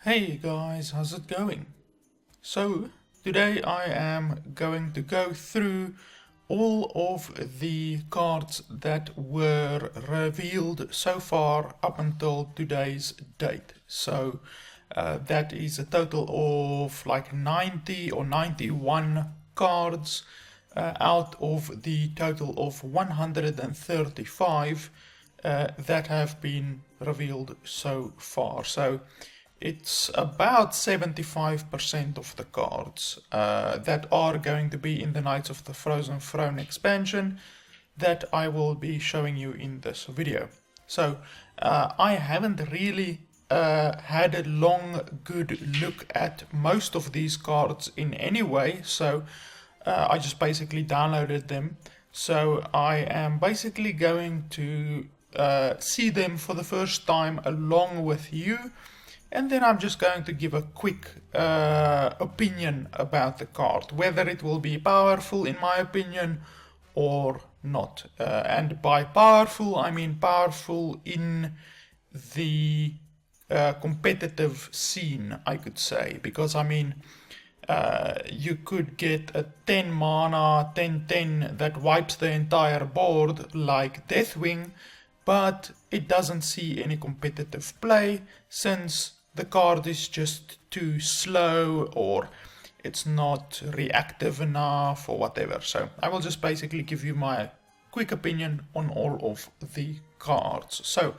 Hey guys, how's it going? So, today I am going to go through all of the cards that were revealed so far up until today's date. So, that is a total of like 90 or 91 cards out of the total of 135 that have been revealed so far. So, it's about 75% of the cards that are going to be in the Knights of the Frozen Throne expansion that I will be showing you in this video. So I haven't really had a long good look at most of these cards in any way, so I just basically downloaded them. So I am basically going to see them for the first time along with you, and then I'm just going to give a quick opinion about the card, whether it will be powerful in my opinion or not. And by powerful, I mean powerful in the competitive scene, I could say. Because, I mean, you could get a 10 mana 10/10 that wipes the entire board like Deathwing, but it doesn't see any competitive play since the card is just too slow or it's not reactive enough or whatever. So I will just basically give you my quick opinion on all of the cards. So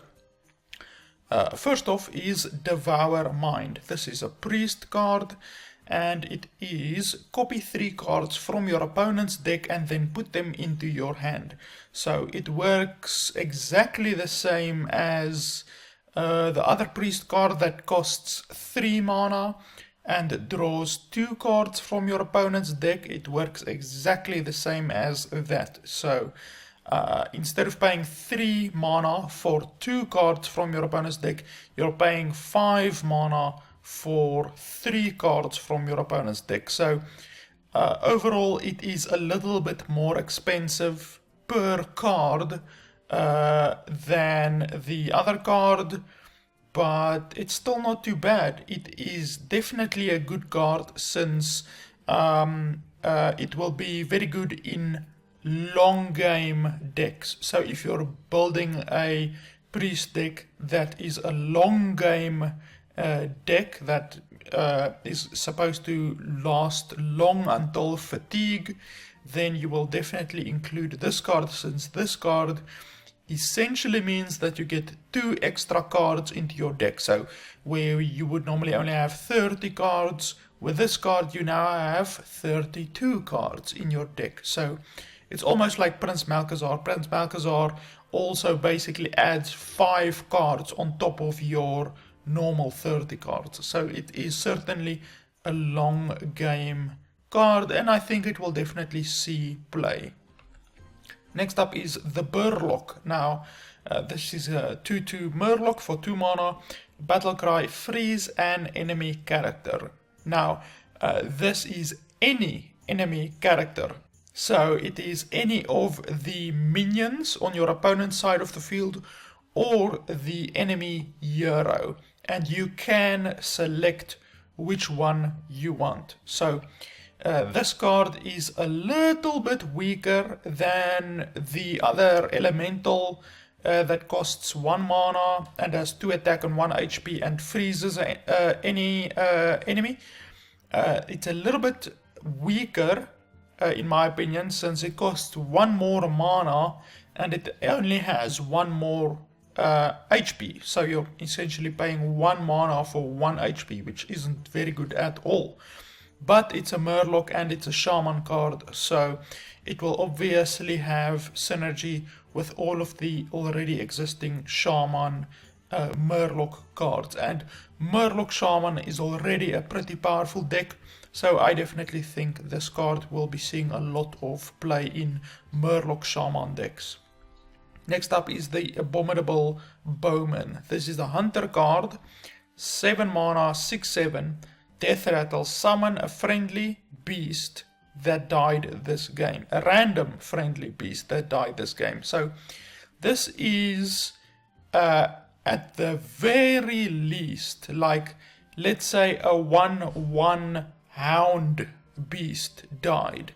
first off is Devour Mind. This is a priest card, and it is copy 3 cards from your opponent's deck and then put them into your hand. So it works exactly the same as the other priest card that costs 3 mana and draws 2 cards from your opponent's deck. It works exactly the same as that. So instead of paying 3 mana for 2 cards from your opponent's deck, you're paying 5 mana for 3 cards from your opponent's deck. So overall it is a little bit more expensive per card than the other card, but it's still not too bad. It is definitely a good card since it will be very good in long game decks. So if you're building a priest deck that is a long game deck that is supposed to last long until fatigue, then you will definitely include this card, since this card essentially means that you get 2 extra cards into your deck. So where you would normally only have 30 cards, with this card you now have 32 cards in your deck. So it's almost like Prince Malchezaar. Prince Malchezaar also basically adds 5 cards on top of your normal 30 cards. So it is certainly a long game card, and I think it will definitely see play. Next up is the Burlock. Now, this is a 2/2 Murloc for 2 mana, Battlecry, freeze an enemy character. Now, this is any enemy character. So it is any of the minions on your opponent's side of the field or the enemy hero, and you can select which one you want. So this card is a little bit weaker than the other elemental that costs 1 mana and has 2 attack and 1 HP and freezes any enemy. It's a little bit weaker in my opinion, since it costs 1 more mana and it only has 1 more HP. So you're essentially paying 1 mana for 1 HP, which isn't very good at all. But it's a Murloc and it's a Shaman card, so it will obviously have synergy with all of the already existing Shaman Murloc cards. And Murloc Shaman is already a pretty powerful deck, so I definitely think this card will be seeing a lot of play in Murloc Shaman decks. Next up is the Abominable Bowman. This is the Hunter card, 7 mana, 6/7. Death Rattle, summon a friendly beast that died this game. A random friendly beast that died this game. So this is at the very least like let's say a 1/1 Hound beast died,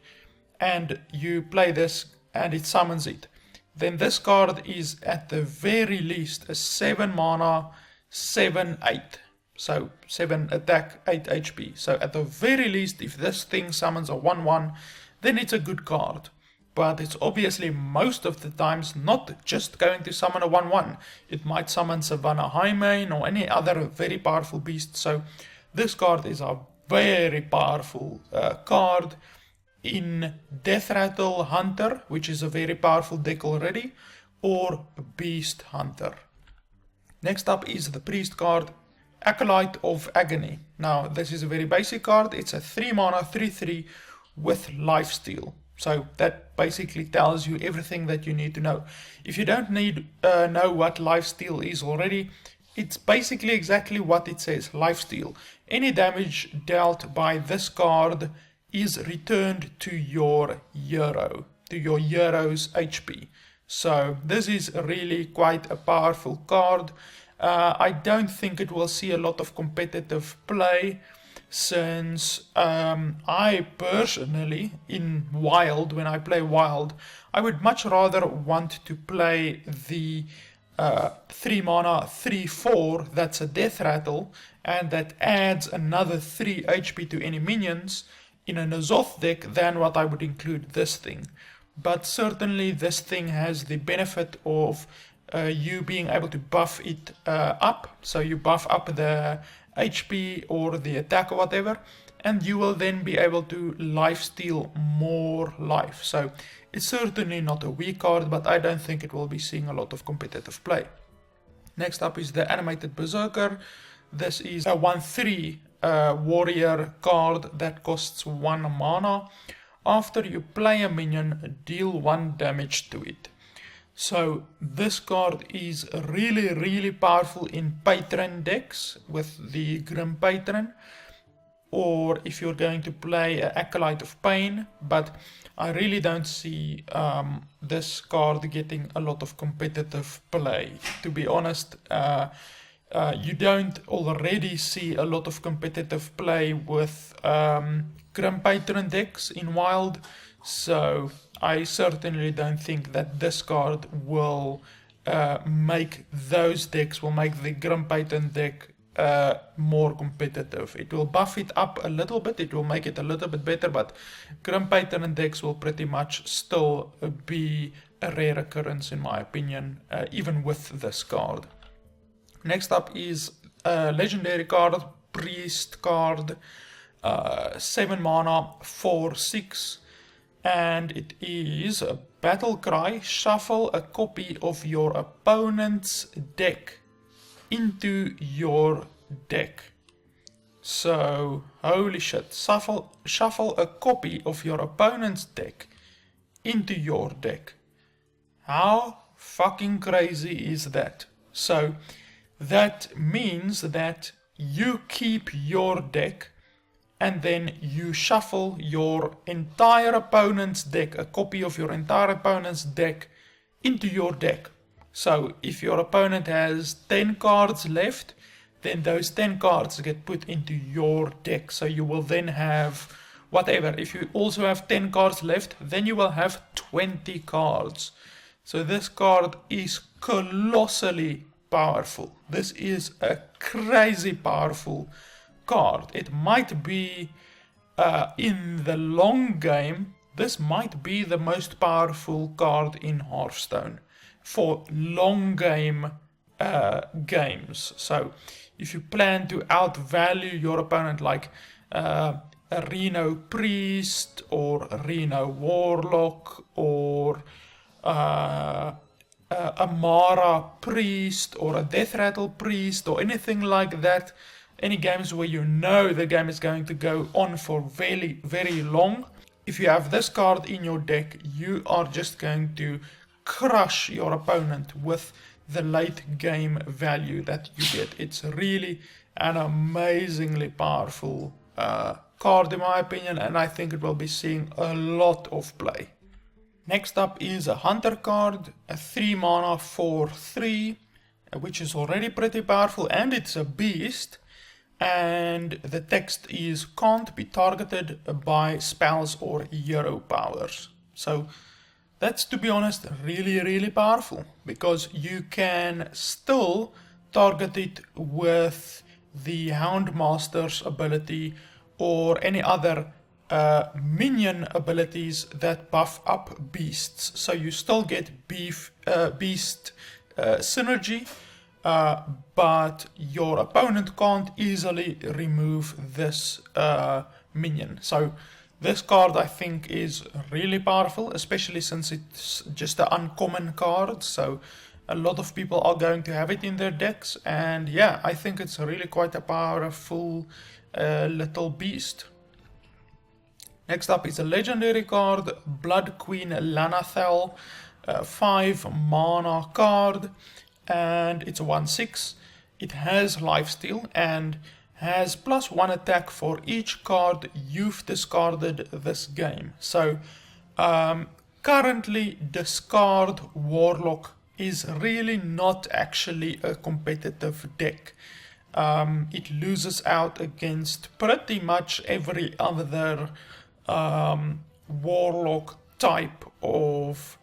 and you play this and it summons it, then this card is at the very least a 7 mana, 7/8. So 7 attack, 8 HP. So at the very least, if this thing summons a 1/1, then it's a good card. But it's obviously most of the times not just going to summon a 1/1. It might summon Savannah Highmane or any other very powerful beast. So this card is a very powerful card in Death Rattle Hunter, which is a very powerful deck already, or Beast Hunter. Next up is the Priest card, Acolyte of Agony. Now, this is a very basic card. It's a 3 mana, 3/3 with lifesteal. So that basically tells you everything that you need to know. If you don't know what lifesteal is already, it's basically exactly what it says, lifesteal. Any damage dealt by this card is returned to your hero, to your hero's HP. So this is really quite a powerful card. I don't think it will see a lot of competitive play, since I personally, in Wild, when I play Wild, I would much rather want to play the 3 mana 3/4 that's a Death Rattle, and that adds another 3 HP to any minions in a N'Zoth deck than what I would include this thing. But certainly this thing has the benefit of you being able to buff it up. So you buff up the HP or the attack or whatever, and you will then be able to lifesteal more life. So it's certainly not a weak card, but I don't think it will be seeing a lot of competitive play. Next up is the Animated Berserker. This is a 1/3 warrior card that costs 1 mana. After you play a minion, deal 1 damage to it. So this card is really powerful in patron decks with the Grim Patron, or if you're going to play an Acolyte of Pain, but I really don't see this card getting a lot of competitive play. To be honest, you don't already see a lot of competitive play with Grim Patron decks in Wild, so I certainly don't think that this card will make those decks, will make the Grim Patron deck more competitive. It will buff it up a little bit, it will make it a little bit better, but Grim Patron decks will pretty much still be a rare occurrence in my opinion, even with this card. Next up is a legendary card, Priest card, 7 mana, 4/6. And it is a battle cry. Shuffle a copy of your opponent's deck into your deck. So, holy shit, shuffle a copy of your opponent's deck into your deck. How fucking crazy is that? So, that means that you keep your deck, and then you shuffle your entire opponent's deck, a copy of your entire opponent's deck, into your deck. So if your opponent has 10 cards left, then those 10 cards get put into your deck. So you will then have whatever. If you also have 10 cards left, then you will have 20 cards. So this card is colossally powerful. This is a crazy powerful card. It might be in the long game, this might be the most powerful card in Hearthstone for long game games. So if you plan to outvalue your opponent, like a Reno Priest or a Reno Warlock or a Mara Priest or a Death Rattle Priest or anything like that, any games where you know the game is going to go on for very long, if you have this card in your deck, you are just going to crush your opponent with the late game value that you get. It's really an amazingly powerful card in my opinion, and I think it will be seeing a lot of play. Next up is a Hunter card, a 3 mana 4/3, which is already pretty powerful, and it's a beast. and the text is can't be targeted by spells or hero powers. So that's, to be honest, really powerful, because you can still target it with the Houndmaster's ability or any other minion abilities that buff up beasts. So you still get beast synergy, but your opponent can't easily remove this minion. So this card, I think, is really powerful, especially since it's just an uncommon card, so a lot of people are going to have it in their decks, and yeah, I think it's really quite a powerful little beast. Next up is a legendary card, Blood Queen Lanathel, 5 mana card, and it's a 1/6. It has lifesteal and has +1 attack for each card you've discarded this game. So currently discard Warlock is really not actually a competitive deck. It loses out against pretty much every other Warlock type of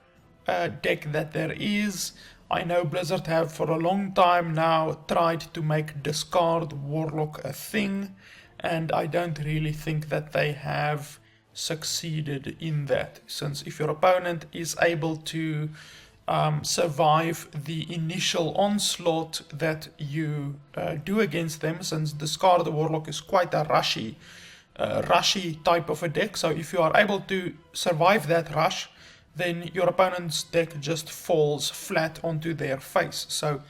deck that there is. I know Blizzard have for a long time now tried to make discard Warlock a thing, and I don't really think that they have succeeded in that, since if your opponent is able to survive the initial onslaught that you do against them, since discard Warlock is quite a rushy type of a deck, so if you are able to survive that rush, then your opponent's deck just falls flat onto their face. So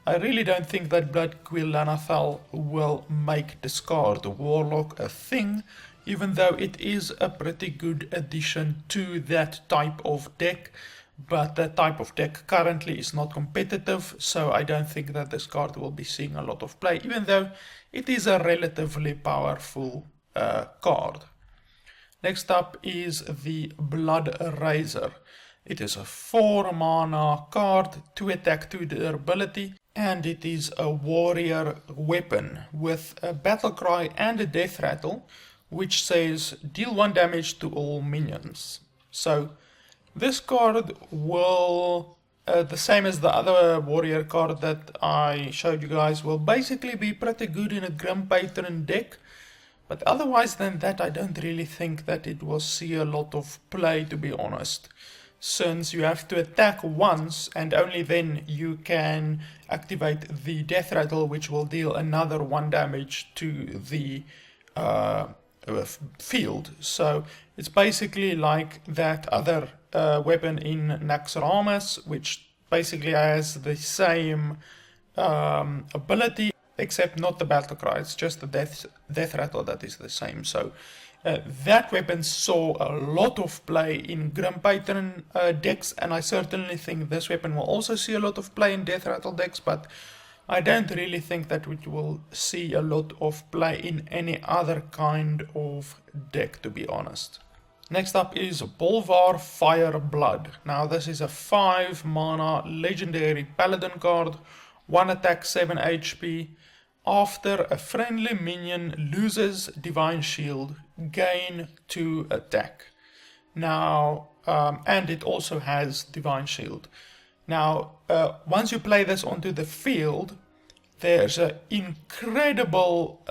I really don't think that Blood Queen Lanathel will make discard Warlock a thing, even though it is a pretty good addition to that type of deck. But that type of deck currently is not competitive, so I don't think that this card will be seeing a lot of play, even though it is a relatively powerful card. Next up is the Blood Razor. It is a 4 mana card, 2 attack, 2 durability, and it is a warrior weapon with a battle cry and a death rattle, which says deal 1 damage to all minions. So this card will, the same as the other warrior card that I showed you guys, will basically be pretty good in a Grim Patron deck. But otherwise than that, I don't really think that it will see a lot of play, to be honest. Since you have to attack once, and only then you can activate the Death Rattle, which will deal another 1 damage to the field. So it's basically like that other weapon in Naxxramas, which basically has the same ability, except not the battle cry, it's just the death rattle that is the same. So that weapon saw a lot of play in Grim Patron decks, and I certainly think this weapon will also see a lot of play in death rattle decks, but I don't really think that it will see a lot of play in any other kind of deck, to be honest. Next up is Bolvar Fireblood. Now this is a 5 mana legendary paladin card, 1 attack, 7 HP. After a friendly minion loses Divine Shield, gain 2 attack. Now, and it also has Divine Shield. Now, once you play this onto the field, there's an incredible,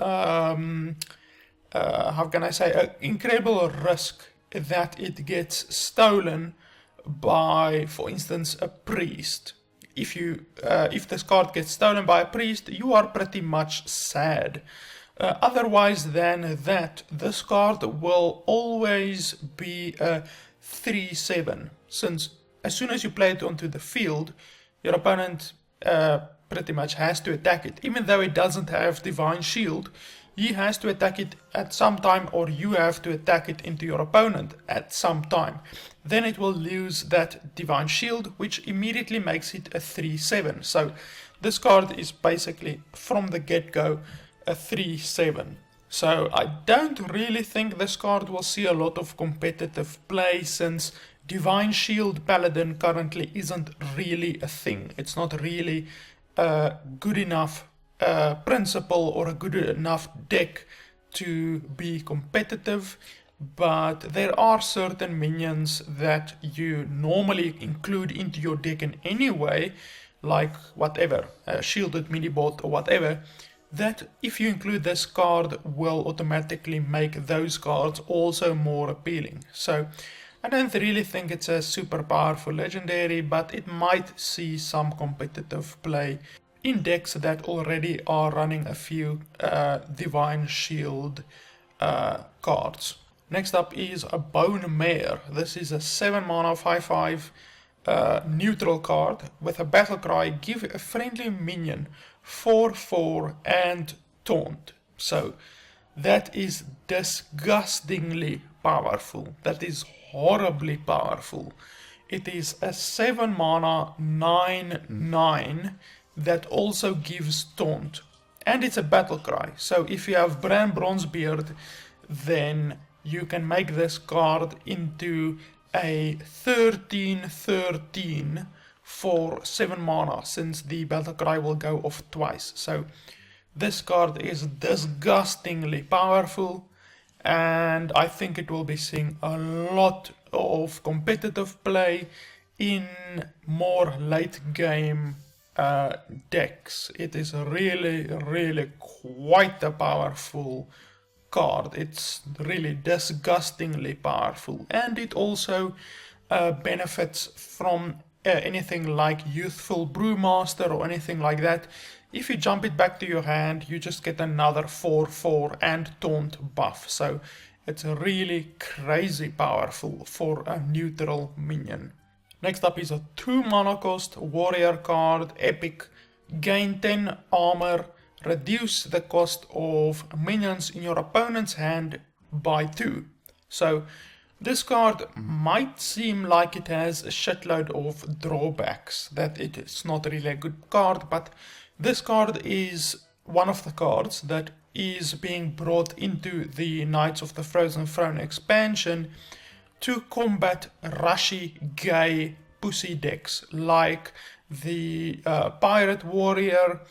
incredible risk that it gets stolen by, for instance, a priest. If this card gets stolen by a priest, you are pretty much sad. Otherwise than that, this card will always be a 3/7, since as soon as you play it onto the field, your opponent pretty much has to attack it. Even though it doesn't have Divine Shield, he has to attack it at some time, or you have to attack it into your opponent at some time. Then it will lose that Divine Shield, which immediately makes it a 3/7. So this card is basically from the get-go a 3/7. So I don't really think this card will see a lot of competitive play, since Divine Shield Paladin currently isn't really a thing. It's not really good enough principle or a good enough deck to be competitive, but there are certain minions that you normally include into your deck in any way, like whatever, a shielded minibot or whatever, that if you include this card will automatically make those cards also more appealing. So I don't really think it's a super powerful legendary, but it might see some competitive play in decks that already are running a few Divine Shield cards. Next up is a Bone Mare. This is a 7 mana 5/5 neutral card with a battle cry. Give a friendly minion 4/4 and taunt. So that is disgustingly powerful. That is horribly powerful. It is a 7 mana 9/9 that also gives taunt. And it's a battle cry. So if you have Bran Bronzebeard, then you can make this card into a 13/13 for 7 mana, since the battle cry will go off twice. So this card is disgustingly powerful, and I think it will be seeing a lot of competitive play in more late game decks. It is really quite a powerful card. It's really disgustingly powerful, and it also benefits from anything like Youthful Brewmaster or anything like that. If you jump it back to your hand, you just get another 4/4 and taunt buff. So it's really crazy powerful for a neutral minion. Next up is a 2 mana cost warrior card, epic. Gain 10 armor, reduce the cost of minions in your opponent's hand by 2. So this card might seem like it has a shitload of drawbacks, that it is not really a good card, but this card is one of the cards that is being brought into the Knights of the Frozen Throne expansion to combat rushy, gay, pussy decks like the Pirate Warrior,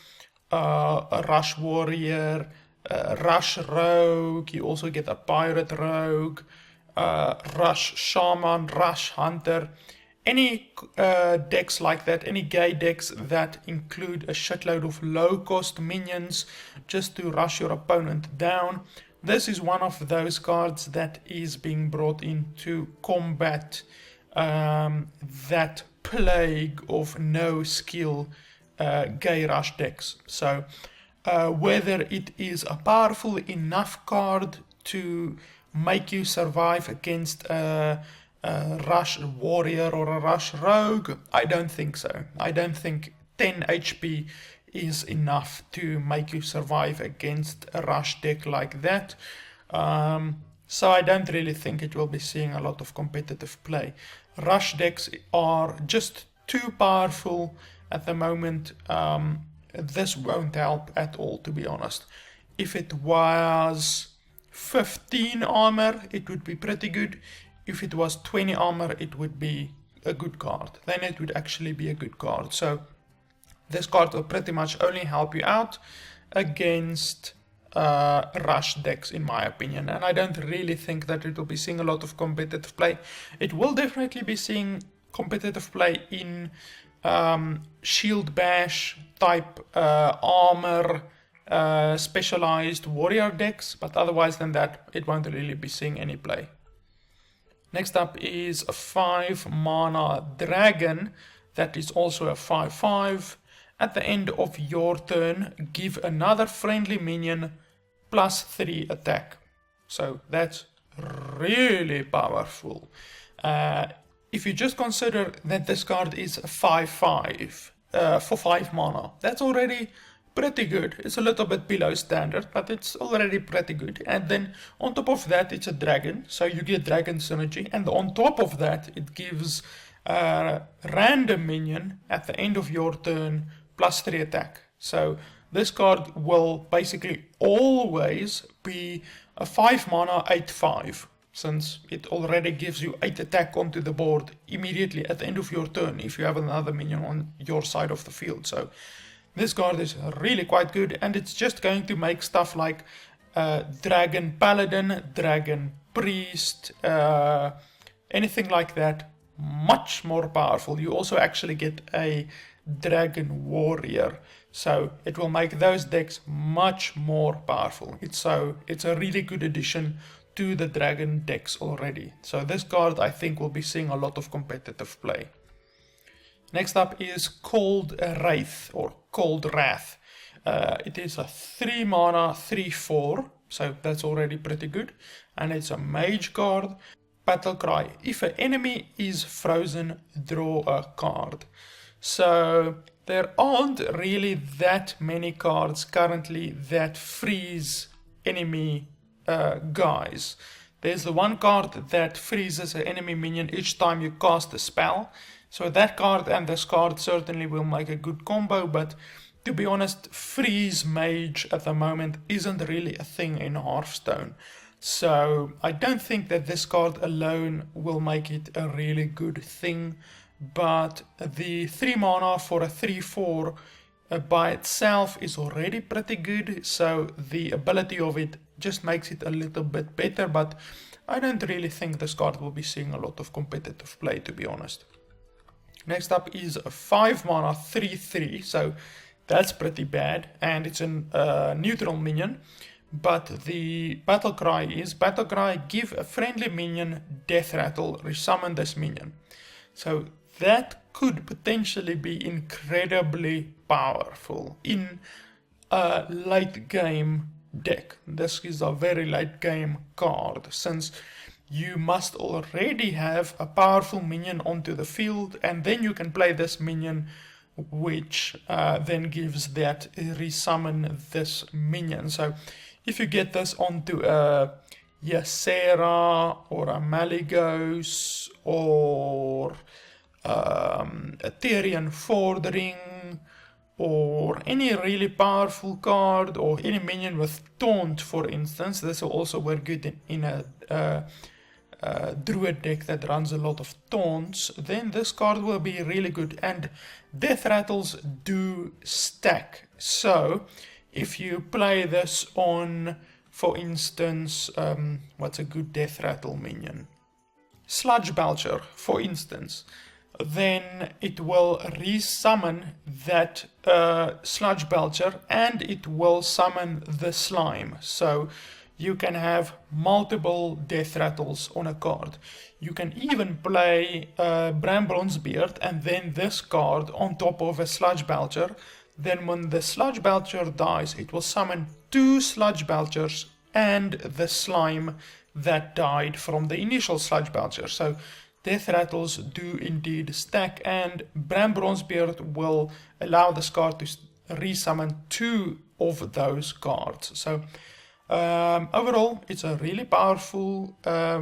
Rush Warrior, Rush Rogue. You also get a Pirate Rogue, Rush Shaman, Rush Hunter. Any decks like that, any gay decks that include a shitload of low cost minions just to rush your opponent down. This is one of those cards that is being brought in to combat that plague of no skill gay rush decks. So whether it is a powerful enough card to make you survive against a rush warrior or a rush rogue, I don't think so. I don't think 10 HP is enough to make you survive against a rush deck like that. So I don't really think it will be seeing a lot of competitive play. Rush decks are just too powerful at the moment. This won't help at all, to be honest. If it was 15 armor, it would be pretty good. If it was 20 armor, it would be a good card. Then it would actually be a good card. So this card will pretty much only help you out against rush decks, in my opinion. And I don't really think that it will be seeing a lot of competitive play. It will definitely be seeing competitive play in shield bash type armor specialized warrior decks, but otherwise than that, it won't really be seeing any play. Next up is a 5 mana dragon that is also a 5/5. At the end of your turn, give another friendly minion +3 attack. So that's really powerful. If you just consider that this card is a 5/5 for 5 mana, that's already pretty good. It's a little bit below standard, but it's already pretty good. And then on top of that, it's a dragon, so you get dragon synergy. And on top of that, it gives a random minion at the end of your turn +3 attack. So this card will basically always be a 5 mana 8/5, since it already gives you 8 attack onto the board immediately at the end of your turn if you have another minion on your side of the field. So This card is really quite good, and it's just going to make stuff like Dragon Paladin, Dragon Priest, anything like that much more powerful. You also actually get a Dragon Warrior, so it will make those decks much more powerful. It's a really good addition to the Dragon decks already. So this card I think will be seeing a lot of competitive play. Next up is Cold Wraith or Cold Wrath. It is a 3 mana 3/4, so that's already pretty good, and it's a mage card. Battle cry: if an enemy is frozen, draw a card. So there aren't really that many cards currently that freeze enemy guys. There's the one card that freezes an enemy minion each time you cast a spell. So that card and this card certainly will make a good combo, but to be honest, freeze mage at the moment isn't really a thing in Hearthstone. So I don't think that this card alone will make it a really good thing, but the 3 mana for a 3/4 by itself is already pretty good, so the ability of it just makes it a little bit better, but I don't really think this card will be seeing a lot of competitive play, to be honest. Next up is a 5 mana 3/3, so that's pretty bad, and it's a neutral minion. But the battle cry is, battle cry, give a friendly minion death rattle, resummon this minion. So that could potentially be incredibly powerful in a late game deck. This is a very late game card, since you must already have a powerful minion onto the field, and then you can play this minion, which then gives that resummon this minion. So if you get this onto a Ysera or a Malygos or a Tyrian Fordring or any really powerful card, or any minion with taunt, for instance, this will also work good in a druid deck that runs a lot of taunts, then this card will be really good. And death rattles do stack, so if you play this on, for instance, what's a good death rattle minion? Sludge Belcher, for instance, then it will resummon that Sludge Belcher, and it will summon the slime. So you can have multiple death rattles on a card. You can even play Bram Bronzebeard and then this card on top of a Sludge Belcher. Then when the Sludge Belcher dies, it will summon 2 Sludge Belchers and the slime that died from the initial Sludge Belcher. So death rattles do indeed stack, and Bram Bronzebeard will allow this card to resummon 2 of those cards. So overall, it's a really powerful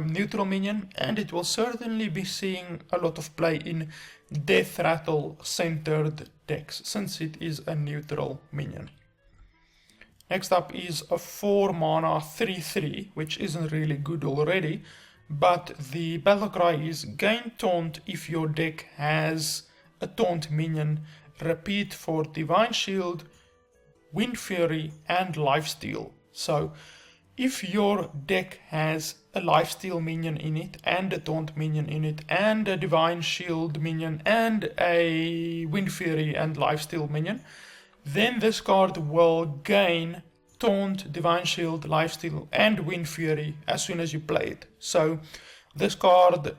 neutral minion, and it will certainly be seeing a lot of play in death rattle centered decks, since it is a neutral minion. Next up is a 4 mana 3/3, which isn't really good already, but the battle cry is gain taunt if your deck has a taunt minion. Repeat for Divine Shield, Wind Fury and Lifesteal. So if your deck has a Lifesteal minion in it, and a Taunt minion in it, and a Divine Shield minion, and a Wind Fury and Lifesteal minion, then this card will gain Taunt, Divine Shield, Lifesteal, and Wind Fury as soon as you play it. So this card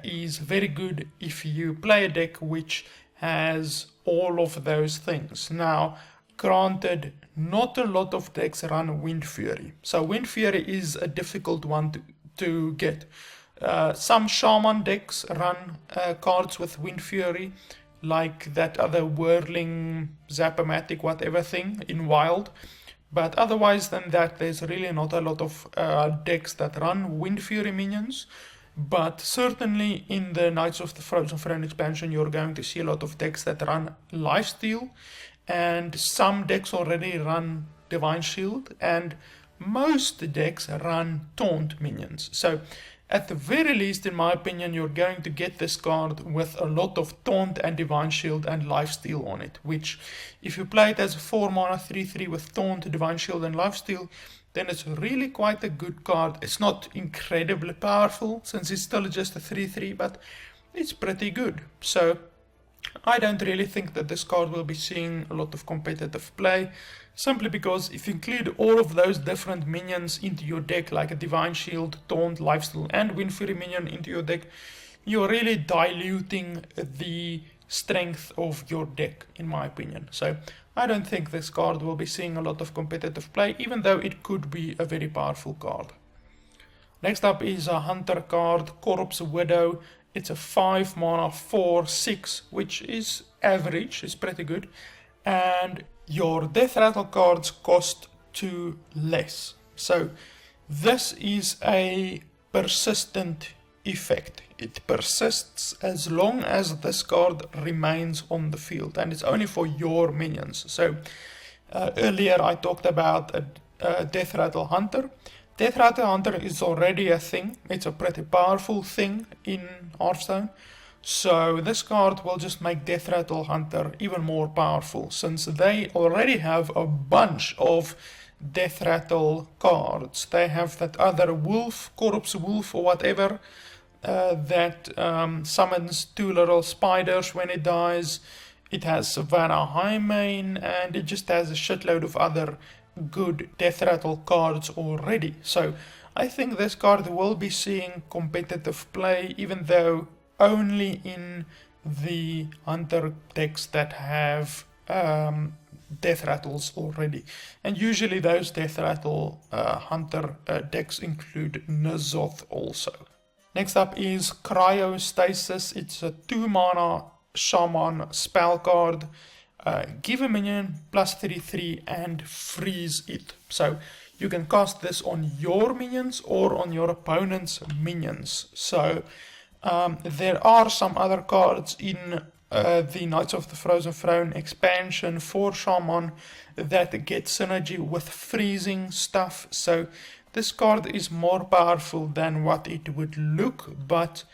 is very good if you play a deck which has all of those things. Now, granted, not a lot of decks run Wind Fury. So Wind Fury is a difficult one to get. Some Shaman decks run cards with Wind Fury, like that other Whirling, Zap-O-Matic, whatever thing in Wild. But otherwise than that, there's really not a lot of decks that run Wind Fury minions. But certainly in the Knights of the Frozen Throne expansion, you're going to see a lot of decks that run Lifesteal, and some decks already run Divine Shield, and most decks run Taunt minions. So at the very least, in my opinion, you're going to get this card with a lot of Taunt and Divine Shield and Lifesteal on it, which, if you play it as a 4 mana 3/3 with Taunt, Divine Shield and Lifesteal, then it's really quite a good card. It's not incredibly powerful, since it's still just a 3/3, but it's pretty good. So I don't really think that this card will be seeing a lot of competitive play, simply because if you include all of those different minions into your deck, like a Divine Shield, Taunt, Lifesteal and Wind Fury minion into your deck, you're really diluting the strength of your deck, in my opinion. So I don't think this card will be seeing a lot of competitive play, even though it could be a very powerful card. Next up is a Hunter card, Corpse Widow. It's a 5 mana 4/6, which is average, it's pretty good. And your Death Rattle cards cost 2 less. So this is a persistent effect. It persists as long as this card remains on the field, and it's only for your minions. So earlier I talked about a Death Rattle Hunter. Death Rattle Hunter is already a thing. It's a pretty powerful thing in Hearthstone. So this card will just make Death Rattle Hunter even more powerful, since they already have a bunch of Death Rattle cards. They have that other wolf, Corpse Wolf or whatever, that summons 2 little spiders when it dies. It has Savannah Highmane, and it just has a shitload of other good Death Rattle cards already. So I think this card will be seeing competitive play, even though only in the Hunter decks that have Death Rattles already. And usually those Death Rattle Hunter decks include N'Zoth also. Next up is Cryostasis. It's a 2 mana Shaman spell card. Give a minion plus 3/3 and freeze it. So you can cast this on your minions or on your opponent's minions. So there are some other cards in the Knights of the Frozen Throne expansion for Shaman that get synergy with freezing stuff. So this card is more powerful than what it would look, but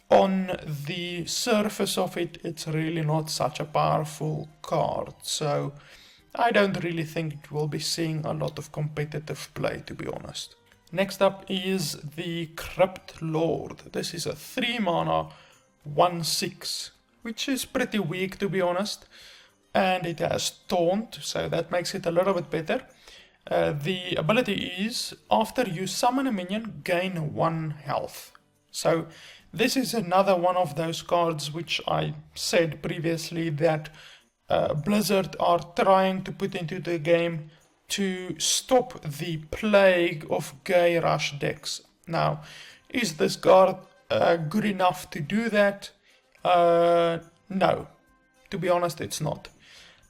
on the surface of it, it's really not such a powerful card. So I don't really think it will be seeing a lot of competitive play, to be honest. Next up is the Crypt Lord. This is a 3 mana 1/6, which is pretty weak, to be honest. And it has Taunt, so that makes it a little bit better. The ability is, after you summon a minion, gain 1 health. So this is another one of those cards which I said previously that Blizzard are trying to put into the game to stop the plague of Gay Rush decks. Now, is this card good enough to do that? No. To be honest, it's not.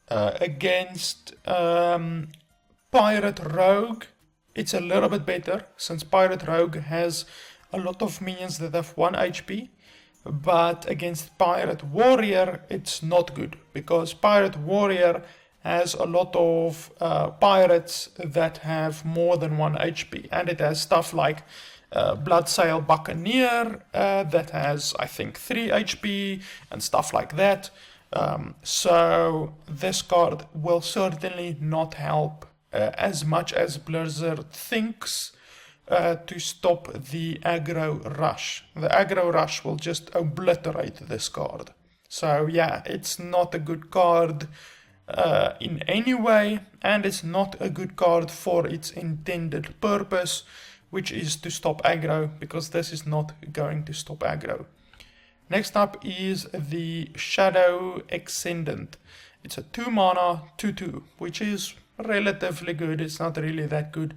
Against Pirate Rogue, it's a little bit better, since Pirate Rogue has a lot of minions that have 1 HP, but against Pirate Warrior it's not good, because Pirate Warrior has a lot of pirates that have more than 1 HP, and it has stuff like Bloodsail Buccaneer that has, I think, 3 HP and stuff like that. So this card will certainly not help as much as Blizzard thinks to stop the aggro rush. The aggro rush will just obliterate this card. So yeah, it's not a good card in any way, and it's not a good card for its intended purpose, which is to stop aggro, because this is not going to stop aggro. Next up is the Shadow Ascendant. It's a 2 mana 2/2, which is relatively good. It's not really that good,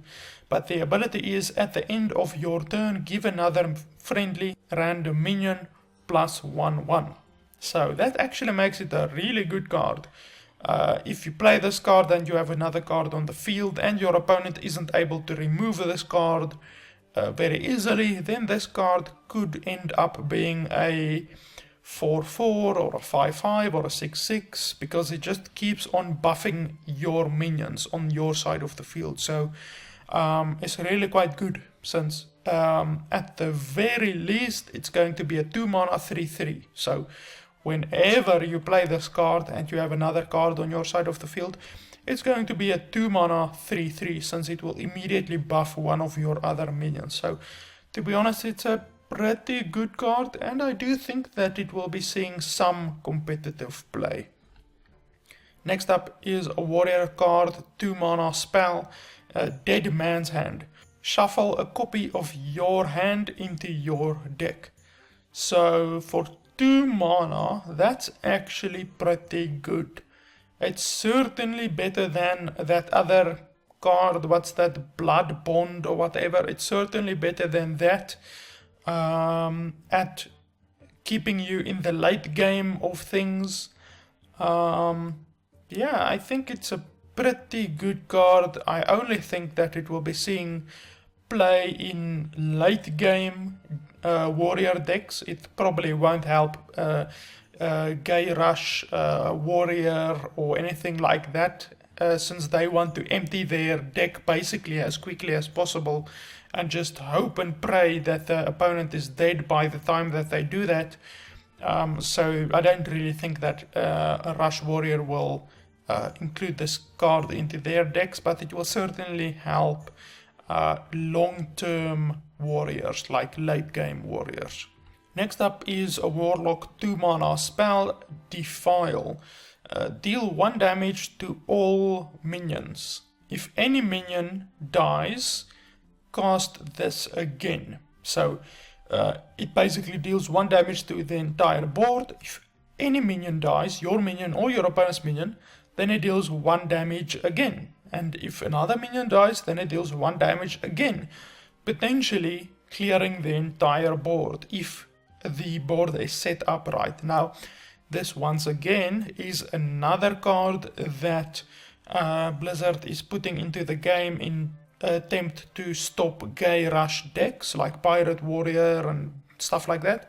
but the ability is, at the end of your turn, give another friendly random minion plus 1/1. So that actually makes it a really good card. If you play this card and you have another card on the field and your opponent isn't able to remove this card very easily, then this card could end up being a 4/4 or a 5/5 or a 6/6, because it just keeps on buffing your minions on your side of the field. So is really quite good, since at the very least it's going to be a 2 mana 3/3. So whenever you play this card and you have another card on your side of the field, it's going to be a 2 mana 3/3, since it will immediately buff one of your other minions. So to be honest, it's a pretty good card, and I do think that it will be seeing some competitive play. Next up is a warrior card, 2 mana spell, Dead Man's Hand. Shuffle a copy of your hand into your deck. So for 2 mana, that's actually pretty good. It's certainly better than that other card, what's that, Blood Bond or whatever. It's certainly better than that at keeping you in the late game of things. Yeah, I think it's a pretty good card. I only think that it will be seeing play in late game warrior decks. It probably won't help Gay Rush warrior or anything like that, since they want to empty their deck basically as quickly as possible and just hope and pray that the opponent is dead by the time that they do that. So I don't really think that a Rush warrior will include this card into their decks, but it will certainly help long-term warriors, like late-game warriors. Next up is a Warlock 2 mana spell, Defile. Deal 1 damage to all minions. If any minion dies, cast this again. So it basically deals 1 damage to the entire board. If any minion dies, your minion or your opponent's minion, then it deals 1 damage again. And if another minion dies, then it deals 1 damage again, potentially clearing the entire board if the board is set up right. Now, this once again is another card that Blizzard is putting into the game in attempt to stop Gay Rush decks like Pirate Warrior and stuff like that.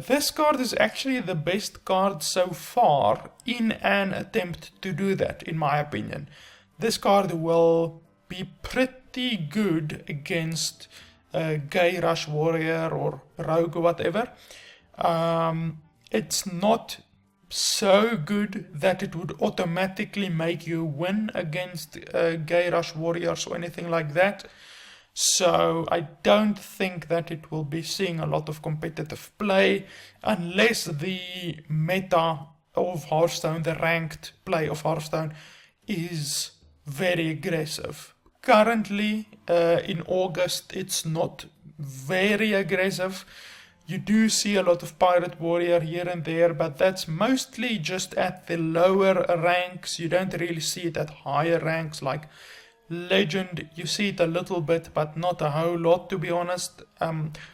This card is actually the best card so far in an attempt to do that, in my opinion. This card will be pretty good against Gay Rush Warrior or Rogue or whatever. It's not so good that it would automatically make you win against Gay Rush Warriors or anything like that. So I don't think that it will be seeing a lot of competitive play unless the meta of Hearthstone, the ranked play of Hearthstone, is very aggressive. Currently, in August, it's not very aggressive. You do see a lot of Pirate Warrior here and there, but that's mostly just at the lower ranks. You don't really see it at higher ranks like Legend. You see it a little bit, but not a whole lot, to be honest.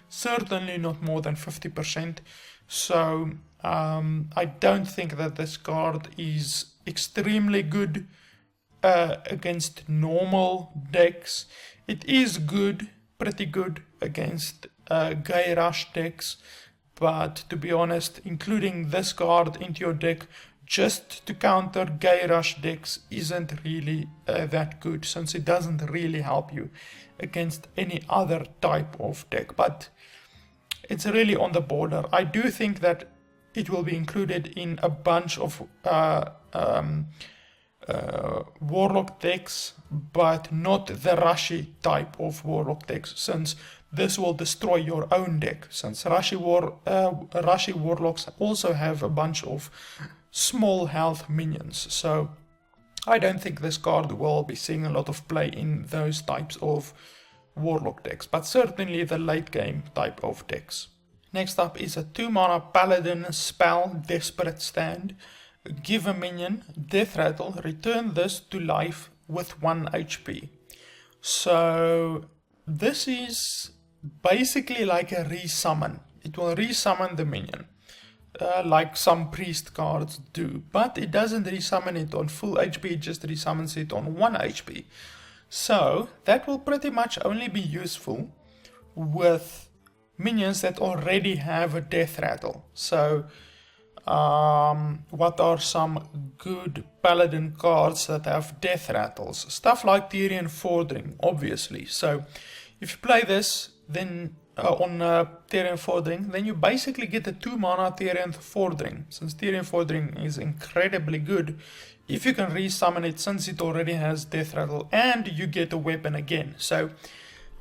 Certainly not more than 50%. So I don't think that this card is extremely good against normal decks. It is good, pretty good against Gay Rush decks, but to be honest, including this card into your deck just to counter Gay Rush decks isn't really that good, since it doesn't really help you against any other type of deck, but it's really on the border. I do think that it will be included in a bunch of Warlock decks, but not the Rushy type of Warlock decks, since this will destroy your own deck, since Rushy Warlocks also have a bunch of small health minions. So I don't think this card will be seeing a lot of play in those types of Warlock decks, but certainly the late game type of decks. Next up is a 2 mana Paladin spell, Desperate Stand. Give a minion Death Rattle, return this to life with 1 HP. So this is basically like a resummon. It will resummon the minion, like some priest cards do, but it doesn't resummon it on full HP, it just resummons it on 1 HP. So that will pretty much only be useful with minions that already have a Death Rattle. So what are some good paladin cards that have death rattles? Stuff like Tyrian Fordring, obviously. So if you play this, then on Tyrian Fordring, then you basically get a 2 mana Tyrian Fordring. Since Tyrian Fordring is incredibly good, if you can resummon it, since it already has death rattle, and you get a weapon again. So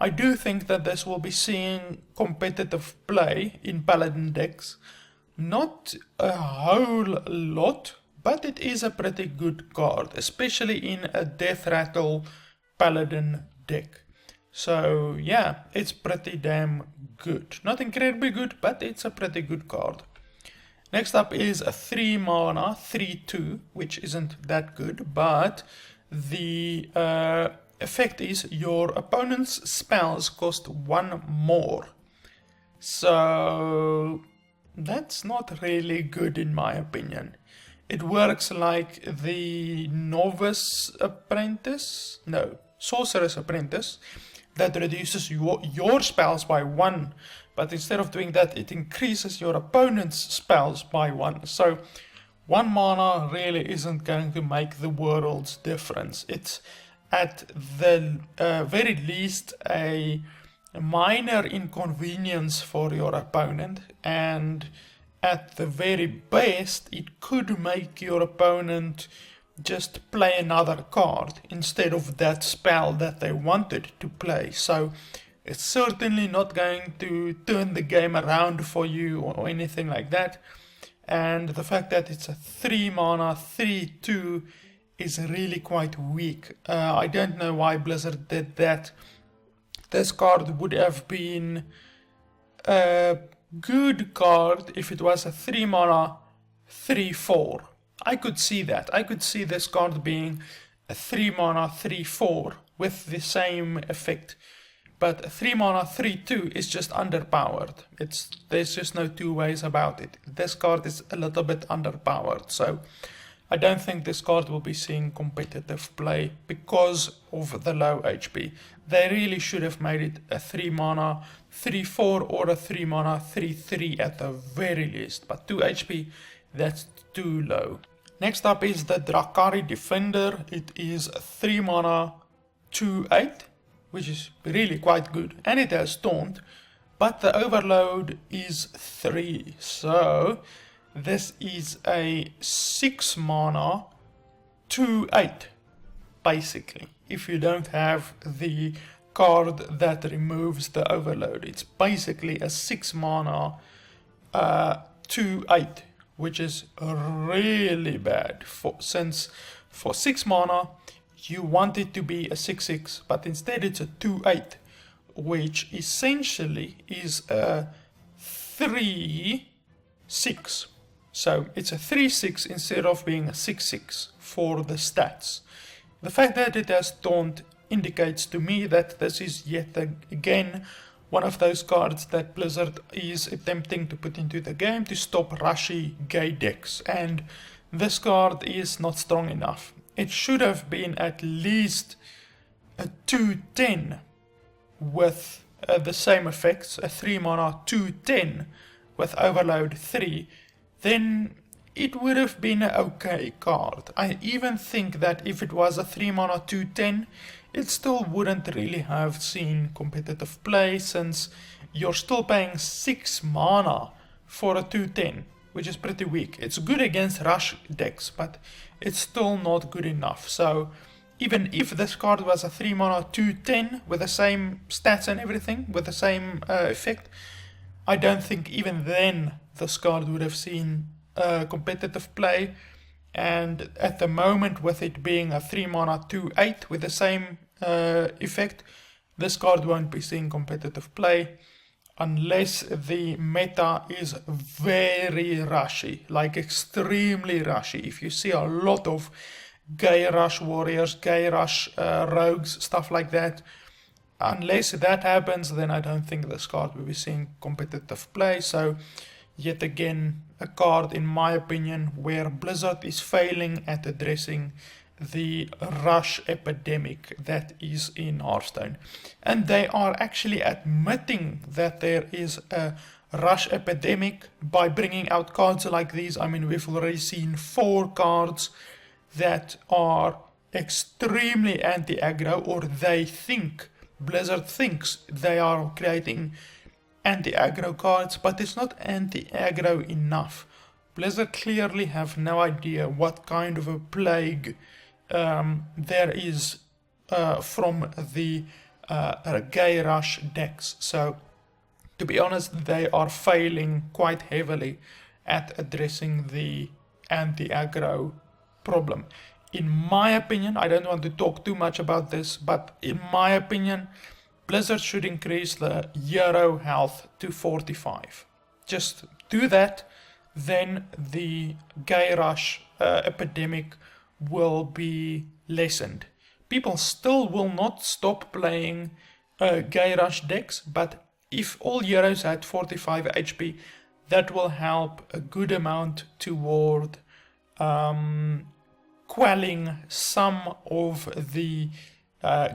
I do think that this will be seeing competitive play in paladin decks. Not a whole lot, but it is a pretty good card, especially in a death rattle paladin deck. So yeah, it's pretty damn good. Not incredibly good, but it's a pretty good card. Next up is a 3 mana 3/2, which isn't that good, but the effect is your opponent's spells cost 1 more. So that's not really good in my opinion. It works like the Sorcerer's Apprentice, that reduces your spells by 1, but instead of doing that, it increases your opponent's spells by 1. So 1 mana really isn't going to make the world's difference. It's at the very least a minor inconvenience for your opponent, and at the very best it could make your opponent just play another card instead of that spell that they wanted to play. So it's certainly not going to turn the game around for you or anything like that. And the fact that it's a 3 mana 3/2 is really quite weak. I don't know why Blizzard did that. This card would have been a good card if it was a 3 mana 3/4. I could see that. I could see this card being a 3 mana 3/4 with the same effect. But a 3 mana 3/2 is just underpowered. There's just no two ways about it. This card is a little bit underpowered. So I don't think this card will be seeing competitive play because of the low HP. They really should have made it a 3 mana 3/4 or a 3 mana 3/3 at the very least. But 2 HP, that's too low. Next up is the Drakari Defender. It is a 3 mana 2/8, which is really quite good, and it has Taunt, but the overload is 3. So this is a 6 mana 2/8, basically, if you don't have the card that removes the overload. It's basically a 6 mana 2/8, which is really bad, since for 6 mana you want it to be a 6/6, but instead it's a 2/8, which essentially is a 3/6. So it's a 3/6 instead of being a 6/6 for the stats. The fact that it has Taunt indicates to me that this is yet again one of those cards that Blizzard is attempting to put into the game to stop rushy gay decks, and this card is not strong enough. It should have been at least a 2/10 with the same effects, a 3 mana 2/10 with overload 3, then it would have been an okay card. I even think that if it was a 3 mana 2/10, it still wouldn't really have seen competitive play, since you're still paying 6 mana for a 2/10, which is pretty weak. It's good against rush decks, but it's still not good enough. So even if this card was a 3 mana 2/10 with the same stats and everything, with the same effect, I don't think even then this card would have seen competitive play. And at the moment, with it being a 3 mana 2/8 with the same effect, this card won't be seeing competitive play unless the meta is very rushy, like extremely rushy. If you see a lot of gay rush warriors, gay rush rogues, stuff like that, unless that happens, then I don't think this card will be seeing competitive play. So yet again, a card, in my opinion, where Blizzard is failing at addressing the rush epidemic that is in Hearthstone. And they are actually admitting that there is a rush epidemic by bringing out cards like these. I mean, we've already seen 4 cards that are extremely anti-aggro, or Blizzard thinks they are creating anti-aggro cards, but it's not anti-aggro enough. Blizzard clearly have no idea what kind of a plague there is from the Gay Rush decks. So, to be honest, they are failing quite heavily at addressing the anti-aggro problem. In my opinion, I don't want to talk too much about this, but in my opinion, Blizzard should increase the hero health to 45. Just do that, then the Gay Rush epidemic will be lessened. People still will not stop playing Gay Rush decks, but if all heroes had 45 HP, that will help a good amount toward quelling some of the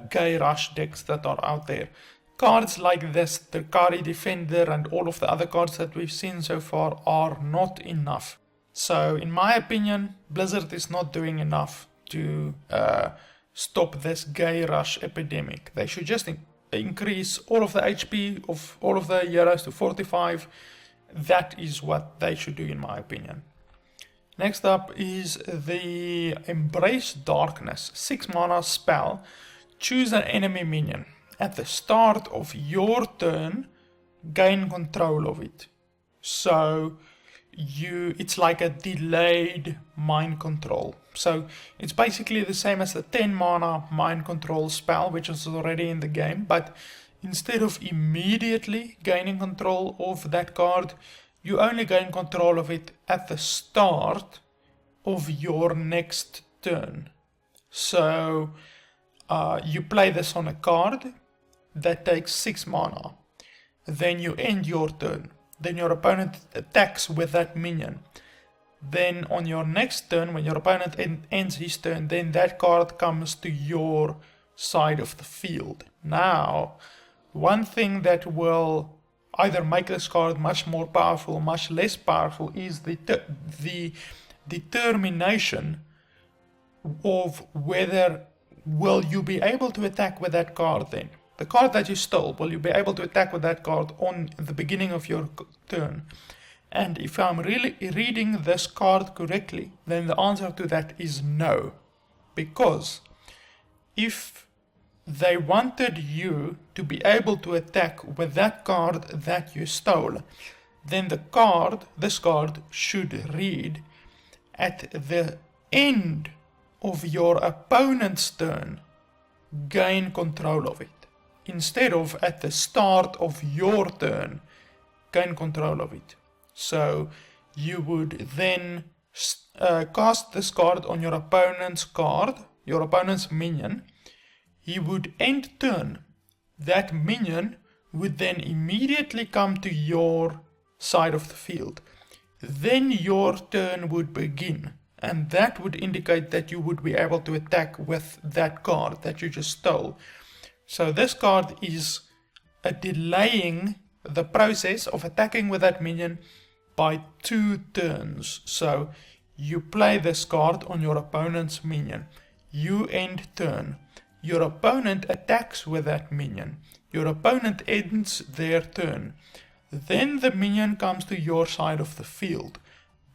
Gay Rush decks that are out there. Cards like this, the Kari Defender and all of the other cards that we've seen so far are not enough. So in my opinion, Blizzard is not doing enough to stop this Gay Rush epidemic. They should just increase all of the HP of all of the heroes to 45. That is what they should do in my opinion. Next up is the Embrace Darkness 6 mana spell. Choose an enemy minion. At the start of your turn, gain control of it. So it's like a delayed mind control. So it's basically the same as the 10 mana mind control spell, which is already in the game, but instead of immediately gaining control of that card, you only gain control of it at the start of your next turn. So you play this on a card that takes 6 mana. Then you end your turn. Then your opponent attacks with that minion. Then on your next turn, when your opponent ends his turn, then that card comes to your side of the field. Now, one thing that will either make this card much more powerful, much less powerful, is the determination of whether will you be able to attack with that card then. The card that you stole, will you be able to attack with that card on the beginning of your turn? And if I'm really reading this card correctly, then the answer to that is no. Because if they wanted you to be able to attack with that card that you stole, then this card should read at the end of your opponent's turn, gain control of it. Instead of at the start of your turn, gain control of it. So you would then cast this card on your opponent's minion. He would end turn. That minion would then immediately come to your side of the field. Then your turn would begin. And that would indicate that you would be able to attack with that card that you just stole. So this card is delaying the process of attacking with that minion by 2 turns. So you play this card on your opponent's minion. You end turn. Your opponent attacks with that minion. Your opponent ends their turn. Then the minion comes to your side of the field.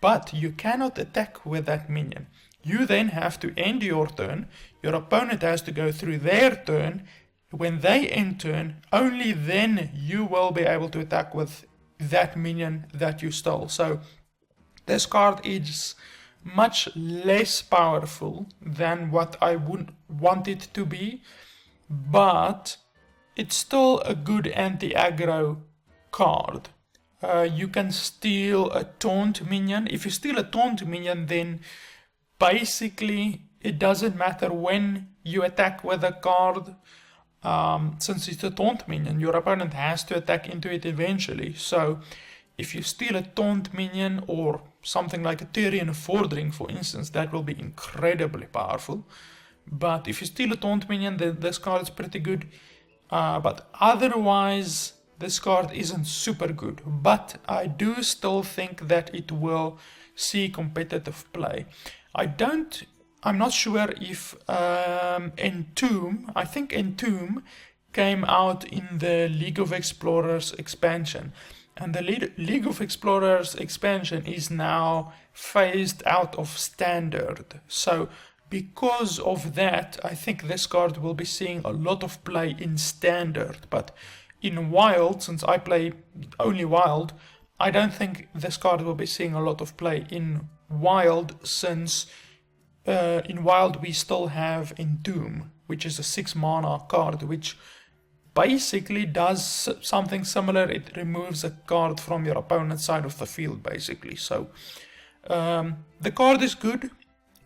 But you cannot attack with that minion. You then have to end your turn. Your opponent has to go through their turn. When they end turn, only then you will be able to attack with that minion that you stole. So this card is much less powerful than what I would want it to be, but it's still a good anti-aggro card. You can steal a taunt minion. If you steal a taunt minion, then basically it doesn't matter when you attack with a card. Since it's a taunt minion, your opponent has to attack into it eventually. So If you steal a taunt minion or something like a Tyrion Fordring, for instance, that will be incredibly powerful. But if you steal a taunt minion, then this card is pretty good. But otherwise, this card isn't super good. But I do still think that it will see competitive play. I'm not sure if Entomb, I think Entomb came out in the League of Explorers expansion. And the League of Explorers expansion is now phased out of Standard. So because of that, I think this card will be seeing a lot of play in Standard. But in Wild, since I play only Wild, I don't think this card will be seeing a lot of play in Wild, since in Wild we still have Entomb, which is a 6 mana card, which basically does something similar. It removes a card from your opponent's side of the field, basically. So the card is good,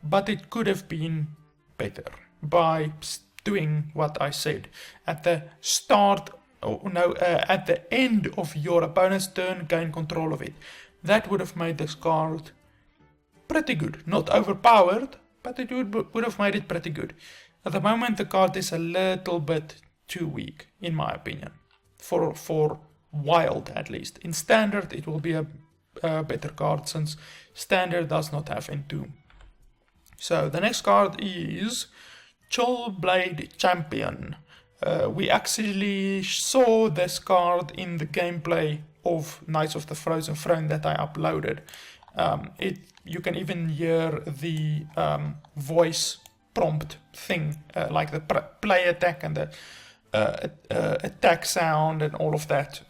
but it could have been better by doing what I said. At the start, at the end of your opponent's turn, gain control of it. That would have made this card pretty good. Not overpowered, but it would have made it pretty good. At the moment, the card is a little bit too weak, in my opinion, for Wild at least. In Standard, it will be a better card, since Standard does not have Entomb. So the next card is Chillblade Champion. We actually saw this card in the gameplay of Knights of the Frozen Throne that I uploaded. You can even hear the voice prompt thing, like the play attack and the attack sound and all of that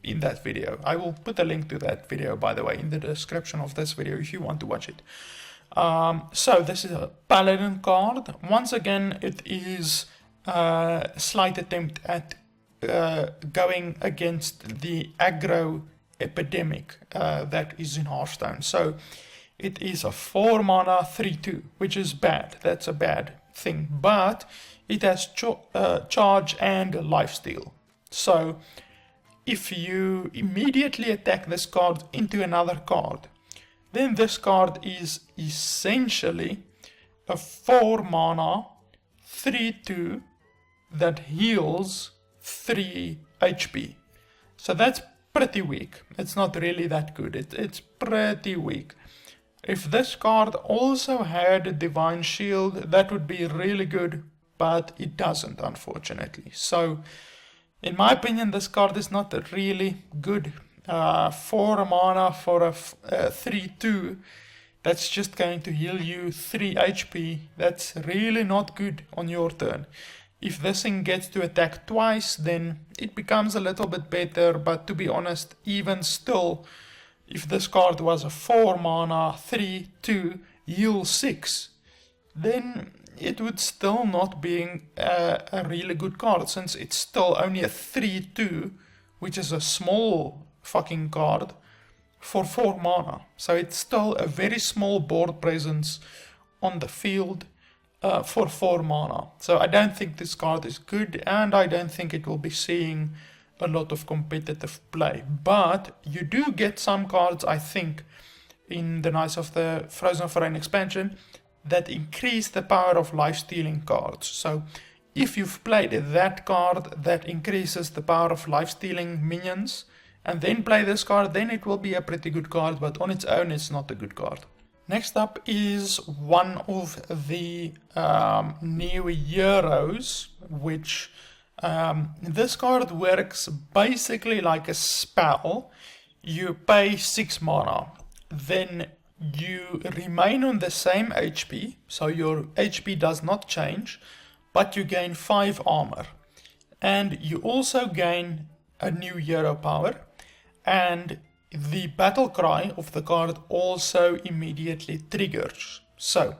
in that video. I will put a link to that video, by the way, in the description of this video if you want to watch it. So this is a Paladin card. Once again, it is a slight attempt at going against the aggro epidemic that is in Hearthstone. So it is a 4 mana 3/2, which is bad. That's a bad thing. But it has charge and lifesteal. So if you immediately attack this card into another card, then this card is essentially a 4 mana 3/2 that heals 3 HP. So that's pretty weak. It's not really that good. It's pretty weak. If this card also had a Divine Shield, that would be really good, but it doesn't, unfortunately. So, in my opinion, this card is not really good. 4 mana for a 3/2, that's just going to heal you 3 HP. That's really not good on your turn. If this thing gets to attack twice, then it becomes a little bit better, but to be honest, even still, if this card was a 4 mana 3/2 heal 6, then it would still not be a really good card, since it's still only a 3/2, which is a small fucking card for 4 mana. So it's still a very small board presence on the field for 4 mana. So I don't think this card is good, and I don't think it will be seeing a lot of competitive play. But you do get some cards, I think, in the Knights of the Frozen Throne expansion that increase the power of life-stealing cards. So if you've played that card that increases the power of life-stealing minions, and then play this card, then it will be a pretty good card, but on its own it's not a good card. Next up is one of the new heroes, which this card works basically like a spell. You pay 6 mana, then you remain on the same HP, so your HP does not change, but you gain 5 armor. And you also gain a new hero power, and the battle cry of the card also immediately triggers. So,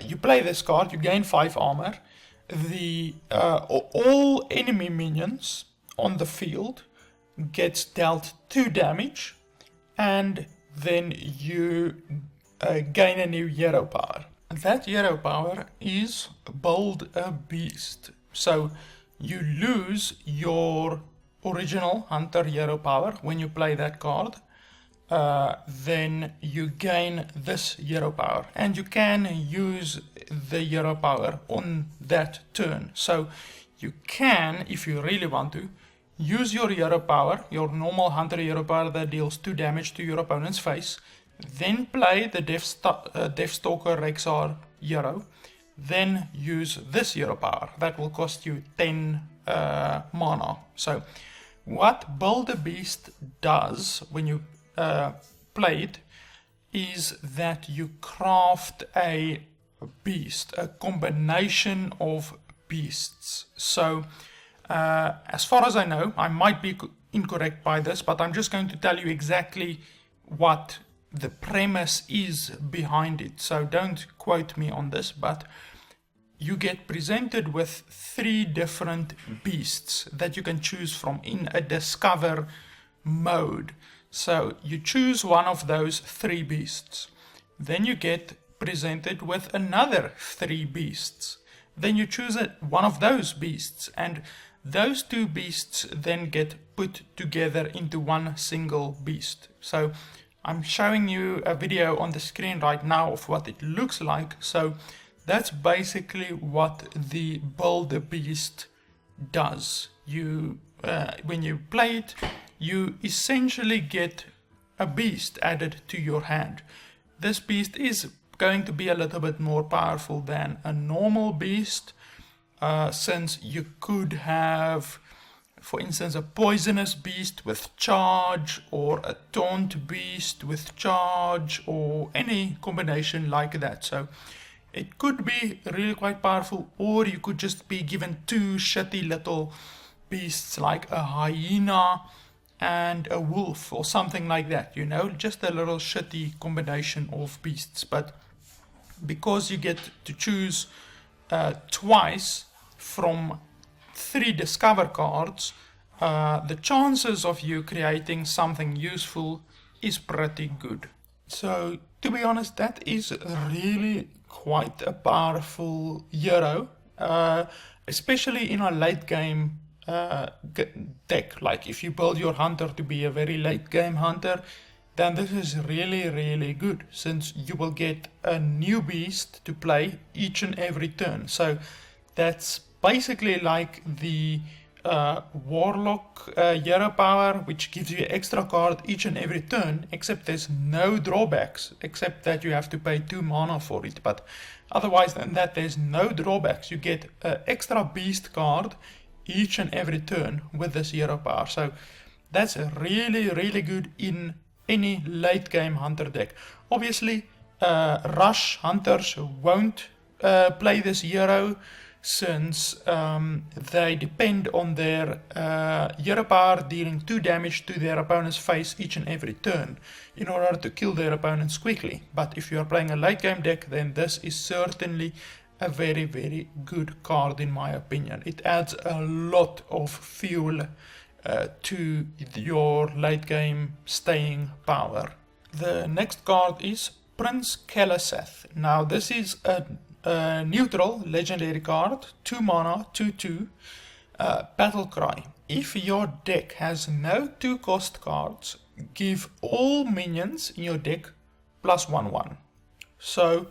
you play this card, you gain 5 armor, all enemy minions on the field gets dealt 2 damage, and then you gain a new hero power. That hero power is Build a Beast. So you lose your original Hunter hero power when you play that card, then you gain this hero power, and you can use the hero power on that turn. So you can, if you really want to, use your hero power, your normal Hunter hero power that deals 2 damage to your opponent's face, then play the Deathstalker Rexar hero, then use this hero power that will cost you 10 mana. So what Build a Beast does when you play it is that you craft a beast, a combination of beasts. So as far as I know, I might be incorrect by this, but I'm just going to tell you exactly what the premise is behind it. So don't quote me on this, but you get presented with 3 different beasts that you can choose from in a discover mode. So you choose one of those 3 beasts. Then you get presented with another 3 beasts. Then you choose one of those beasts, and those 2 beasts then get put together into one single beast. So I'm showing you a video on the screen right now of what it looks like. So that's basically what the Build a Beast does. You, when you play it, you essentially get a beast added to your hand. This beast is going to be a little bit more powerful than a normal beast, since you could have, for instance, a poisonous beast with charge, or a taunt beast with charge, or any combination like that. So it could be really quite powerful, or you could just be given 2 shitty little beasts like a hyena and a wolf or something like that, you know, just a little shitty combination of beasts. But because you get to choose twice from 3 discover cards, the chances of you creating something useful is pretty good. So to be honest, that is really quite a powerful hero, especially in a late game deck. Like if you build your hunter to be a very late game hunter, then this is really, really good, since you will get a new beast to play each and every turn. So that's basically like the Warlock hero power, which gives you extra card each and every turn, except there's no drawbacks, except that you have to pay 2 mana for it. But otherwise than that, there's no drawbacks. You get an extra beast card each and every turn with this hero power. So that's really, really good in any late game hunter deck. Obviously, rush hunters won't play this hero, since they depend on their hero power dealing 2 damage to their opponent's face each and every turn in order to kill their opponents quickly. But if you are playing a late game deck, then this is certainly a very, very good card in my opinion. It adds a lot of fuel to your late game staying power. The next card is Prince Keleseth. Now this is a neutral legendary card, 2 mana, 2/2, Battle Cry. If your deck has no 2 cost cards, give all minions in your deck +1/1. So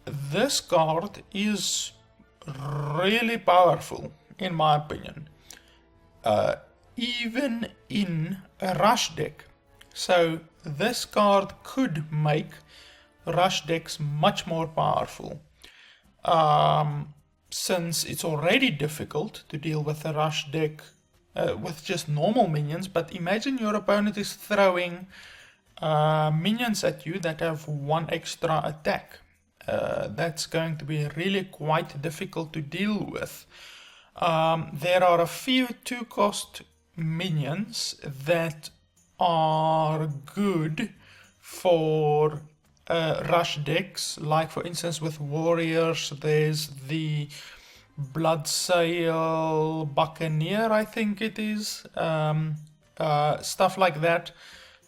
this card is really powerful in my opinion, even in a rush deck. So this card could make rush decks much more powerful. Since it's already difficult to deal with a rush deck with just normal minions, but imagine your opponent is throwing minions at you that have 1 extra attack. That's going to be really quite difficult to deal with. There are a few 2 cost minions that are good for rush decks, like for instance with warriors, there's the Bloodsail Buccaneer, I think it is, stuff like that.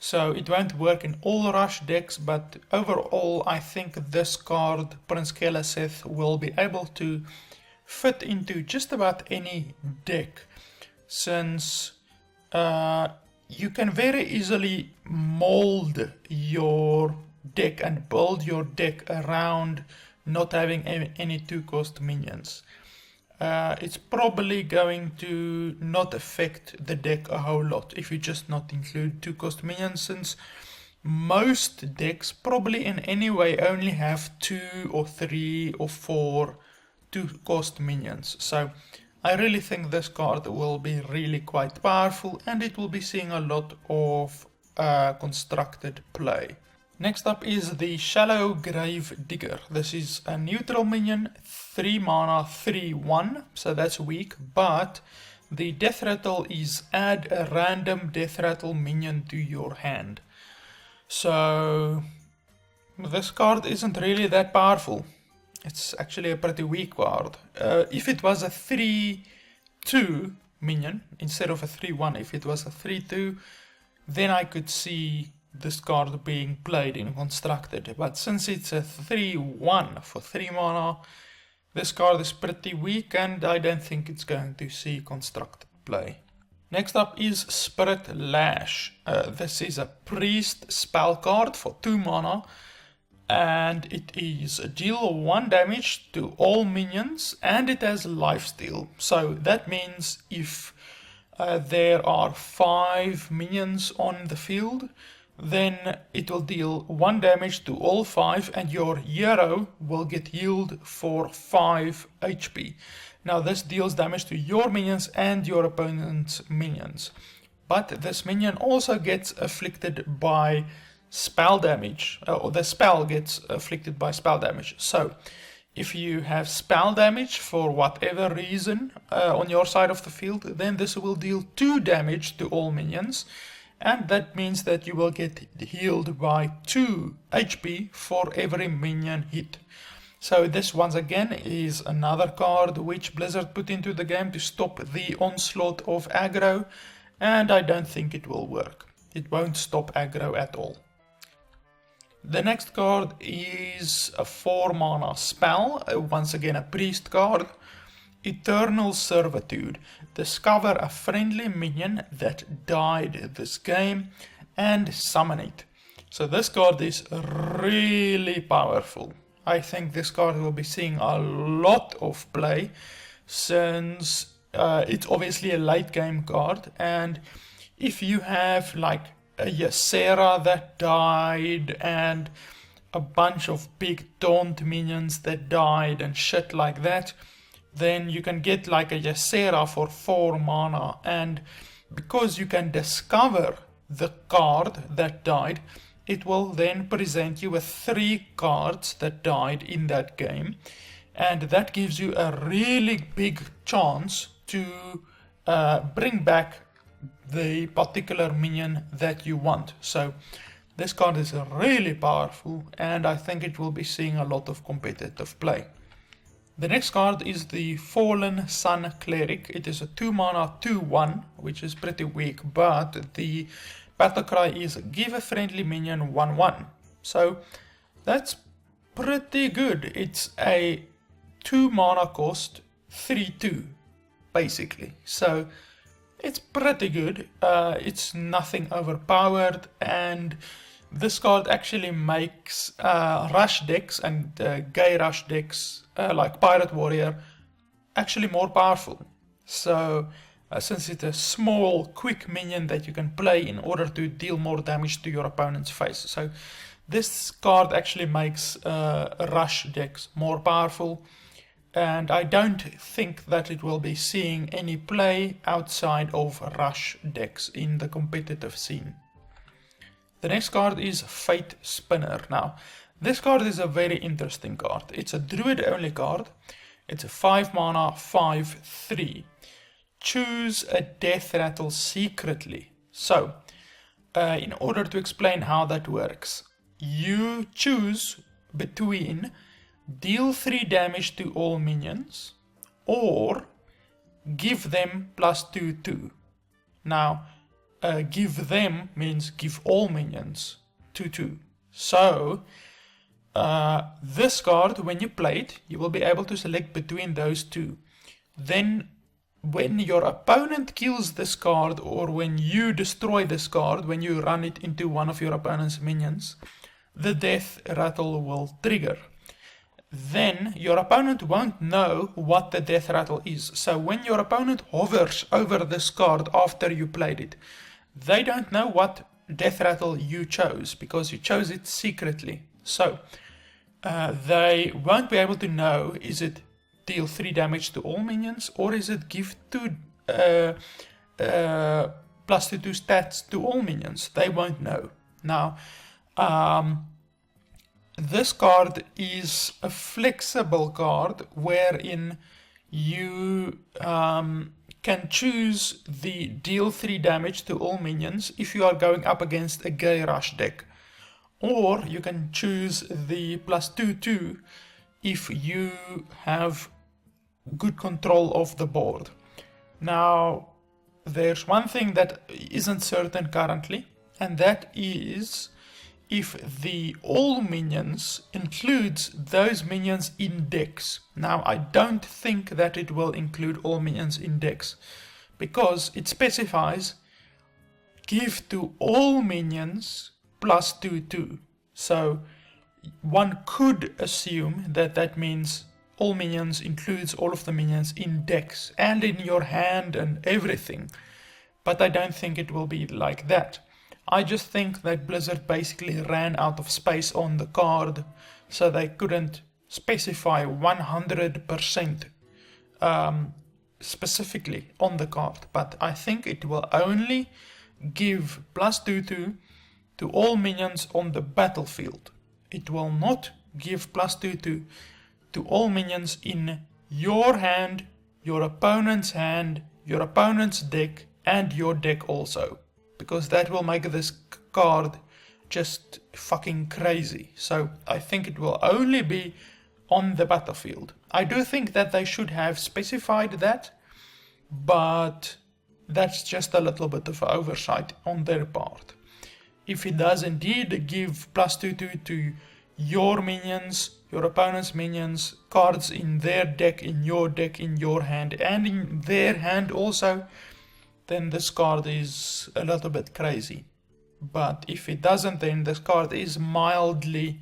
So it won't work in all rush decks, but overall I think this card, Prince Keleseth, will be able to fit into just about any deck, since you can very easily mold your deck and build your deck around not having any 2-cost minions. It's probably going to not affect the deck a whole lot if you just not include 2-cost minions, since most decks probably in any way only have 2 or 3 or 4 2-cost minions. So I really think this card will be really quite powerful, and it will be seeing a lot of constructed play. Next up is the Shallow Grave Digger. This is a neutral minion, 3 mana, 3/1, so that's weak, but the death rattle is add a random death rattle minion to your hand. So this card isn't really that powerful. It's actually a pretty weak card. If it was a 3/2 minion instead of a 3/1, if it was a 3/2, then I could see this card being played in constructed. But since it's a 3/1 for 3 mana, this card is pretty weak, and I don't think it's going to see constructed play. Next up is Spirit Lash. This is a priest spell card for 2 mana, and it is deal 1 damage to all minions, and it has lifesteal. So that means if there are 5 minions on the field, then it will deal 1 damage to all 5, and your hero will get healed for 5 HP. Now this deals damage to your minions and your opponent's minions. But this minion also gets afflicted by spell damage, or the spell gets afflicted by spell damage. So if you have spell damage for whatever reason on your side of the field, then this will deal 2 damage to all minions, and that means that you will get healed by 2 HP for every minion hit. So this once again is another card which Blizzard put into the game to stop the onslaught of aggro, and I don't think it will work. It won't stop aggro at all. The next card is a 4 mana spell, once again a priest card. Eternal Servitude. Discover a friendly minion that died this game and summon it. So this card is really powerful. I think this card will be seeing a lot of play, since it's obviously a late game card, and if you have like a Ysera that died and a bunch of big taunt minions that died and shit like that, then you can get like a Ysera for 4 mana, and because you can discover the card that died, it will then present you with 3 cards that died in that game, and that gives you a really big chance to bring back the particular minion that you want. So this card is really powerful, and I think it will be seeing a lot of competitive play. The next card is the Fallen Sun Cleric. It is a 2 mana 2/1, which is pretty weak, but the battle cry is give a friendly minion 1/1. So that's pretty good. It's a 2 mana cost 3/2 basically. So it's pretty good. It's nothing overpowered, and this card actually makes rush decks and gay rush decks like Pirate Warrior actually more powerful. So since it's a small quick minion that you can play in order to deal more damage to your opponent's face, so this card actually makes rush decks more powerful, and I don't think that it will be seeing any play outside of rush decks in the competitive scene. The next card is Fate Spinner. Now, this card is a very interesting card. It's a druid only card. It's a 5 mana 5/3. Choose a death rattle secretly. So, in order to explain how that works, you choose between deal 3 damage to all minions or give them +2/2. Now, give them means give all minions 2/2. So, this card, when you play it, you will be able to select between those two. Then when your opponent kills this card, or when you destroy this card, when you run it into one of your opponent's minions, the death rattle will trigger. Then your opponent won't know what the death rattle is. So when your opponent hovers over this card after you played it, they don't know what death rattle you chose, because you chose it secretly. So they won't be able to know, is it deal 3 damage to all minions, or is it give 2 plus 2 stats to all minions? They won't know. Now, this card is a flexible card wherein you can choose the deal 3 damage to all minions if you are going up against a gay rush deck. Or you can choose the plus 2/2 if you have good control of the board. Now, there's one thing that isn't certain currently, and that is if the all minions includes those minions in decks. Now, I don't think that it will include all minions in decks, because it specifies give to all minions plus 2/2. So one could assume that that means all minions includes all of the minions in decks and in your hand and everything. But I don't think it will be like that. I just think that Blizzard basically ran out of space on the card, so they couldn't specify 100% specifically on the card. But I think it will only give plus 2/2 to all minions on the battlefield. It will not give plus 2/2 to all minions in your hand, your opponent's hand, your opponent's deck, and your deck also. Because that will make this card just fucking crazy. So I think it will only be on the battlefield. I do think that they should have specified that, but that's just a little bit of oversight on their part. If it does indeed give plus 2/2 to your minions, your opponent's minions, cards in their deck, in your hand, and in their hand also, then this card is a little bit crazy. But if it doesn't, then this card is mildly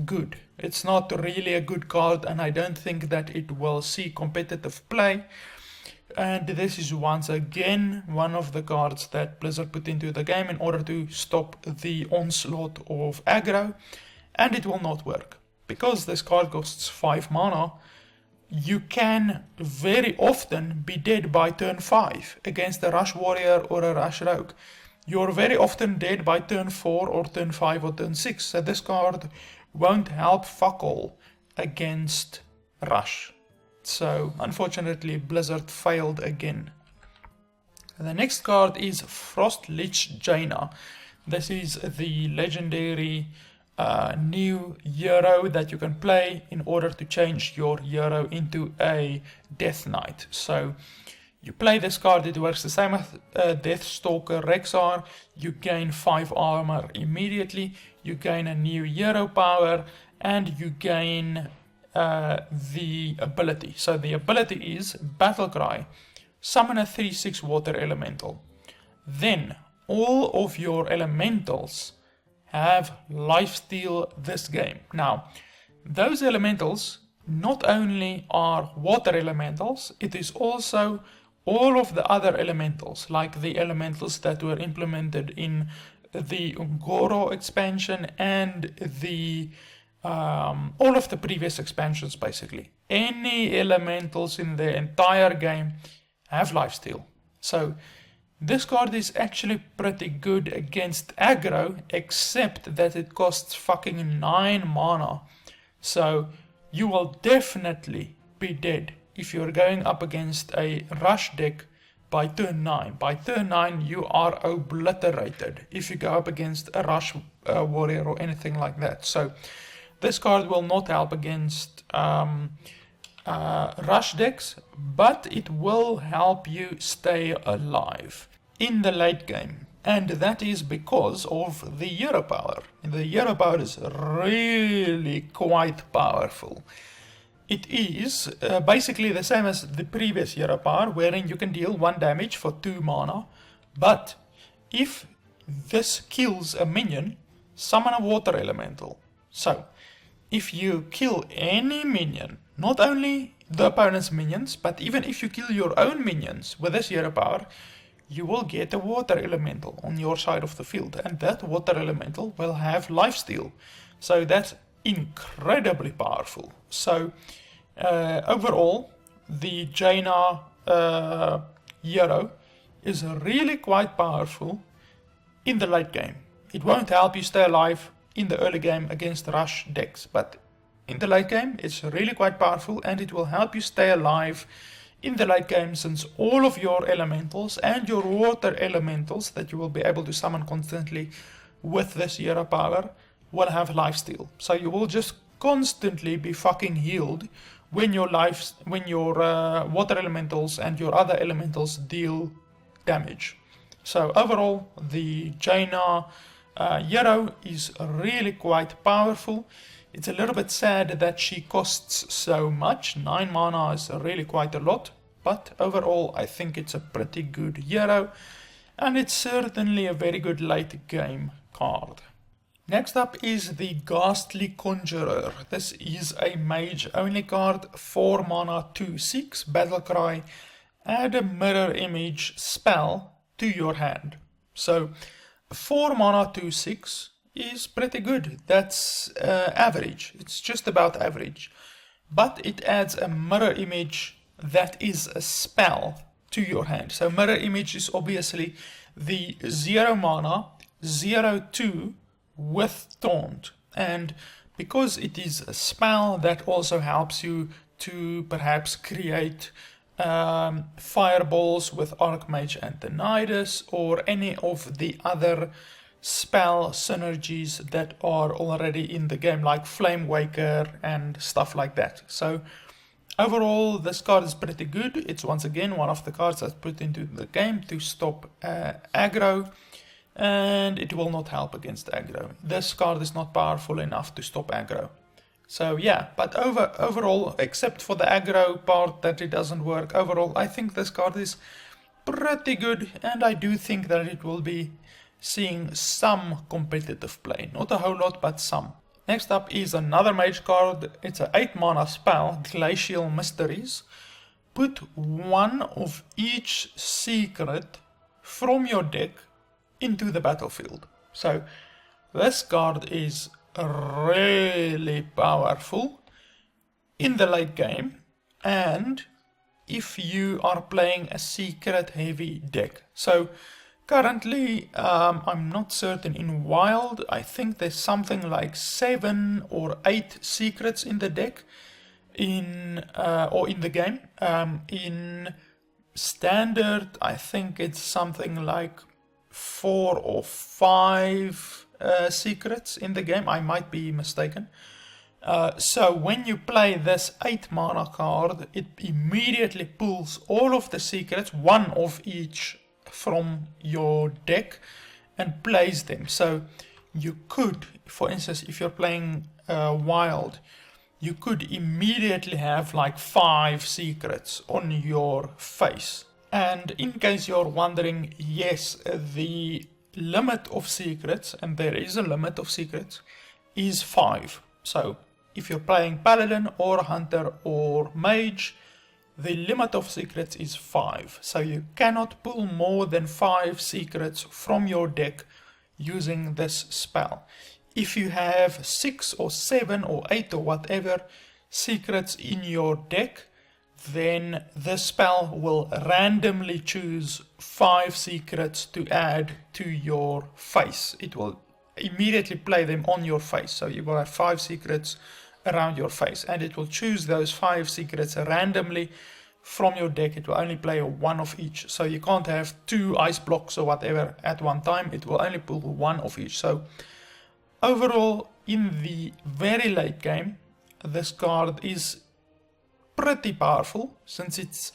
good. It's not really a good card, and I don't think that it will see competitive play. And this is once again one of the cards that Blizzard put into the game in order to stop the onslaught of aggro, and it will not work. Because this card costs 5 mana, you can very often be dead by turn 5 against a Rush Warrior or a Rush Rogue. You're very often dead by turn 4 or turn 5 or turn 6, so this card won't help fuck all against Rush. So, unfortunately, Blizzard failed again. The next card is Frostlich Jaina. This is the legendary new hero that you can play in order to change your hero into a Death Knight. So, you play this card, it works the same as Deathstalker Rexar. You gain 5 armor immediately, you gain a new hero power, and you gain the ability. So the ability is Battle Cry, summon a 3/6 water elemental. Then all of your elementals have lifesteal this game. Now, those elementals not only are water elementals, it is also all of the other elementals, like the elementals that were implemented in the Goro expansion and the all of the previous expansions basically. Any elementals in the entire game have lifesteal. So this card is actually pretty good against aggro, except that it costs fucking 9 mana. So you will definitely be dead if you're going up against a rush deck by turn 9. By turn 9 you are obliterated if you go up against a rush warrior or anything like that. So this card will not help against rush decks, but it will help you stay alive in the late game. And that is because of the hero power. The hero power is really quite powerful. It is basically the same as the previous hero power, wherein you can deal 1 damage for 2 mana, but if this kills a minion, summon a water elemental. So, if you kill any minion, not only the opponent's minions, but even if you kill your own minions with this hero power, you will get a water elemental on your side of the field, and that water elemental will have lifesteal. So that's incredibly powerful. So overall, the Jaina hero is really quite powerful in the late game. It won't help you stay alive in the early game against rush decks, but in the late game it's really quite powerful, and it will help you stay alive in the late game, since all of your elementals and your water elementals that you will be able to summon constantly with this hero power will have lifesteal. So you will just constantly be fucking healed when your water elementals and your other elementals deal damage. So overall, the Jaina hero is really quite powerful. It's a little bit sad that she costs so much. 9 mana is really quite a lot, but overall I think it's a pretty good hero, and it's certainly a very good late game card. Next up is the Ghastly Conjurer. This is a mage only card, 4 mana 2/6, battle cry, add a mirror image spell to your hand. So 4 mana 2/6 is pretty good. That's average. It's just about average. But it adds a mirror image that is a spell to your hand. So mirror image is obviously the 0 mana 0/2 with taunt, and because it is a spell, that also helps you to perhaps create fireballs with Archmage Antonidas or any of the other spell synergies that are already in the game, like Flame Waker and stuff like that. So overall, this card is pretty good. It's once again one of the cards that's put into the game to stop aggro, and it will not help against aggro. This card is not powerful enough to stop aggro. So yeah, but overall, except for the aggro part that it doesn't work, overall I think this card is pretty good, and I do think that it will be seeing some competitive play. Not a whole lot, but some. Next up is another mage card. It's an 8 mana spell, Glacial Mysteries. Put one of each secret from your deck into the battlefield. So this card is really powerful in the late game, and if you are playing a secret heavy deck. So currently, I'm not certain in Wild, I think there's something like 7 or 8 secrets in the deck, or in the game. In Standard, I think it's something like 4 or 5 secrets in the game. I might be mistaken. So when you play this 8 mana card, it immediately pulls all of the secrets, one of each, from your deck and plays them. So you could, for instance, if you're playing Wild, you could immediately have like 5 secrets on your face. And in case you're wondering, yes, the limit of secrets, and there is a limit of secrets, is 5. So if you're playing Paladin or Hunter or Mage, the limit of secrets is 5. So you cannot pull more than 5 secrets from your deck using this spell. If you have 6 or 7 or 8 or whatever secrets in your deck, then the spell will randomly choose 5 secrets to add to your face. It will immediately play them on your face. So you will have 5 secrets around your face, and it will choose those 5 secrets randomly from your deck. It will only play 1 of each. So you can't have 2 ice blocks or whatever at one time. It will only pull 1 of each. So overall, in the very late game, this card is pretty powerful, since it's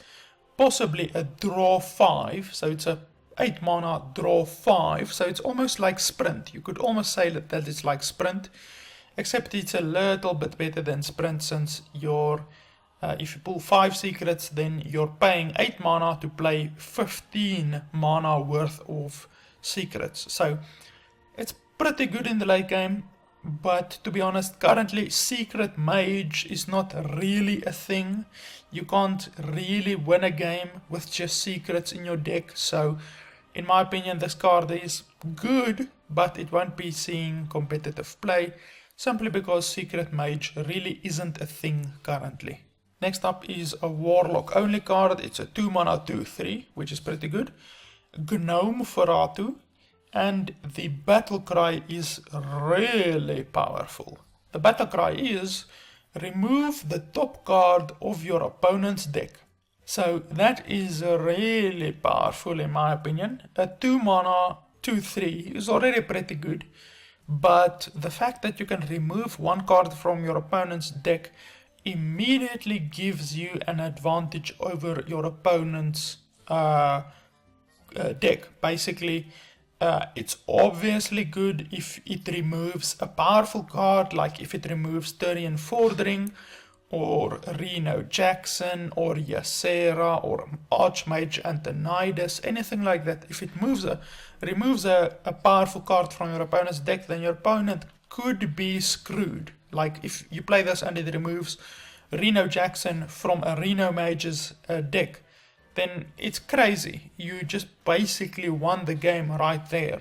possibly a draw 5, so it's a 8 mana draw 5, so it's almost like sprint. You could almost say that it's like sprint, except it's a little bit better than Sprint, since if you pull 5 secrets, then you're paying 8 mana to play 15 mana worth of secrets. So it's pretty good in the late game, but to be honest, currently Secret Mage is not really a thing. You can't really win a game with just secrets in your deck, so in my opinion this card is good, but it won't be seeing competitive play, simply because Secret Mage really isn't a thing currently. Next up is a Warlock only card. It's a 2 mana 2/3, which is pretty good. Gnome Feratu, and the battle cry is really powerful. The battle cry is remove the top card of your opponent's deck. So that is really powerful in my opinion. A 2 mana 2/3 is already pretty good, but the fact that you can remove one card from your opponent's deck immediately gives you an advantage over your opponent's deck. Basically, it's obviously good if it removes a powerful card, like if it removes Tyrian Fordring, or Reno Jackson, or Ysera, or Archmage Antonidas, anything like that. If it removes a powerful card from your opponent's deck, then your opponent could be screwed. Like if you play this and it removes Reno Jackson from a Reno Mage's deck, then it's crazy. You just basically won the game right there.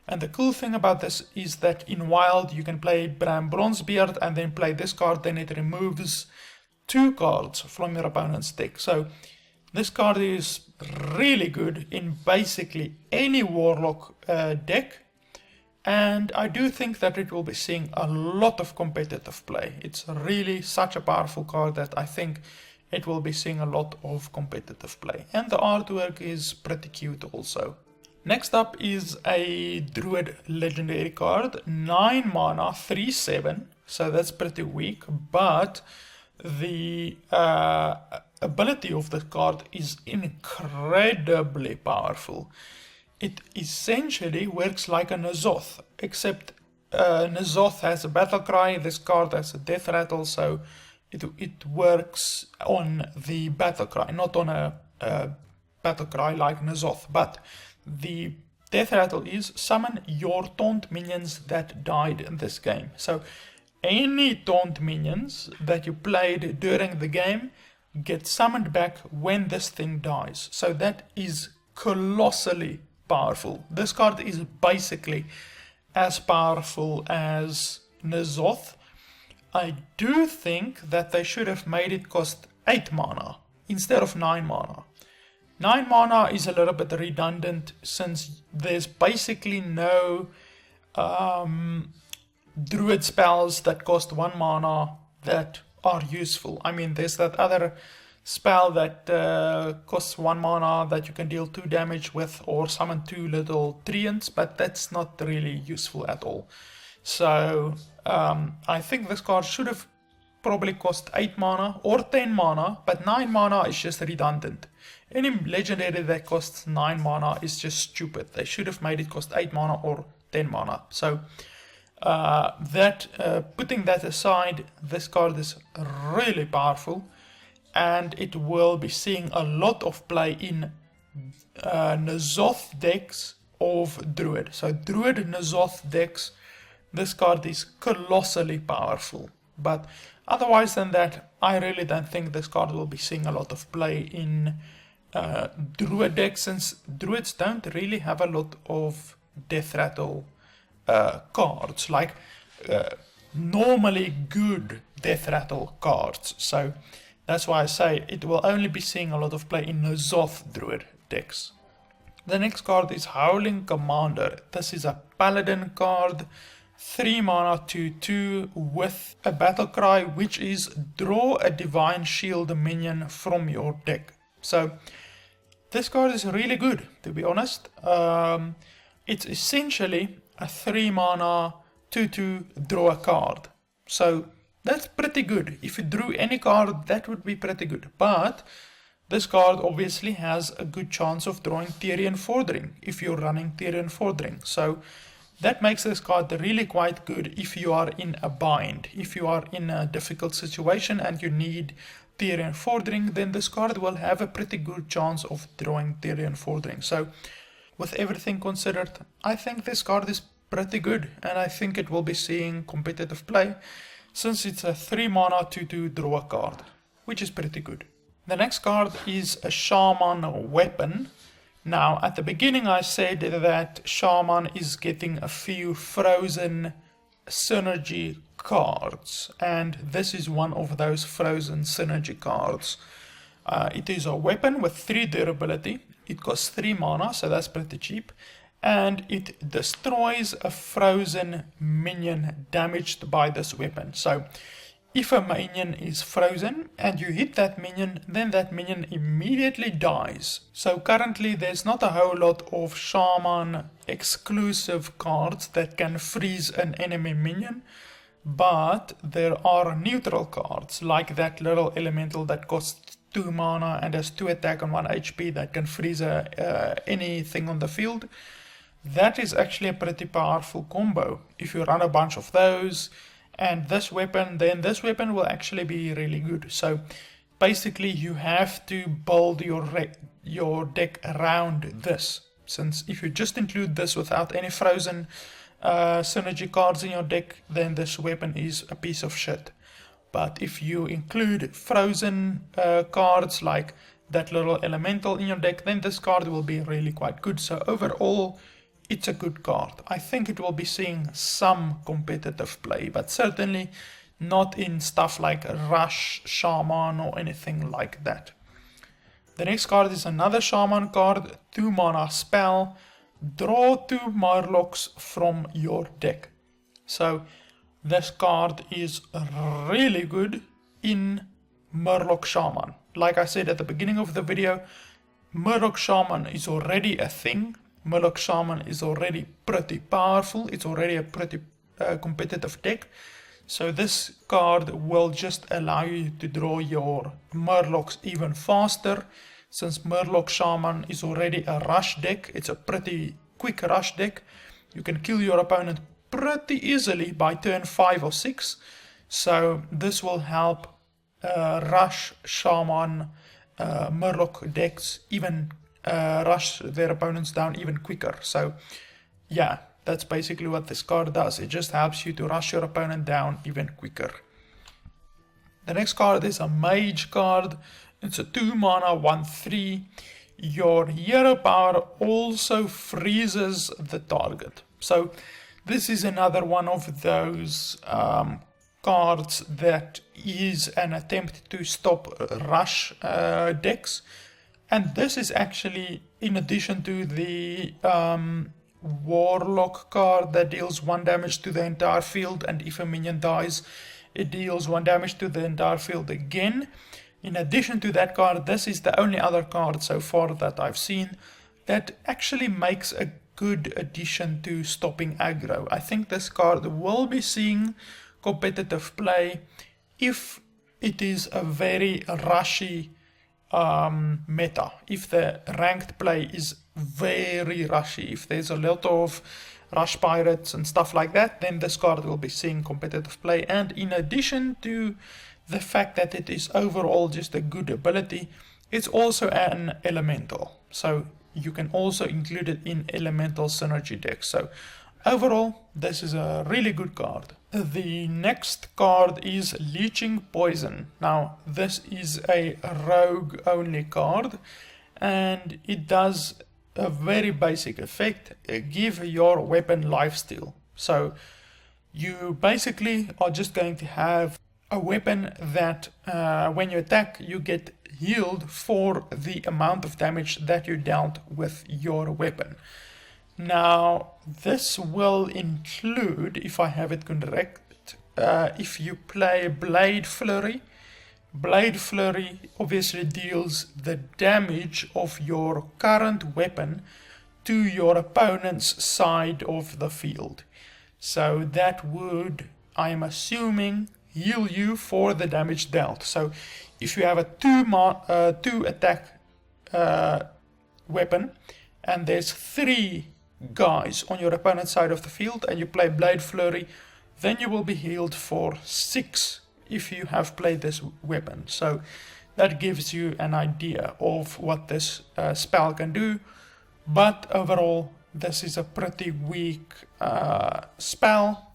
And the cool thing about this is that in Wild you can play Bram Bronzebeard and then play this card, then it removes 2 cards from your opponent's deck. So this card is really good in basically any Warlock deck. And I do think that it will be seeing a lot of competitive play. It's really such a powerful card that I think it will be seeing a lot of competitive play. And the artwork is pretty cute also. Next up is a Druid legendary card, 9 mana, 3/7, so that's pretty weak, but the ability of the card is incredibly powerful. It essentially works like a N'Zoth, except N'Zoth has a battle cry, this card has a death rattle, so it works on the battle cry, not on a battle cry like N'Zoth, but the death rattle is summon your taunt minions that died in this game. So any taunt minions that you played during the game get summoned back when this thing dies. So that is colossally powerful. This card is basically as powerful as N'Zoth. I do think that they should have made it cost 8 mana instead of 9 mana. 9 mana is a little bit redundant since there's basically no druid spells that cost 1 mana that are useful. I mean, there's that other spell that costs 1 mana that you can deal 2 damage with or summon 2 little treants, but that's not really useful at all. So I think this card should have probably cost 8 mana or 10 mana, but 9 mana is just redundant. Any legendary that costs 9 mana is just stupid. They should have made it cost 8 mana or 10 mana. So putting that aside, this card is really powerful, and it will be seeing a lot of play in N'Zoth decks of Druid. So Druid N'Zoth decks, this card is colossally powerful. But otherwise than that, I really don't think this card will be seeing a lot of play in Druid decks, since Druids don't really have a lot of death rattle cards, like normally good death rattle cards. So that's why I say it will only be seeing a lot of play in N'Zoth Druid decks. The next card is Howling Commander. This is a Paladin card, 3 mana 2/2 with a battle cry, which is draw a Divine Shield minion from your deck. So this card is really good, to be honest. It's essentially a 3 mana 2/2 draw a card. So that's pretty good. If you drew any card, that would be pretty good. But this card obviously has a good chance of drawing Tyrian Fordring if you're running Tyrian Fordring. So That makes this card really quite good if you are in a bind. If you are in a difficult situation and you need Therian Forging, then this card will have a pretty good chance of drawing Therian Forging. So with everything considered, I think this card is pretty good, and I think it will be seeing competitive play since it's a 3 mana 2/2 draw card, which is pretty good. The next card is a Shaman weapon. Now, at the beginning I said that Shaman is getting a few frozen synergy cards, and this is one of those frozen synergy cards. It is a weapon with 3 durability, it costs 3 mana, so that's pretty cheap, and it destroys a frozen minion damaged by this weapon. So if a minion is frozen and you hit that minion, then that minion immediately dies. So currently there's not a whole lot of Shaman exclusive cards that can freeze an enemy minion, but there are neutral cards like that little elemental that costs 2 mana and has 2 attack and 1 HP that can freeze anything on the field. That is actually a pretty powerful combo. If you run a bunch of those and this weapon, then this weapon will actually be really good. So basically you have to build your deck around this, since if you just include this without any frozen synergy cards in your deck, then this weapon is a piece of shit. But if you include frozen cards like that little elemental in your deck, then this card will be really quite good. So overall, it's a good card. I think it will be seeing some competitive play, but certainly not in stuff like Rush, Shaman or anything like that. The next card is another Shaman card, 2 mana spell. Draw 2 Murlocs from your deck. So this card is really good in Murloc Shaman. Like I said at the beginning of the video, Murloc Shaman is already a thing. Murloc Shaman is already pretty powerful. It's already a pretty competitive deck. So this card will just allow you to draw your Murlocs even faster. Since Murloc Shaman is already a rush deck, it's a pretty quick rush deck. You can kill your opponent pretty easily by turn 5 or 6. So this will help rush Shaman Murloc decks even rush their opponents down even quicker. So yeah, that's basically what this card does. It just helps you to rush your opponent down even quicker. The next card is a Mage card. It's a 2 mana 1/3. Your hero power also freezes the target. So this is another one of those cards that is an attempt to stop rush decks. And this is actually in addition to the Warlock card that deals 1 damage to the entire field, and if a minion dies it deals 1 damage to the entire field again. In addition to that card, this is the only other card so far that I've seen that actually makes a good addition to stopping aggro. I think this card will be seeing competitive play if it is a very rushy meta. If the ranked play is very rushy, if there's a lot of rush pirates and stuff like that, then this card will be seeing competitive play. And in addition to the fact that it is overall just a good ability, it's also an elemental, so you can also include it in elemental synergy decks. So overall, this is a really good card. The next card is Leeching Poison. Now this is a rogue only card, and it does a very basic effect: give your weapon lifesteal. So you basically are just going to have a weapon that when you attack you get healed for the amount of damage that you dealt with your weapon. Now this will include, if I have it correct, if you play Blade Flurry. Blade Flurry obviously deals the damage of your current weapon to your opponent's side of the field. So that would, I am assuming, heal you for the damage dealt. So if you have a 2 attack weapon and there's 3 guys on your opponent's side of the field and you play Blade Flurry, then you will be healed for 6 if you have played this weapon. So that gives you an idea of what this spell can do. But overall, this is a pretty weak spell,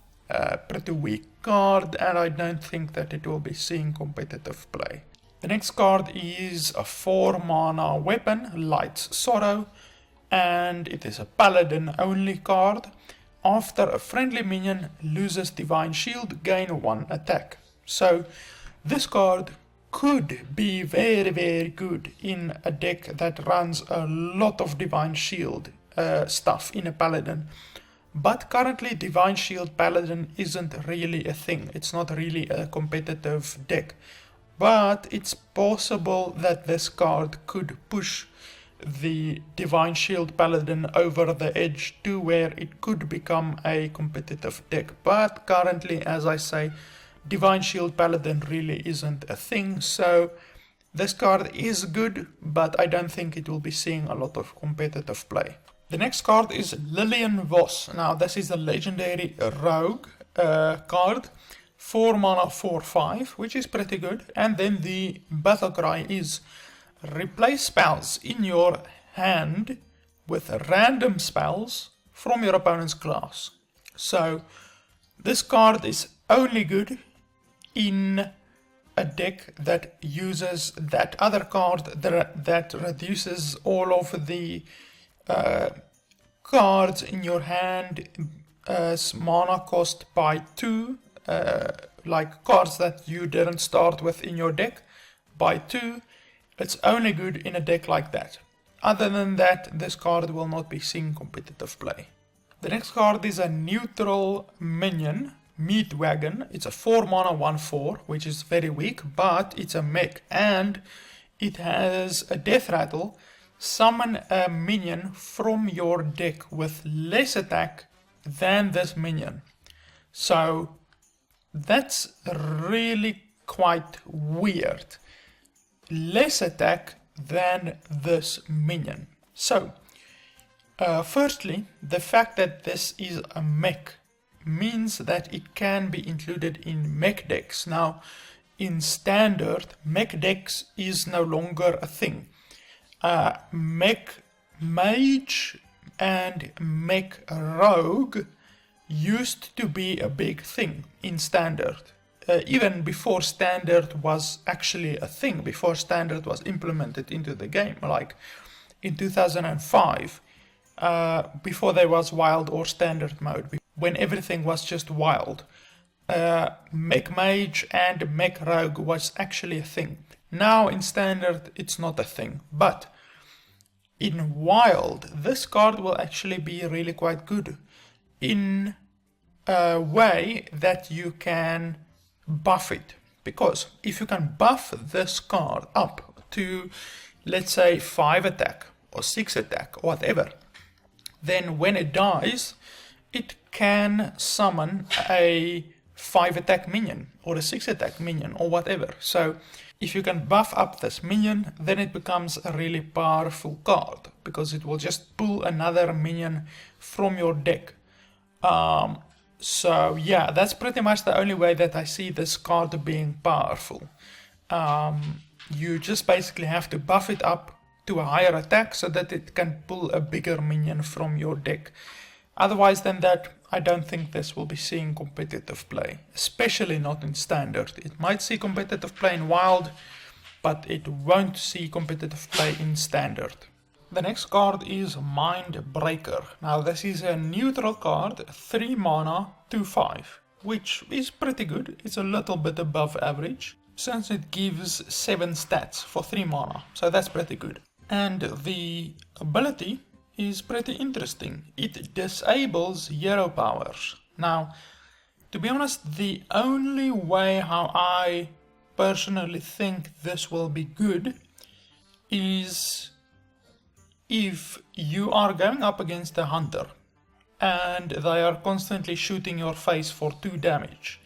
pretty weak card, and I don't think that it will be seeing competitive play. The next card is a 4 mana weapon, Light's Sorrow, and it is a paladin only card. After a friendly minion loses Divine Shield, gain 1 attack. So this card could be very good in a deck that runs a lot of Divine Shield stuff in a paladin. But currently Divine Shield Paladin isn't really a thing. It's not really a competitive deck. But it's possible that this card could push the Divine Shield Paladin over the edge to where it could become a competitive deck. But currently, as I say, Divine Shield Paladin really isn't a thing, so this card is good, but I don't think it will be seeing a lot of competitive play. The next card is Lillian Voss. Now this is a legendary rogue card. 4 mana 4/5, which is pretty good. And then the battle cry is replace spells in your hand with random spells from your opponent's class. So this card is only good in a deck that uses that other card that reduces all of the cards in your hand as mana cost by 2. Like cards that you didn't start with in your deck by 2. It's only good in a deck like that. Other than that, this card will not be seeing competitive play. The next card is a neutral minion, Meat Wagon. It's a 4 mana 1/4, which is very weak, but it's a mech and it has a death rattle. Summon a minion from your deck with less attack than this minion. So that's really quite weird. Less attack than this minion. So, firstly, the fact that this is a mech means that it can be included in mech decks. Now, in standard, mech decks is no longer a thing. Mech mage and mech rogue used to be a big thing in standard. Even before standard was actually a thing, before standard was implemented into the game, like in 2005, before there was wild or standard mode, when everything was just wild, mech mage and mech rogue was actually a thing. Now in standard it's not a thing, but in wild this card will actually be really quite good in a way that you can buff it. Because if you can buff this card up to, let's say, 5 attack or 6 attack or whatever, then when it dies, it can summon a 5 attack minion or a 6 attack minion or whatever. So if you can buff up this minion, then it becomes a really powerful card because it will just pull another minion from your deck. So yeah, that's pretty much the only way that I see this card being powerful. You just basically have to buff it up to a higher attack so that it can pull a bigger minion from your deck. Otherwise than that, I don't think this will be seeing competitive play, especially not in standard. It might see competitive play in wild, but it won't see competitive play in standard. The next card is Mind Breaker. Now this is a neutral card, 3 mana 2/5, which is pretty good. It's a little bit above average, since it gives 7 stats for 3 mana, so that's pretty good. And the ability is pretty interesting. It disables hero powers. Now, to be honest, the only way how I personally think this will be good is if you are going up against a hunter and they are constantly shooting your face for 2 damage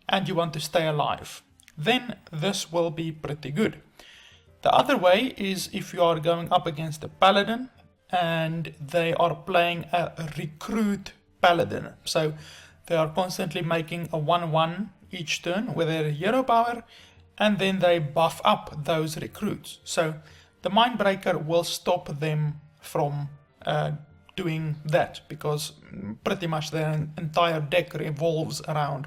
and you want to stay alive, then this will be pretty good. The other way is if you are going up against a paladin and they are playing a recruit paladin. So they are constantly making a 1/1 each turn with their hero power, and then they buff up those recruits. So the Mindbreaker will stop them from doing that, because pretty much their entire deck revolves around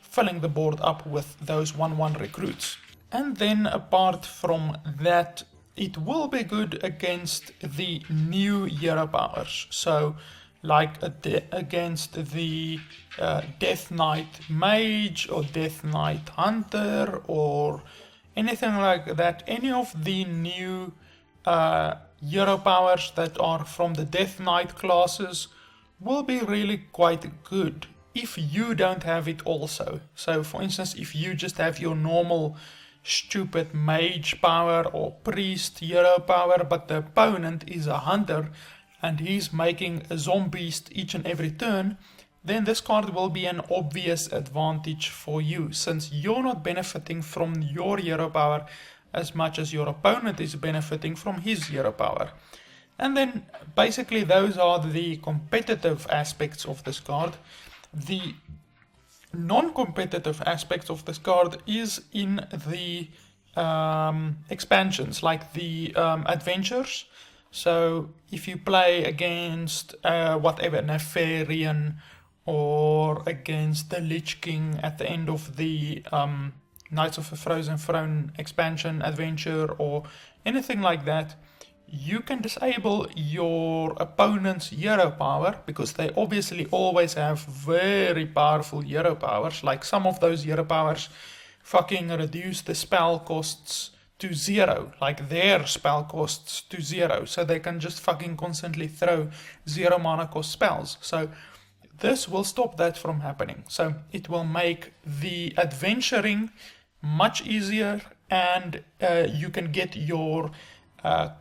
filling the board up with those 1/1 recruits. And then apart from that, it will be good against the new hero powers. So like against the Death Knight Mage or Death Knight Hunter or anything like that. Any of the new hero powers that are from the Death Knight classes will be really quite good if you don't have it also. So for instance, if you just have your normal stupid mage power or priest hero power, but the opponent is a hunter and he's making a zombies each and every turn, then this card will be an obvious advantage for you, since you're not benefiting from your hero power as much as your opponent is benefiting from his hero power. And then basically those are the competitive aspects of this card. The non-competitive aspects of this card is in the expansions, like the adventures. So if you play against whatever, Nefarian, or against the Lich King at the end of the Knights of the Frozen Throne expansion adventure or anything like that, you can disable your opponent's hero power, because they obviously always have very powerful hero powers. Like some of those hero powers fucking reduce the spell costs to 0, like their spell costs to 0, so they can just fucking constantly throw 0 mana cost spells. So this will stop that from happening. So it will make the adventuring much easier, and you can get your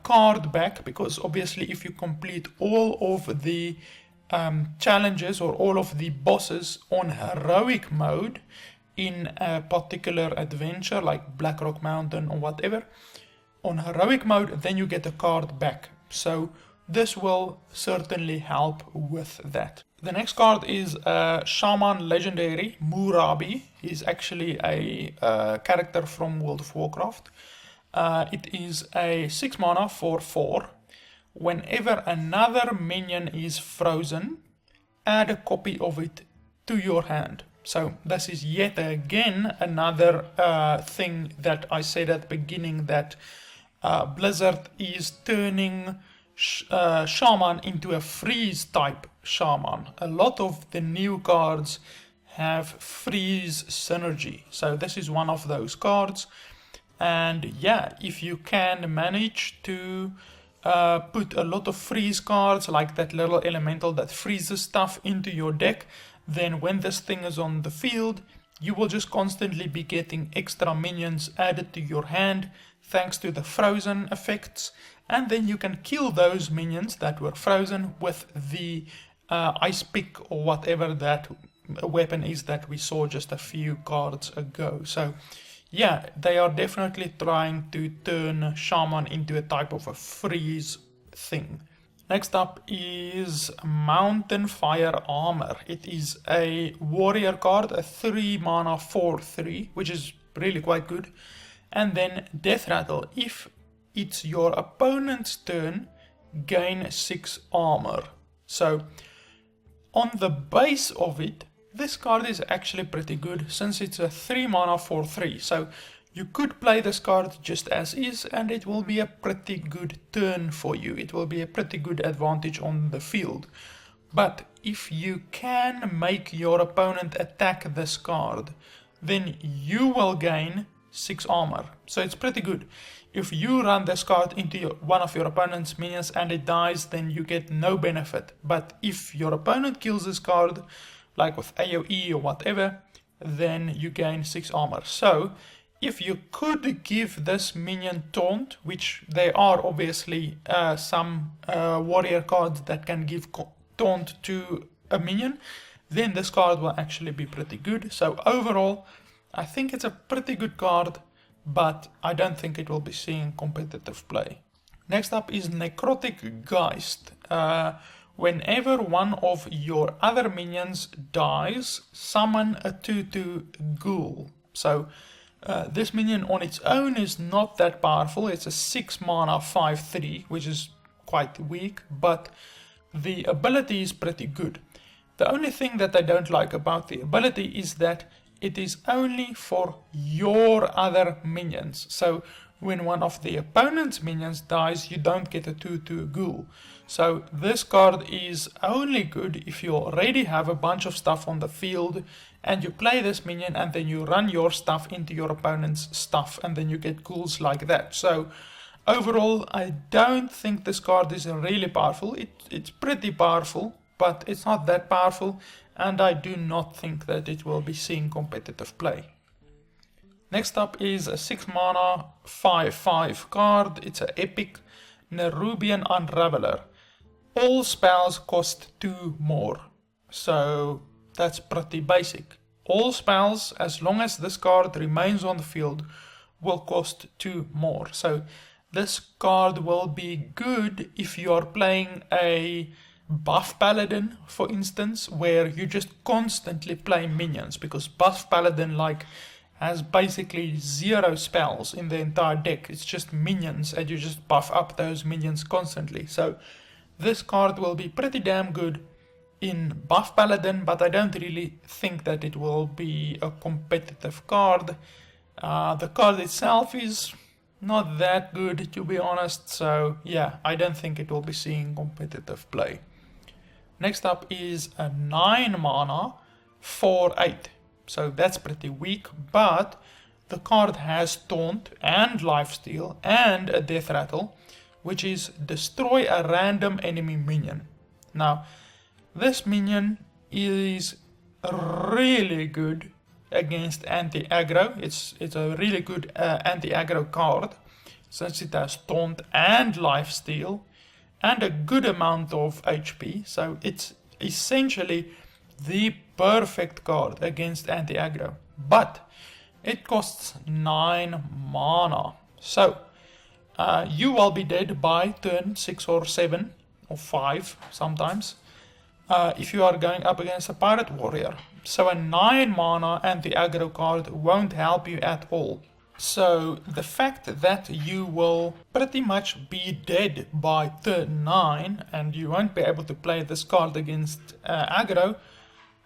card back, because obviously if you complete all of the challenges or all of the bosses on heroic mode in a particular adventure like Blackrock Mountain or whatever, on heroic mode, then you get a card back. So this will certainly help with that. The next card is Shaman Legendary Murabi. He's actually a character from World of Warcraft. It is a 6 mana for 4. Whenever another minion is frozen, add a copy of it to your hand. So this is yet again another thing that I said at the beginning, that Blizzard is turning Shaman into a freeze type Shaman. A lot of the new cards have freeze synergy, so this is one of those cards. And yeah, if you can manage to put a lot of freeze cards, like that little elemental that freezes stuff, into your deck, then when this thing is on the field, you will just constantly be getting extra minions added to your hand thanks to the frozen effects, and then you can kill those minions that were frozen with the ice pick or whatever that weapon is that we saw just a few cards ago. So yeah, they are definitely trying to turn Shaman into a type of a freeze thing. Next up is Mountain Fire Armor. It is a warrior card, a 3 mana 4/3, which is really quite good. And then Death Rattle. If it's your opponent's turn, gain 6 armor. So on the base of it, this card is actually pretty good, since it's a 3 mana 4/3. So you could play this card just as is, and it will be a pretty good turn for you. It will be a pretty good advantage on the field. But if you can make your opponent attack this card, then you will gain 6 armor. So it's pretty good. If you run this card into one of your opponent's minions and it dies, then you get no benefit. But if your opponent kills this card, like with AoE or whatever, then you gain 6 armor. So if you could give this minion taunt, which there are obviously some warrior cards that can give taunt to a minion, then this card will actually be pretty good. So overall, I think it's a pretty good card, but I don't think it will be seeing competitive play. Next up is Necrotic Geist. Whenever one of your other minions dies, summon a 2/2 ghoul. So this minion on its own is not that powerful. It's a 6 mana 5/3, which is quite weak, but the ability is pretty good. The only thing that I don't like about the ability is that it is only for your other minions. So when one of the opponent's minions dies, you don't get a 2/2 ghoul. So this card is only good if you already have a bunch of stuff on the field and you play this minion and then you run your stuff into your opponent's stuff and then you get ghouls like that. So overall, I don't think this card is really powerful. It's pretty powerful, but it's not that powerful, and I do not think that it will be seeing competitive play. Next up is a 6 mana 5/5 card. It's an epic Nerubian Unraveler. All spells cost 2 more, so that's pretty basic. All spells, as long as this card remains on the field, will cost 2 more. So this card will be good if you are playing a buff paladin, for instance, where you just constantly play minions, because buff paladin has basically 0 spells in the entire deck. It's just minions and you just buff up those minions constantly. So this card will be pretty damn good in buff paladin, but I don't really think that it will be a competitive card. The card itself is not that good, to be honest, so yeah, I don't think it will be seeing competitive play. Next up is a 9 mana 4/8. So that's pretty weak, but the card has Taunt and Lifesteal and a Death Rattle, which is destroy a random enemy minion. Now, this minion is really good against anti-aggro. It's a really good anti-aggro card, since it has Taunt and Lifesteal and a good amount of HP, so it's essentially the perfect card against anti-aggro, but it costs 9 mana. So you will be dead by turn 6 or 7 or 5 sometimes if you are going up against a pirate warrior. So a 9 mana anti-aggro card won't help you at all. So the fact that you will pretty much be dead by turn 9 and you won't be able to play this card against aggro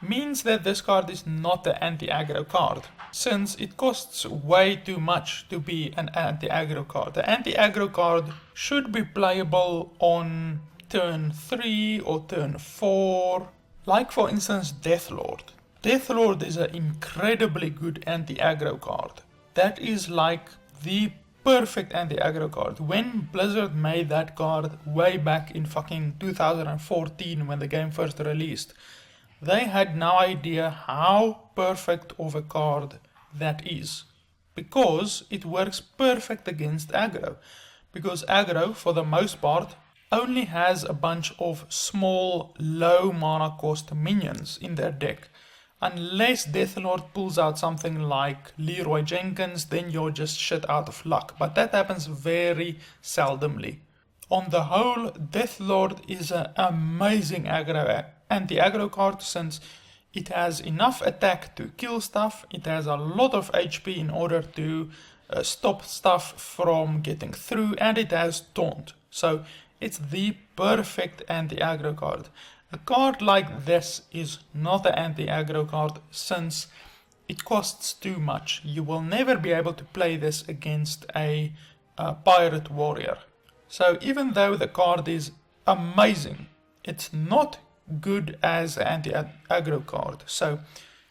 means that this card is not the anti-aggro card, since it costs way too much to be an anti-aggro card. The anti-aggro card should be playable on turn 3 or turn 4, like for instance Deathlord. Deathlord is an incredibly good anti-aggro card. That is like the perfect anti-aggro card. When Blizzard made that card way back in fucking 2014 when the game first released, they had no idea how perfect of a card that is, because it works perfect against aggro. Because aggro, for the most part, only has a bunch of small, low mana cost minions in their deck. Unless Deathlord pulls out something like Leroy Jenkins, then you're just shit out of luck. But that happens very seldomly. On the whole, Deathlord is an amazing anti-aggro card, since it has enough attack to kill stuff, it has a lot of HP in order to stop stuff from getting through, and it has Taunt. So it's the perfect anti-aggro card. A card like this is not an anti-aggro card, since it costs too much. You will never be able to play this against a pirate warrior. So even though the card is amazing, it's not good as an anti-aggro card. So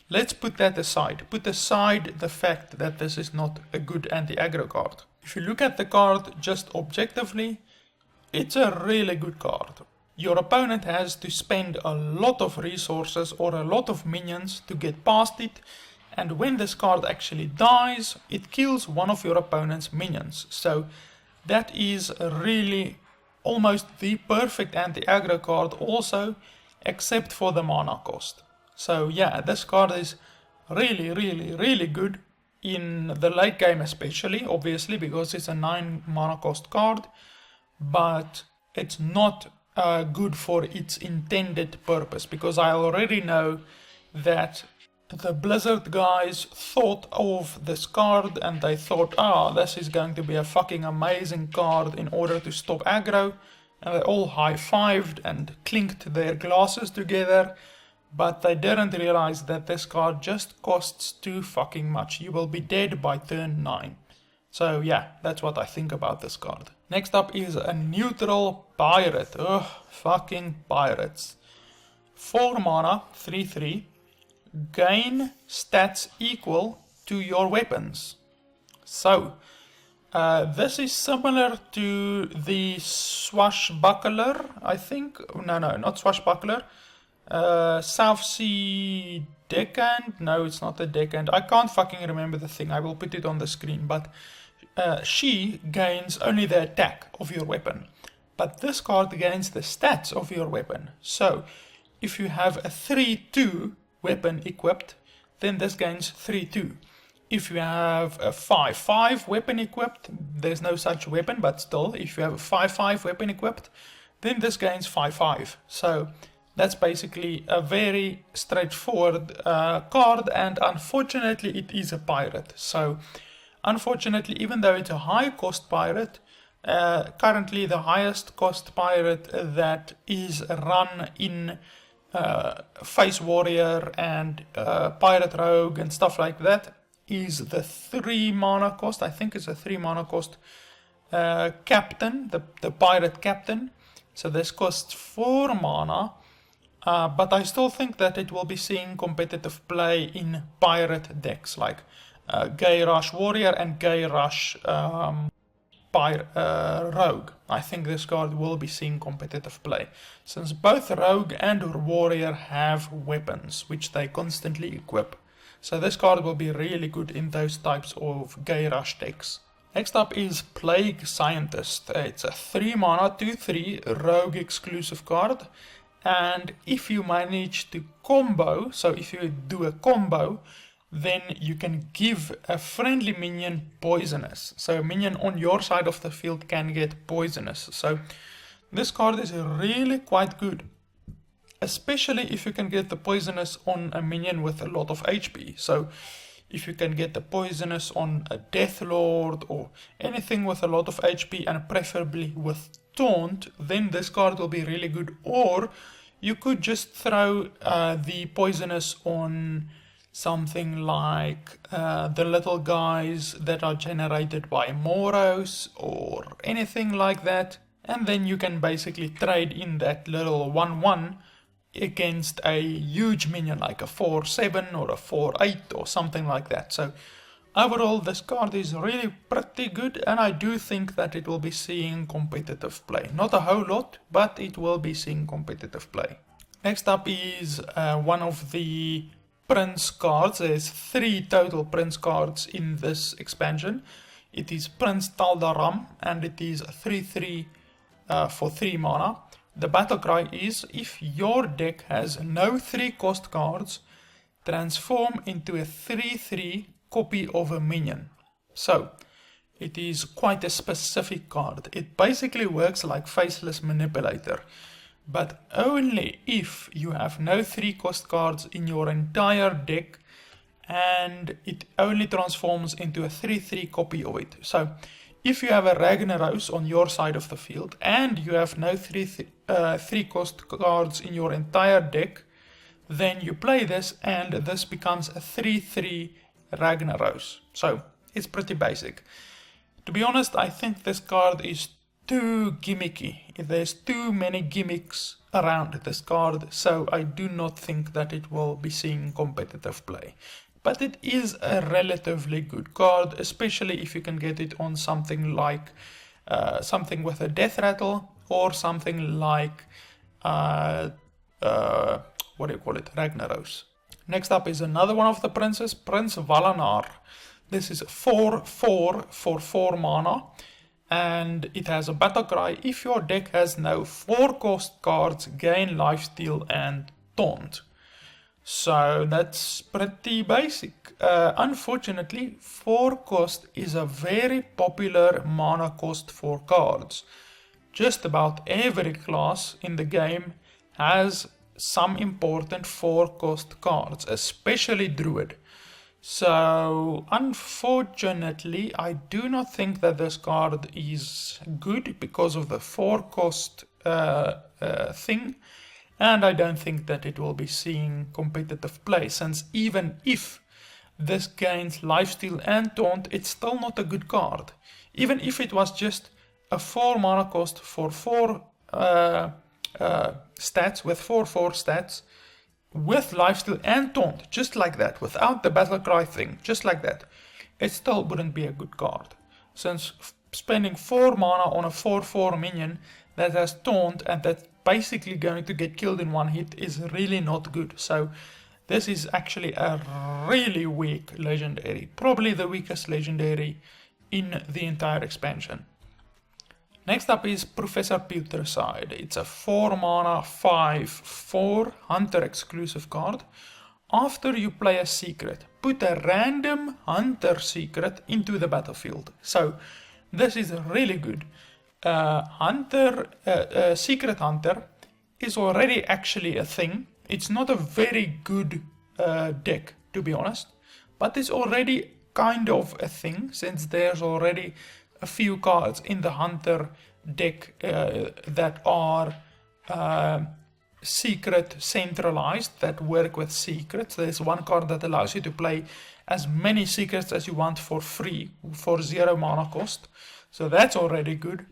let's put that aside. Put aside the fact that this is not a good anti-aggro card. If you look at the card just objectively, it's a really good card. Your opponent has to spend a lot of resources or a lot of minions to get past it, and when this card actually dies, it kills one of your opponent's minions. So that is really almost the perfect anti-aggro card also, except for the mana cost. So yeah, this card is really good in the late game, especially, obviously, because it's a 9 mana cost card. but it's not good for its intended purpose, because I already know that the Blizzard guys thought of this card and they thought, this is going to be a fucking amazing card in order to stop aggro, and they all high-fived and clinked their glasses together, but they didn't realize that this card just costs too fucking much. You will be dead by turn 9. So yeah, that's what I think about this card. Next up is a neutral pirate. Ugh, fucking pirates. 4 mana, 3/3. Gain stats equal to your weapons. So, this is similar to the Swashbuckler, I think. No, not Swashbuckler. South Sea Deckhand? No, it's not a Deckhand. I can't fucking remember the thing. I will put it on the screen. But she gains only the attack of your weapon. But this card gains the stats of your weapon. So, if you have a 3/2 weapon equipped, then this gains 3/2. If you have a 5/5 weapon equipped, there's no such weapon, but still, if you have a 5/5 weapon equipped, then this gains 5/5. So that's basically a very straightforward card, and unfortunately it is a pirate. So unfortunately, even though it's a high cost pirate, currently the highest cost pirate that is run in Face Warrior and Pirate Rogue and stuff like that is the 3 mana cost. I think it's a 3 mana cost captain, the pirate captain. So this costs 4 mana, but I still think that it will be seeing competitive play in pirate decks like Gay Rush Warrior and Gay Rush Rogue. I think this card will be seeing competitive play, since both Rogue and Warrior have weapons, which they constantly equip. So this card will be really good in those types of Gay Rush decks. Next up is Plague Scientist. It's a 3 mana 2/3 Rogue exclusive card, and if you manage to combo, so if you do a combo, then you can give a friendly minion poisonous. So a minion on your side of the field can get poisonous. So this card is really quite good, especially if you can get the poisonous on a minion with a lot of HP. So if you can get the poisonous on a Deathlord or anything with a lot of HP, and preferably with Taunt, then this card will be really good. Or you could just throw the poisonous on something like the little guys that are generated by Moros or anything like that, and then you can basically trade in that little 1/1 against a huge minion like a 4/7 or a 4/8 or something like that. So overall this card is really pretty good, and I do think that it will be seeing competitive play. Not a whole lot, but it will be seeing competitive play. Next up is one of the Prince cards. There's 3 total Prince cards in this expansion. It is Prince Taldaram, and it is 3/3 for 3 mana. The battle cry is, if your deck has no 3 cost cards, transform into a 3/3 copy of a minion. So it is quite a specific card. It basically works like Faceless Manipulator, but only if you have no 3 cost cards in your entire deck, and it only transforms into a 3/3 copy of it. So if you have a Ragnaros on your side of the field and you have no 3 cost cards in your entire deck, then you play this and this becomes a 3/3 Ragnaros. So it's pretty basic. To be honest, I think this card is too gimmicky. There's too many gimmicks around this card, so I do not think that it will be seeing competitive play. But it is a relatively good card, especially if you can get it on something like something with a Death Rattle, or something like Ragnaros. Next up is another one of the princes, Prince Valanar. This is 4/4 for 4 mana, and it has a battle cry. If your deck has no 4 cost cards, gain lifesteal and taunt. So that's pretty basic. Unfortunately, 4 cost is a very popular mana cost for cards. just about every class in the game has some important 4-cost cards, especially Druid. So unfortunately, I do not think that this card is good because of the 4-cost thing, and I don't think that it will be seeing competitive play, since even if this gains lifesteal and taunt, it's still not a good card. Even if it was just a 4 mana cost for 4 stats, with 4/4 stats, with lifesteal and taunt, just like that, without the battle cry thing, just like that, it still wouldn't be a good card. Since spending 4 mana on a 4/4 minion that has taunt and that's basically going to get killed in one hit is really not good. So this is actually a really weak legendary, probably the weakest legendary in the entire expansion. Next up is Professor Putricide. It's a 4 mana 5/4 hunter exclusive card. After you play a secret, put a random hunter secret into the battlefield. So this is really good. Secret hunter is already actually a thing. It's not a very good deck, to be honest, but it's already kind of a thing, since there's already a few cards in the hunter deck that are secret centralized, that work with secrets. There's one card that allows you to play as many secrets as you want for free for 0 mana cost, so that's already good.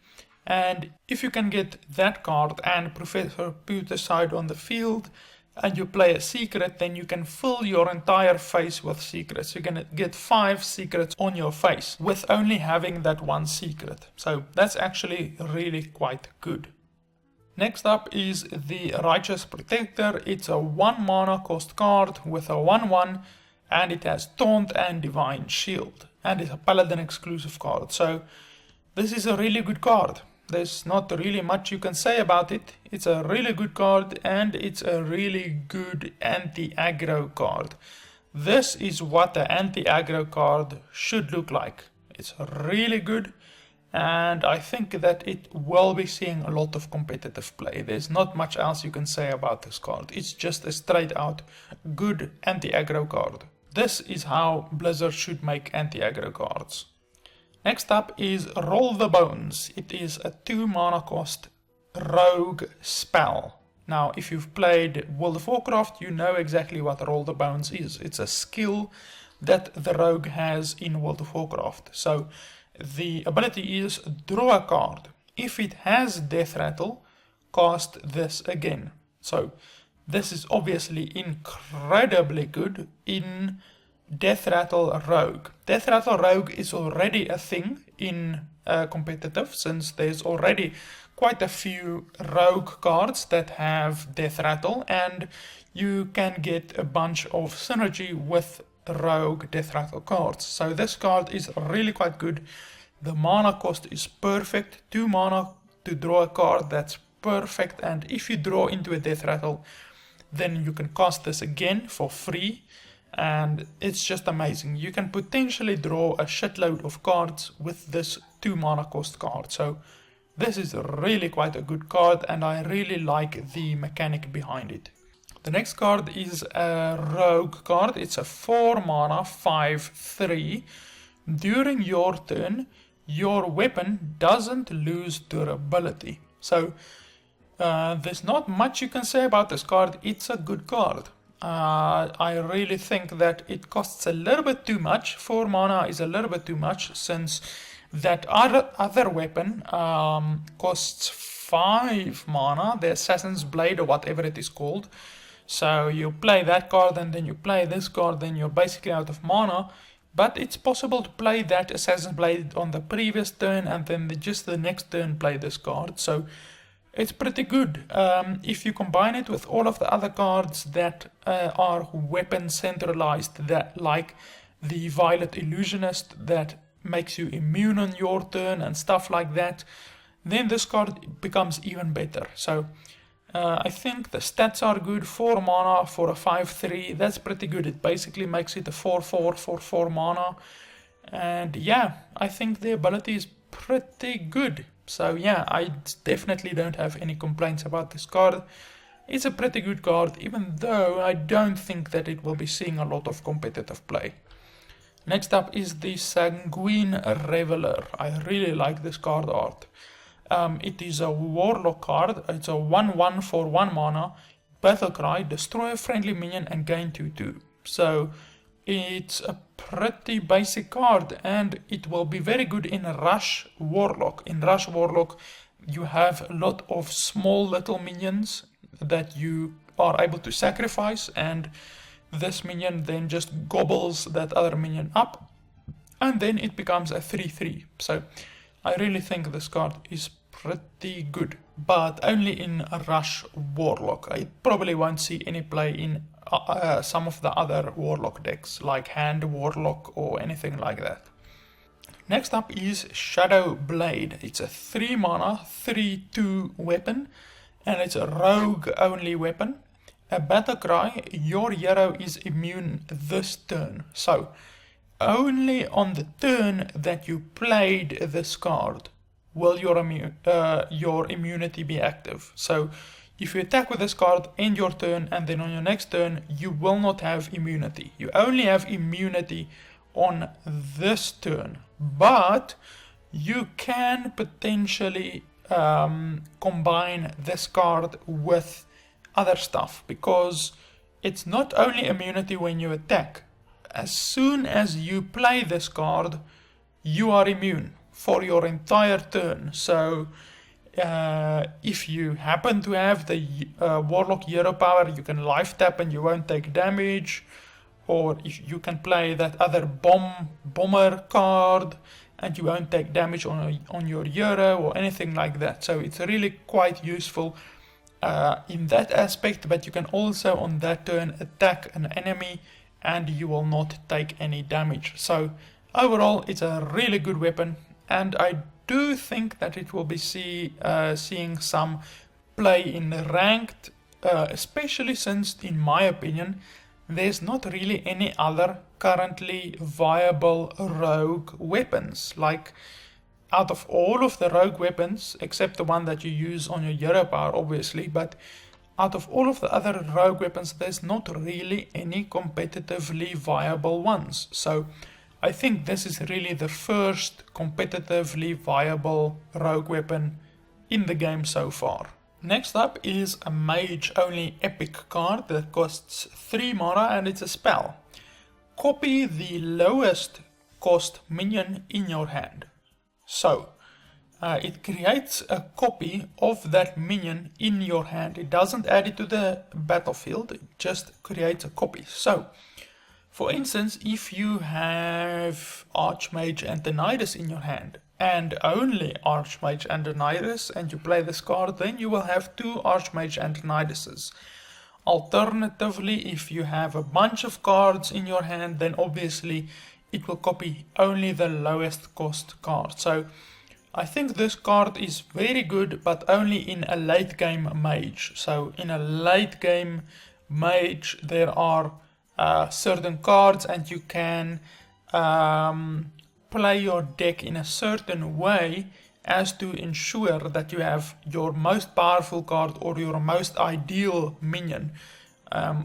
And if you can get that card and Professor Putricide on the field, and you play a secret, then you can fill your entire face with secrets. You can get 5 secrets on your face with only having that one secret. So that's actually really quite good. Next up is the Righteous Protector. It's a 1 mana cost card with a 1/1, and it has Taunt and Divine Shield, and it's a Paladin exclusive card. So this is a really good card. There's not really much you can say about it. It's a really good card, and it's a really good anti-aggro card. This is what the anti-aggro card should look like. It's really good, and I think that it will be seeing a lot of competitive play. There's not much else you can say about this card. It's just a straight out good anti-aggro card. This is how Blizzard should make anti-aggro cards. Next up is Roll the Bones. It is a 2 mana cost rogue spell. Now, if you've played World of Warcraft, you know exactly what Roll the Bones is. It's a skill that the rogue has in World of Warcraft. So the ability is draw a card. If it has Death Rattle, cast this again. So this is obviously incredibly good in Death Rattle Rogue. Death Rattle Rogue is already a thing in competitive, since there's already quite a few rogue cards that have Death Rattle, and you can get a bunch of synergy with rogue Death Rattle cards. So this card is really quite good. The mana cost is perfect. 2 mana to draw a card, that's perfect. And if you draw into a Death Rattle, then you can cast this again for free. And it's just amazing. You can potentially draw a shitload of cards with this 2 mana cost card. So this is really quite a good card, and I really like the mechanic behind it. The next card is a rogue card. It's a 4 mana 5/3. During your turn, your weapon doesn't lose durability. So there's not much you can say about this card. It's a good card. I really think that it costs a little bit too much. 4 mana is a little bit too much, since that other weapon costs 5 mana, the Assassin's Blade or whatever it is called. So you play that card and then you play this card, then you're basically out of mana. But it's possible to play that Assassin's Blade on the previous turn and then just the next turn play this card. So it's pretty good. If you combine it with all of the other cards that are weapon centralized, that like the Violet Illusionist that makes you immune on your turn and stuff like that, then this card becomes even better. So I think the stats are good. 4 mana for a 5/3, that's pretty good. It basically makes it a 4/4 for 4 mana. And yeah, I think the ability is pretty good. So yeah, I definitely don't have any complaints about this card. It's a pretty good card, even though I don't think that it will be seeing a lot of competitive play. Next up is the Sanguine Reveler. I really like this card art. It is a Warlock card. It's a 1/1 for 1 mana. Battle Cry, destroy a friendly minion and gain 2/2. So it's a pretty basic card and it will be very good in Rush Warlock. In Rush Warlock you have a lot of small little minions that you are able to sacrifice, and this minion then just gobbles that other minion up and then it becomes a 3/3. So I really think this card is pretty good, but only in a Rush Warlock. I probably won't see any play in some of the other Warlock decks, like Hand Warlock or anything like that. Next up is Shadow Blade. It's a 3 mana, 3/2 weapon, and it's a rogue only weapon. A battle cry, your hero is immune this turn. So, only on the turn that you played this card will your immunity be active. So if you attack with this card, end your turn, and then on your next turn you will not have immunity. You only have immunity on this turn, but you can potentially combine this card with other stuff, because it's not only immunity when you attack. As soon as you play this card, you are immune for your entire turn. So if you happen to have the Warlock hero power, you can life tap and you won't take damage. Or if you can play that other bomber card and you won't take damage on your hero or anything like that. So it's really quite useful in that aspect, but you can also on that turn attack an enemy and you will not take any damage. So overall it's a really good weapon, and I do think that it will be seeing some play in ranked, especially since, in my opinion, there's not really any other currently viable rogue weapons. Like, out of all of the rogue weapons, except the one that you use on your hero power obviously, but out of all of the other rogue weapons, there's not really any competitively viable ones. So I think this is really the first competitively viable rogue weapon in the game so far. Next up is a mage only epic card that costs 3 mana and it's a spell. Copy the lowest cost minion in your hand. So it creates a copy of that minion in your hand. It doesn't add it to the battlefield, it just creates a copy. So for instance, if you have Archmage Antonidas in your hand, and only Archmage Antonidas, and you play this card, then you will have 2 Archmage Antonidases. Alternatively, if you have a bunch of cards in your hand, then obviously it will copy only the lowest cost card. So I think this card is very good, but only in a late game mage. So in a late game mage there are certain cards and you can play your deck in a certain way as to ensure that you have your most powerful card or your most ideal minion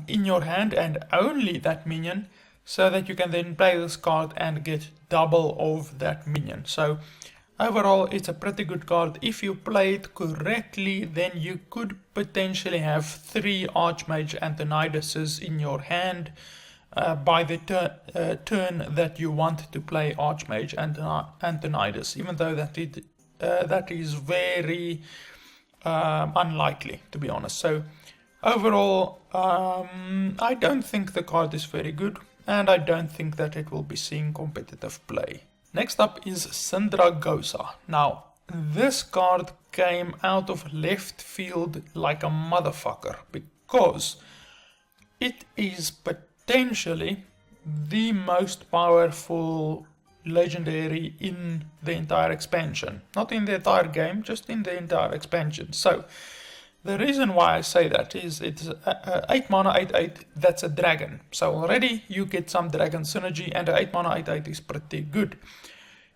in your hand, and only that minion, so that you can then play this card and get double of that minion. So overall it's a pretty good card. If you play it correctly, then you could potentially have 3 Archmage Antonidases in your hand by the turn that you want to play Archmage Antonidas, even though that is very unlikely, to be honest. So overall, I don't think the card is very good, and I don't think that it will be seeing competitive play. Next up is Syndragosa. Now, this card came out of left field like a motherfucker, because it is potentially the most powerful legendary in the entire expansion. Not in the entire game, just in the entire expansion. So the reason why I say that is it's 8 mana 8/8, that's a dragon. So already you get some dragon synergy, and 8 mana 8/8 is pretty good.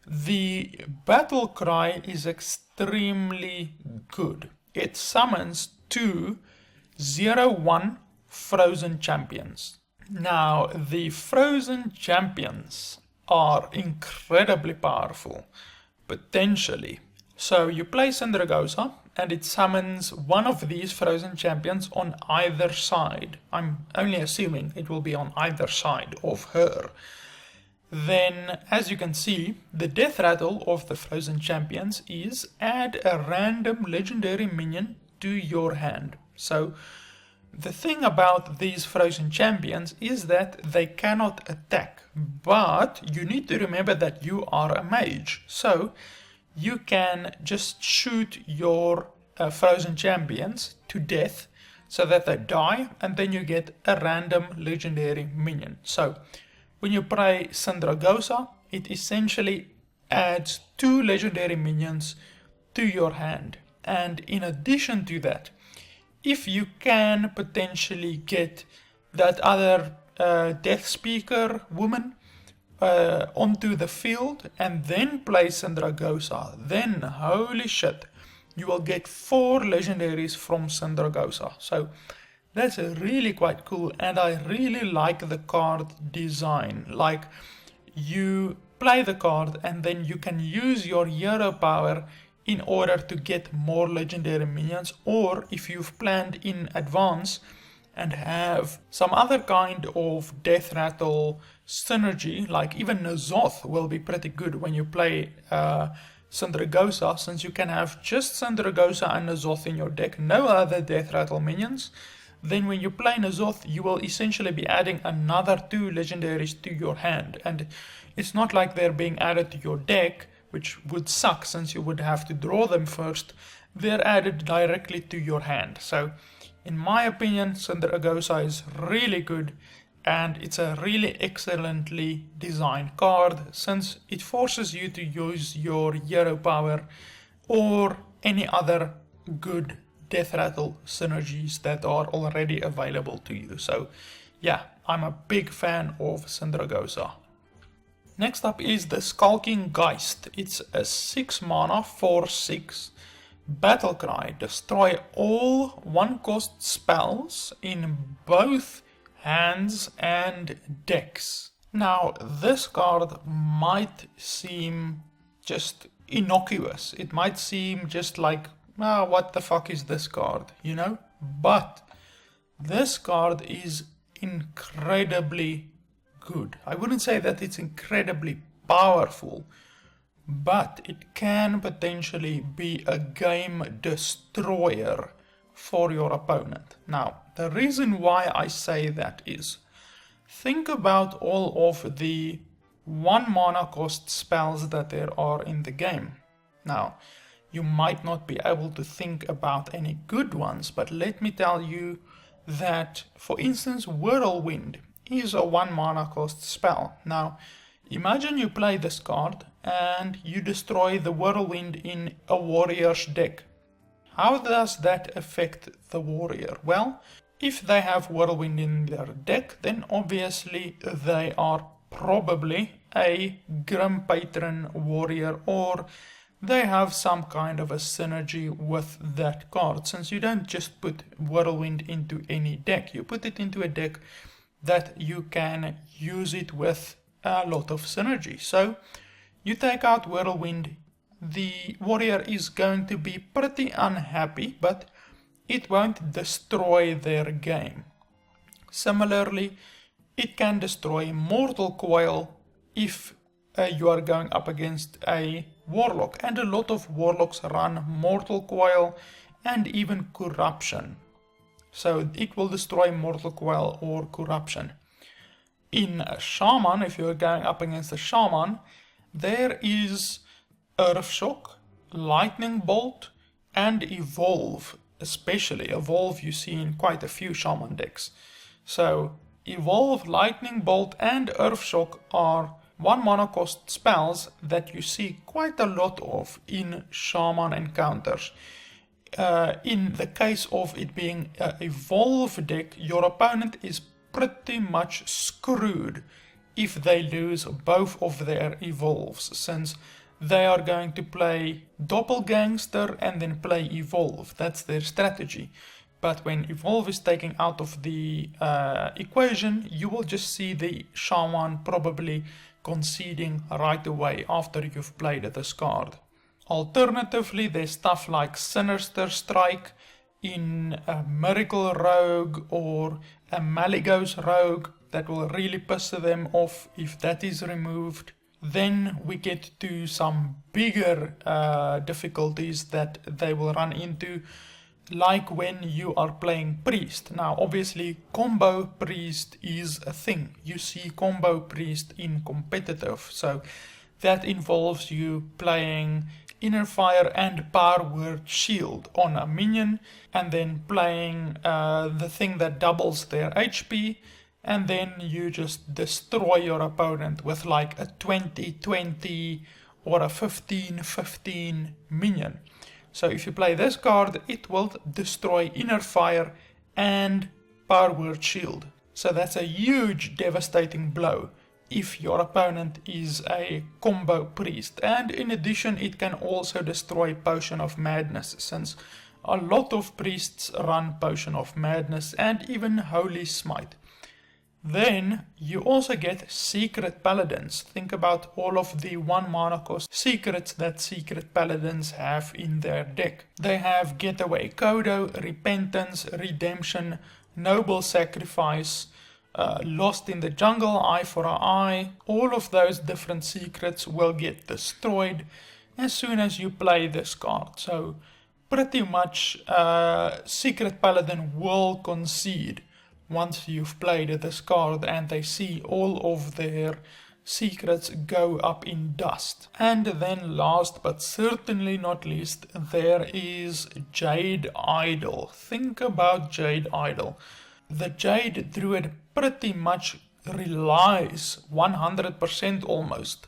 The battle cry is extremely good. It summons two 0-1 frozen champions. Now, the frozen champions are incredibly powerful, potentially. So you play Syndragosa, and it summons one of these frozen champions on either side. I'm only assuming it will be on either side of her. Then, as you can see, the death rattle of the frozen champions is add a random legendary minion to your hand. So the thing about these frozen champions is that they cannot attack, but you need to remember that you are a mage. So you can just shoot your frozen champions to death so that they die, and then you get a random legendary minion. So when you play Syndragosa, it essentially adds two legendary minions to your hand. And in addition to that, if you can potentially get that other Death Speaker woman onto the field and then play Syndragosa, then holy shit, you will get 4 legendaries from Syndragosa. So that's really quite cool, and I really like the card design. Like, you play the card and then you can use your hero power in order to get more legendary minions, or if you've planned in advance and have some other kind of death rattle synergy, like even N'Zoth will be pretty good when you play Syndragosa, since you can have just Syndragosa and N'Zoth in your deck, no other death rattle minions. Then when you play N'Zoth, you will essentially be adding another 2 legendaries to your hand, and it's not like they're being added to your deck, which would suck since you would have to draw them first. They're added directly to your hand. So in my opinion, Syndragosa is really good, and it's a really excellently designed card since it forces you to use your hero power or any other good death rattle synergies that are already available to you. So yeah, I'm a big fan of Syndragosa. Next up is the Skulking Geist. It's a 6 mana 4/6 battle cry. Destroy all 1-cost spells in both hands and decks. Now, this card might seem just innocuous. It might seem just like, what the fuck is this card, you know? But this card is incredibly good. I wouldn't say that it's incredibly powerful, but it can potentially be a game destroyer for your opponent. Now, the reason why I say that is, think about all of the 1 mana cost spells that there are in the game. Now, you might not be able to think about any good ones, but let me tell you that, for instance, Whirlwind is a 1 mana cost spell. Now, imagine you play this card and you destroy the Whirlwind in a warrior's deck. How does that affect the warrior? Well, if they have Whirlwind in their deck, then obviously they are probably a Grim Patron warrior, or they have some kind of a synergy with that card, since you don't just put Whirlwind into any deck, you put it into a deck that you can use it with a lot of synergy. So you take out Whirlwind, the warrior is going to be pretty unhappy, but it won't destroy their game. Similarly, it can destroy Mortal Coil if you are going up against a Warlock, and a lot of Warlocks run Mortal Coil and even Corruption. So it will destroy Mortal Coil or Corruption. In a Shaman, if you're going up against a Shaman, there is Earthshock, Lightning Bolt, and Evolve. Especially Evolve you see in quite a few Shaman decks. So Evolve, Lightning Bolt, and Earthshock are 1 mana cost spells that you see quite a lot of in Shaman encounters. In the case of it being an Evolve deck, your opponent is pretty much screwed if they lose both of their evolves, since they are going to play Doppelgangster and then play Evolve. That's their strategy. But when Evolve is taken out of the equation, you will just see the Shaman probably conceding right away after you've played this card. Alternatively, there's stuff like Sinister Strike in a Miracle Rogue or a Maligos Rogue that will really piss them off if that is removed. Then we get to some bigger difficulties that they will run into, like when you are playing Priest. Now obviously combo Priest is a thing. You see combo Priest in competitive, so that involves you playing Inner Fire and Power Word Shield on a minion, and then playing the thing that doubles their HP, and then you just destroy your opponent with like a 20-20 or a 15-15 minion. So if you play this card, it will destroy Inner Fire and Power Word Shield. So that's a huge devastating blow if your opponent is a combo Priest. And in addition, it can also destroy Potion of Madness, since a lot of priests run Potion of Madness and even Holy Smite. Then you also get Secret Paladins. Think about all of the 1 mana cost secrets that Secret Paladins have in their deck. They have Getaway Kodo, Repentance, Redemption, Noble Sacrifice, Lost in the Jungle, Eye for an Eye. All of those different secrets will get destroyed as soon as you play this card. So pretty much Secret Paladin will concede once you've played this card and they see all of their secrets go up in dust. And then last but certainly not least, there is Jade Idol. Think about Jade Idol. The Jade Druid pretty much relies 100% almost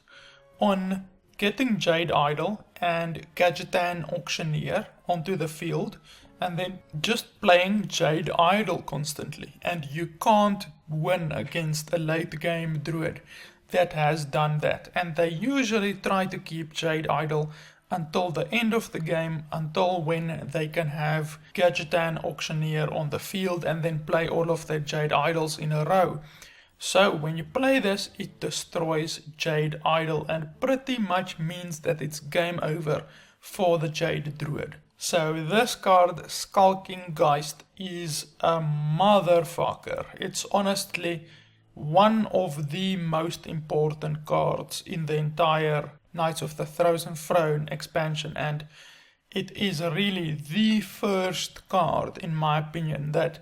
on getting Jade Idol and Gadgetan Auctioneer onto the field, and then just playing Jade Idol constantly. And you can't win against a late game Druid that has done that. And they usually try to keep Jade Idol until the end of the game, until when they can have Gadgetan Auctioneer on the field and then play all of their Jade Idols in a row. So when you play this, it destroys Jade Idol and pretty much means that it's game over for the Jade Druid. So this card, Skulking Geist, is a motherfucker. It's honestly one of the most important cards in the entire Knights of the Frozen Throne expansion, and it is really the first card, in my opinion, that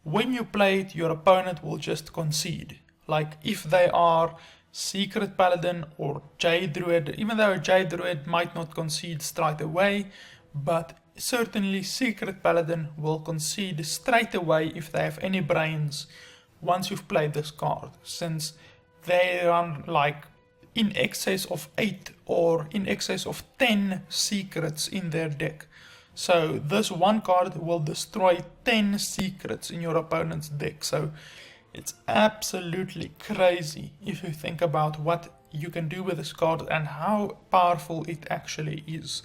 when you play it, your opponent will just concede. Like if they are Secret Paladin or Jade Druid, even though Jade Druid might not concede straight away, but certainly Secret Paladin will concede straight away if they have any brains once you've played this card, since they run like in excess of 8 or in excess of 10 secrets in their deck. So this one card will destroy 10 secrets in your opponent's deck. So it's absolutely crazy if you think about what you can do with this card and how powerful it actually is.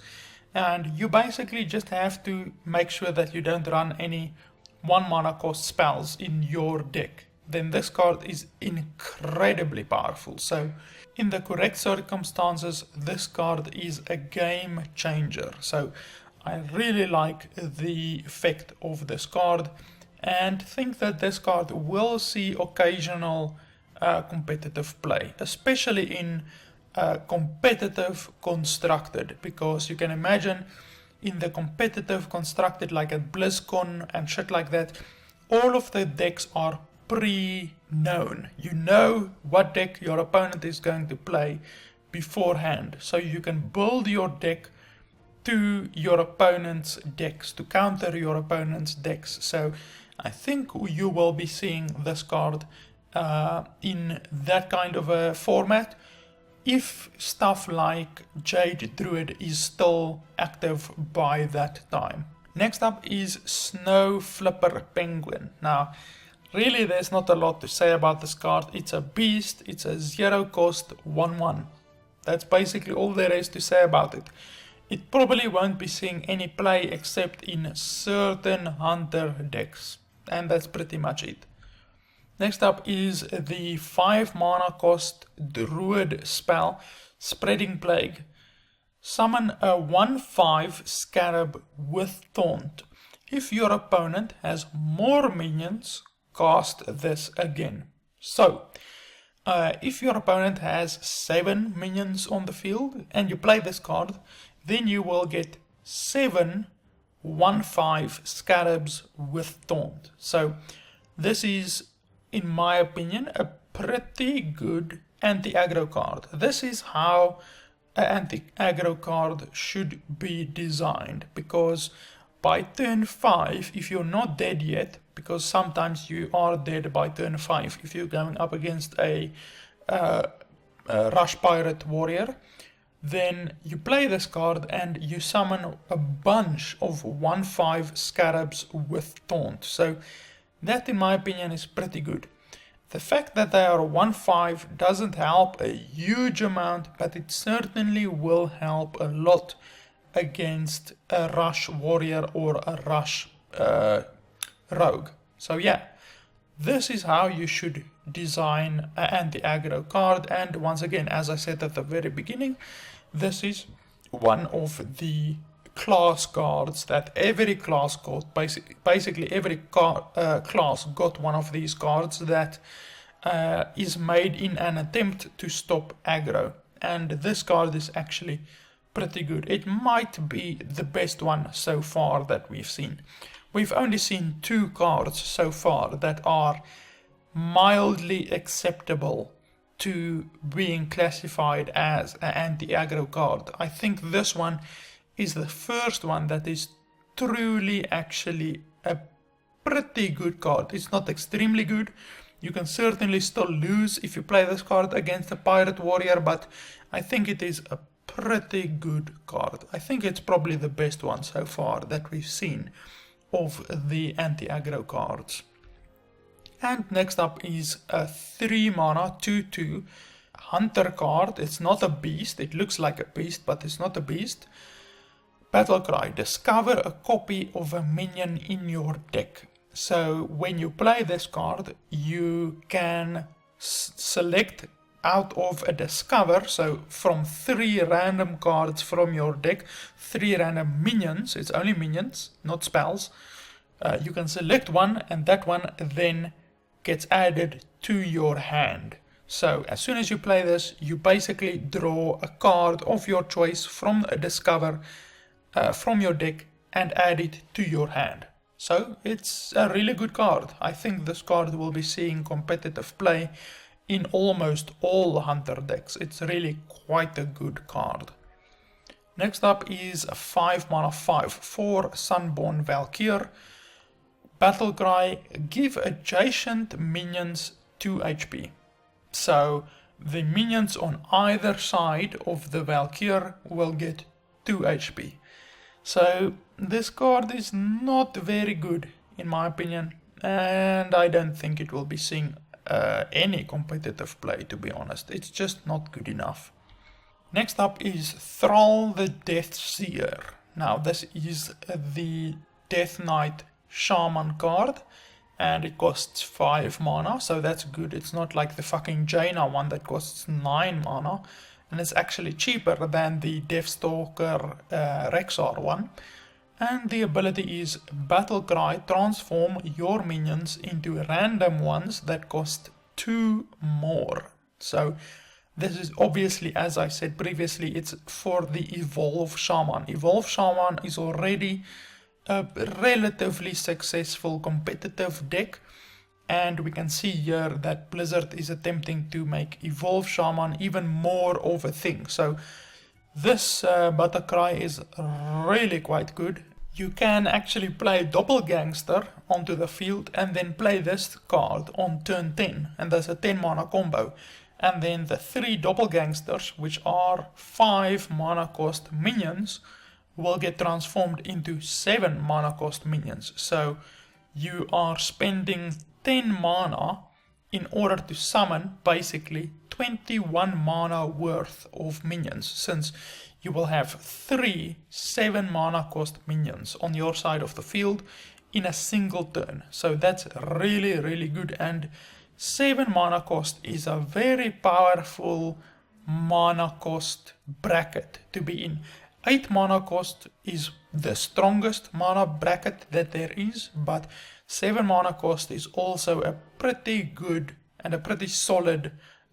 And you basically just have to make sure that you don't run any 1 mana cost spells in your deck. Then this card is incredibly powerful. So in the correct circumstances, this card is a game changer. So I really like the effect of this card and think that this card will see occasional competitive play, especially in competitive constructed, because you can imagine in the competitive constructed like at BlizzCon and shit like that, all of the decks are pre-known. You know what deck your opponent is going to play beforehand, so you can build your deck to your opponent's decks, to counter your opponent's decks. So I think you will be seeing this card in that kind of a format, if stuff like Jade Druid is still active by that time. Next up is Snow Flipper Penguin. Now, Really, there's not a lot to say about this card. It's a beast, it's a 0 cost 1/1. That's basically all there is to say about it. It probably won't be seeing any play except in certain hunter decks. And that's pretty much it. Next up is the 5 mana cost druid spell, Spreading Plague. Summon a 1/5 scarab with taunt. If your opponent has more minions, cast this again. So, if your opponent has 7 minions on the field and you play this card, then you will get 7 1/5 scarabs with taunt. So this is, in my opinion, a pretty good anti-aggro card. This is how an anti-aggro card should be designed, because by turn 5, if you're not dead yet, because sometimes you are dead by turn 5 if you're going up against a Rush Pirate Warrior, then you play this card and you summon a bunch of 1/5 scarabs with taunt. So that, in my opinion, is pretty good. The fact that they are 1/5 doesn't help a huge amount, but it certainly will help a lot against a Rush Warrior or a Rush Rogue. So yeah, this is how you should design an anti-aggro card, and once again, as I said at the very beginning, this is one of the class cards that every class got. Basically every class got one of these cards that is made in an attempt to stop aggro, and this card is actually pretty good. It might be the best one so far that we've seen. We've only seen 2 cards so far that are mildly acceptable to being classified as an anti-aggro card. I think this one is the first one that is truly actually a pretty good card. It's not extremely good. You can certainly still lose if you play this card against a Pirate Warrior, but I think it is a pretty good card. I think it's probably the best one so far that we've seen of the anti-aggro cards. And next up is a 3 mana 2/2 hunter card. It's not a beast. It looks like a beast, but it's not a beast. Battle Cry. Discover a copy of a minion in your deck. So when you play this card, you can select out of a discover, so from 3 random cards from your deck, 3 random minions, it's only minions, not spells. You can select one, and that one then gets added to your hand. So as soon as you play this, you basically draw a card of your choice from a discover from your deck and add it to your hand. So it's a really good card. I think this card will be seeing competitive play in almost all hunter decks. It's really quite a good card. Next up is a 5 mana 5/4 Sunborn Valkyr. Battle Cry. Give adjacent minions 2 HP. So the minions on either side of the Valkyr will get 2 HP. So this card is not very good in my opinion, and I don't think it will be seeing any competitive play, to be honest. It's just not good enough. Next up is Thrall the Deathseer. Now this is the Death Knight Shaman card, and it costs 5 mana, so that's good. It's not like the fucking Jaina one that costs 9 mana, and it's actually cheaper than the Deathstalker Rexar one. And the ability is Battle Cry. Transform your minions into random ones that cost 2 more. So this is obviously, as I said previously, it's for the Evolve Shaman. Evolve Shaman is already a relatively successful competitive deck, and we can see here that Blizzard is attempting to make Evolve Shaman even more of a thing. So this Battle Cry is really quite good. You can actually play Doppelgangster onto the field and then play this card on turn 10, and that's a 10 mana combo. And then the 3 Doppelgangsters, which are 5 mana cost minions, will get transformed into 7 mana cost minions. So you are spending 10 mana in order to summon basically 21 mana worth of minions, since you will have 3 7 mana cost minions on your side of the field in a single turn. So that's really, really good, and 7 mana cost is a very powerful mana cost bracket to be in. 8 mana cost is the strongest mana bracket that there is, but 7 mana cost is also a pretty good and a pretty solid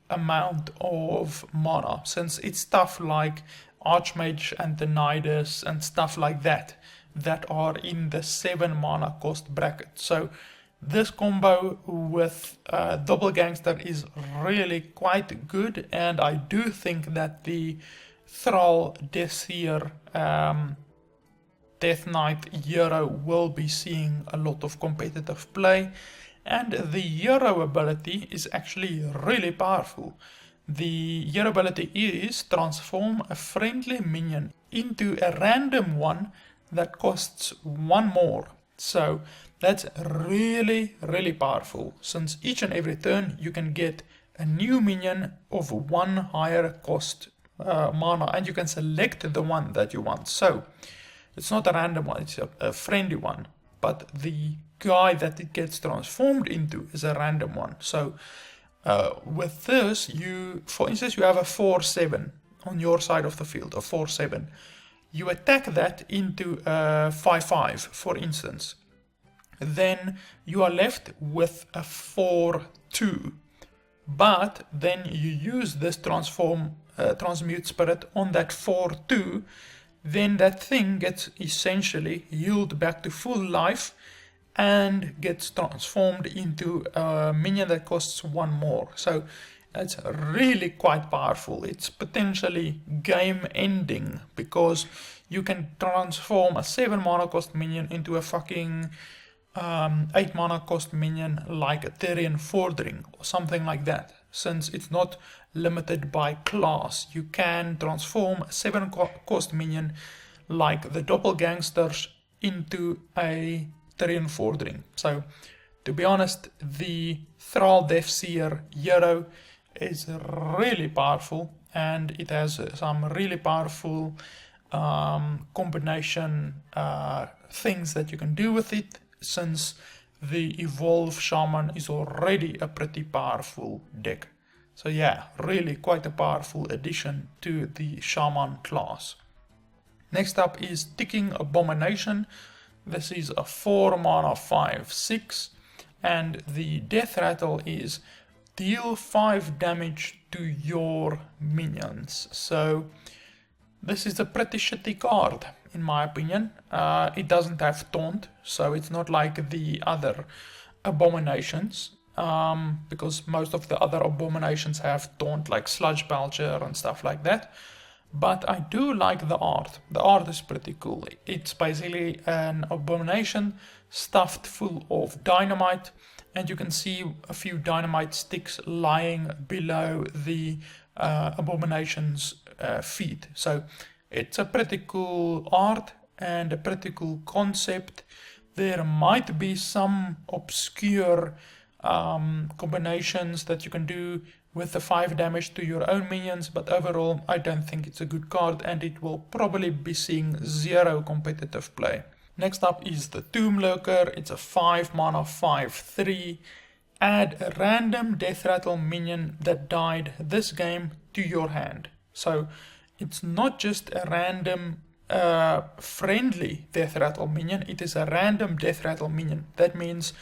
amount of mana, since it's stuff like Archmage and Nidus and stuff like that are in the 7 mana cost bracket. So this combo with Doppelgangster is really quite good, and I do think that the Thrall Deathseer Death Knight hero will be seeing a lot of competitive play, and the hero ability is actually really powerful. The hero ability is transform a friendly minion into a random one that costs 1 more. So that's really, really powerful, since each and every turn you can get a new minion of 1 higher cost mana, and you can select the one that you want. So it's not a random one, it's a friendly one, but the guy that it gets transformed into is a random one. So with this, for instance, you have a 4/7 on your side of the field, a 4/7. You attack that into a 5/5, for instance. Then you are left with a 4/2. But then you use this transmute spirit on that 4/2, then that thing gets essentially healed back to full life and gets transformed into a minion that costs 1 more. So that's really quite powerful. It's potentially game ending, because you can transform a 7 mana cost minion into a fucking 8 mana cost minion like a Therian Fordring or something like that. Since it's not limited by class, you can transform a 7 cost minion like the Doppelgangsters into a Therian Fordring. So to be honest, the Thrall Deathseer hero is really powerful, and it has some really powerful combination things that you can do with it, since the Evolve Shaman is already a pretty powerful deck. So yeah, really quite a powerful addition to the Shaman class. Next up is Ticking Abomination. This is a 4 mana 5/6, and the death rattle is deal 5 damage to your minions. So this is a pretty shitty card, in my opinion. It doesn't have taunt, so it's not like the other abominations, because most of the other abominations have taunt, like Sludge Belcher and stuff like that. But I do like the art. The art is pretty cool. It's basically an abomination stuffed full of dynamite, and you can see a few dynamite sticks lying below the abomination's feet. So it's a pretty cool art and a pretty cool concept. There might be some obscure combinations that you can do with the 5 damage to your own minions, but overall I don't think it's a good card, and it will probably be seeing 0 competitive play. Next up is the Tomb Lurker. It's a 5 mana 5/3. Add a random death rattle minion that died this game to your hand. So it's not just a random friendly death rattle minion, it is a random death rattle minion. That means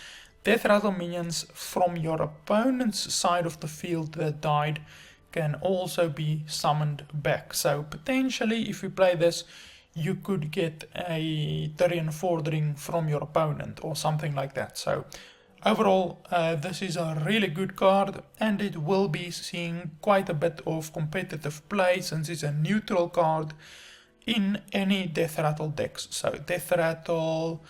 death rattle minions from your opponent's side of the field that died can also be summoned back. So potentially, if you play this, you could get a Therian Fordring from your opponent or something like that. So overall, this is a really good card, and it will be seeing quite a bit of competitive play, since it's a neutral card in any Death Rattle decks. So Death Rattle,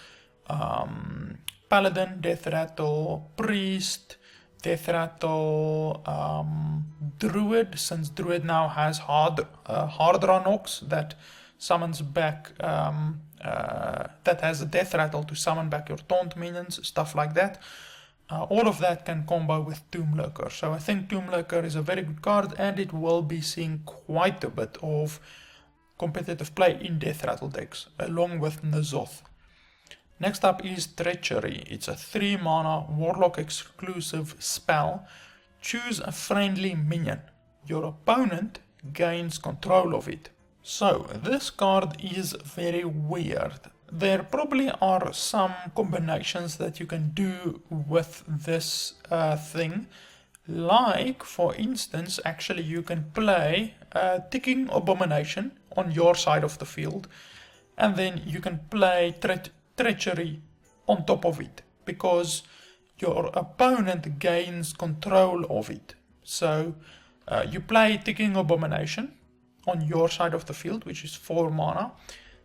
Paladin, Death Rattle, Priest, Death Rattle, Druid, since Druid now has Hardra Nox that summons back, that has a Death Rattle to summon back your taunt minions, stuff like that. all of that can combo with Tomb Lurker. So I think Tomb Lurker is a very good card, and it will be seeing quite a bit of competitive play in Death Rattle decks, along with N'Zoth. Next up is Treachery. It's a 3 mana Warlock exclusive spell. Choose a friendly minion. Your opponent gains control of it. So this card is very weird. There probably are some combinations that you can do with this thing. Like, for instance, actually you can play Ticking Abomination on your side of the field, and then you can play Treachery on top of it, because your opponent gains control of it. So you play Ticking Abomination on your side of the field, which is 4 mana.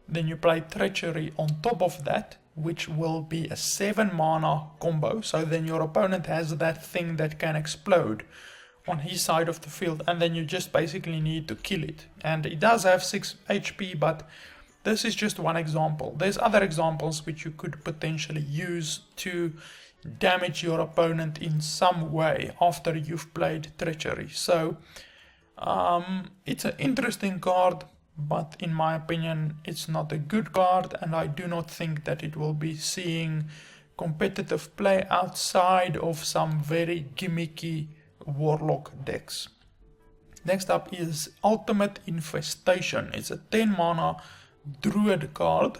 Then you play Treachery on top of that, which will be a 7 mana combo. So then your opponent has that thing that can explode on his side of the field, and then you just basically need to kill it. And it does have 6 HP, but this is just one example. There's other examples which you could potentially use to damage your opponent in some way after you've played Treachery. So it's an interesting card, but in my opinion it's not a good card, and I do not think that it will be seeing competitive play outside of some very gimmicky Warlock decks. Next up is Ultimate Infestation. It's a 10 mana Druid card.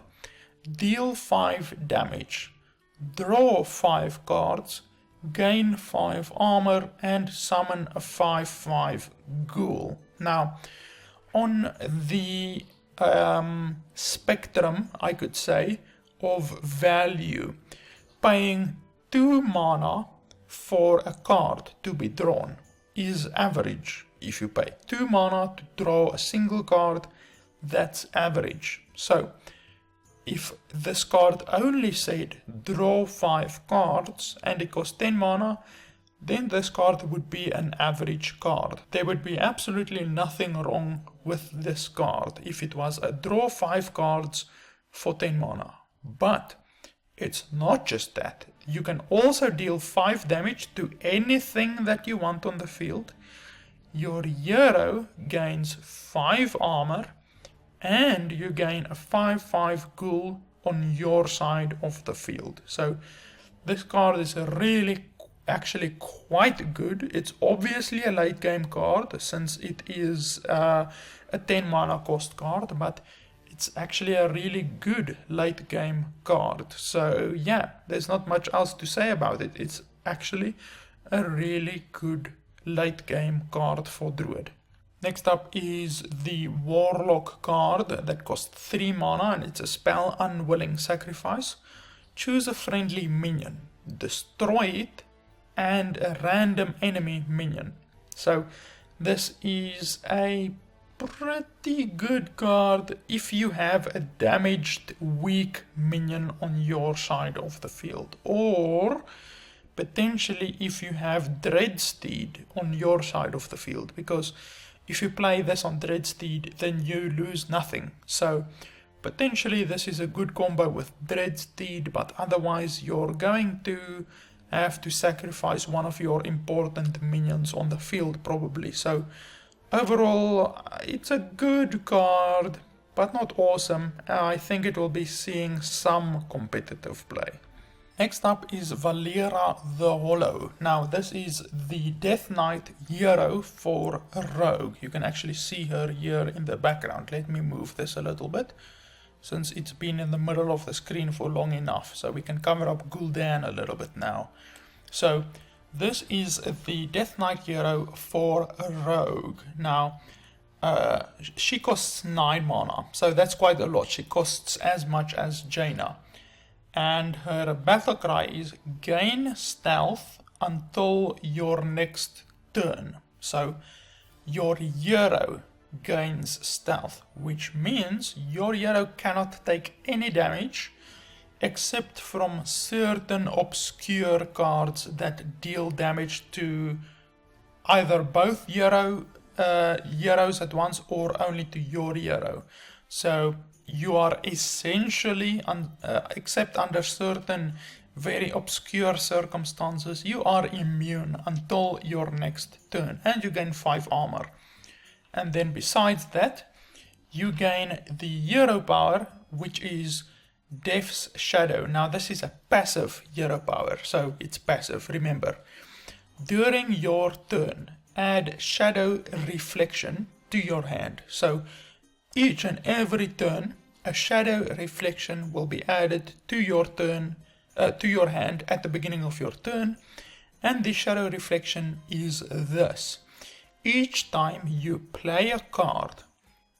Deal 5 damage. Draw 5 cards. Gain 5 armor and summon a 5/5 ghoul. Now, on the spectrum, I could say, of value, paying 2 mana for a card to be drawn is average. If you pay 2 mana to draw a single card, that's average. So if this card only said draw 5 cards and it costs 10 mana, then this card would be an average card. There would be absolutely nothing wrong with this card if it was a draw 5 cards for 10 mana. But it's not just that. You can also deal 5 damage to anything that you want on the field. Your hero gains 5 armor, and you gain a 5/5 ghoul on your side of the field. So this card is really actually quite good. It's obviously a late game card since it is a 10 mana cost card, but it's actually a really good late game card. So yeah, there's not much else to say about it. It's actually a really good late game card for Druid. Next up is the Warlock card that costs 3 mana, and it's a spell Unwilling Sacrifice. Choose a friendly minion, destroy it, and a random enemy minion. So this is a pretty good card if you have a damaged, weak minion on your side of the field, or potentially if you have Dreadsteed on your side of the field, because if you play this on Dreadsteed, then you lose nothing. So potentially this is a good combo with Dreadsteed, but otherwise you're going to have to sacrifice one of your important minions on the field probably. So overall, it's a good card, but not awesome. I think it will be seeing some competitive play. Next up is Valera the Hollow. Now this is the Death Knight hero for Rogue. You can actually see her here in the background. Let me move this a little bit, since it's been in the middle of the screen for long enough. So we can cover up Gul'dan a little bit now. So this is the Death Knight hero for Rogue. Now she costs 9 mana, so that's quite a lot. She costs as much as Jaina. And her battle cry is gain stealth until your next turn. So your hero gains stealth, which means your hero cannot take any damage except from certain obscure cards that deal damage to either both heroes at once or only to your hero. So you are essentially, except under certain very obscure circumstances, you are immune until your next turn, and you gain 5 armor. And then besides that, you gain the hero power, which is Death's Shadow. Now this is a passive hero power, so it's passive, remember. During your turn, add Shadow Reflection to your hand. So each and every turn, a Shadow Reflection will be added to your turn, to your hand at the beginning of your turn. And the Shadow Reflection is this. Each time you play a card,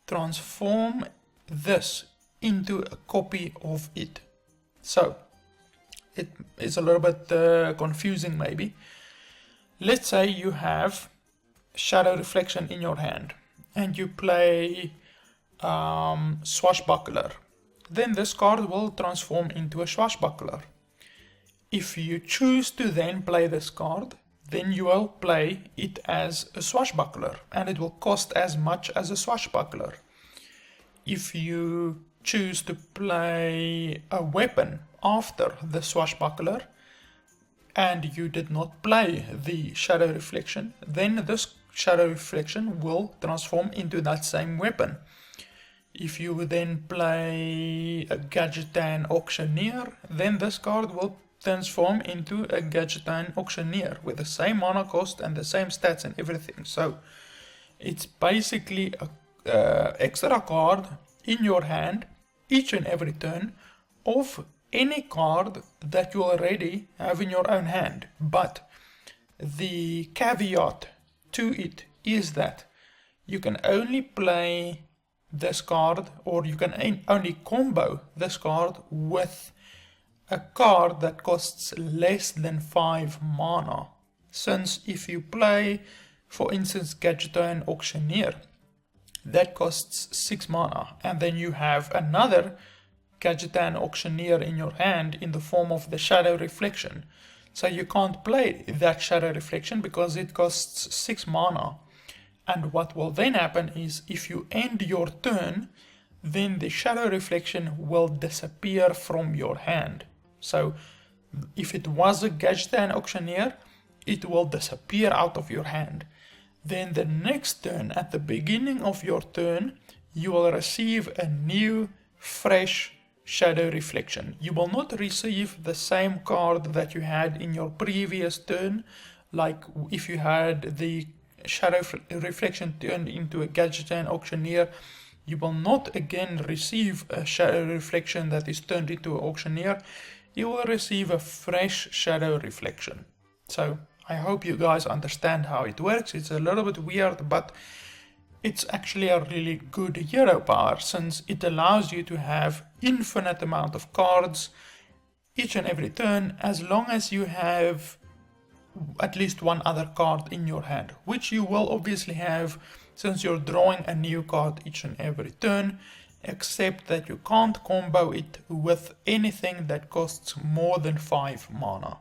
transform this into a copy of it. So it is a little bit confusing maybe. Let's say you have Shadow Reflection in your hand and you play Swashbuckler. Then this card will transform into a Swashbuckler. If you choose to then play this card, then you will play it as a Swashbuckler and it will cost as much as a Swashbuckler. If you choose to play a weapon after the Swashbuckler and you did not play the Shadow Reflection, then this Shadow Reflection will transform into that same weapon. If you then play a Gadgetan Auctioneer, then this card will transform into a Gadgetan Auctioneer with the same mana cost and the same stats and everything. So it's basically a extra card in your hand each and every turn of any card that you already have in your own hand. But the caveat to it is that you can only play this card, or you can only combo this card with a card that costs less than 5 mana. Since if you play, for instance, Gadgetan Auctioneer, that costs 6 mana, and then you have another Gadgetan Auctioneer in your hand in the form of the Shadow Reflection. So you can't play that Shadow Reflection because it costs 6 mana. And what will then happen is if you end your turn, then the Shadow Reflection will disappear from your hand. So if it was a Gadgetan Auctioneer, it will disappear out of your hand. Then the next turn, at the beginning of your turn, you will receive a new, fresh Shadow Reflection. You will not receive the same card that you had in your previous turn, like if you had the Shadow Reflection turned into a Gadgetan Auctioneer, you will not again receive a Shadow Reflection that is turned into an Auctioneer. You will receive a fresh Shadow Reflection. So I hope you guys understand how it works. It's a little bit weird, but it's actually a really good hero power, since it allows you to have infinite amount of cards each and every turn, as long as you have at least one other card in your hand, which you will obviously have since you're drawing a new card each and every turn, except that you can't combo it with anything that costs more than 5 mana.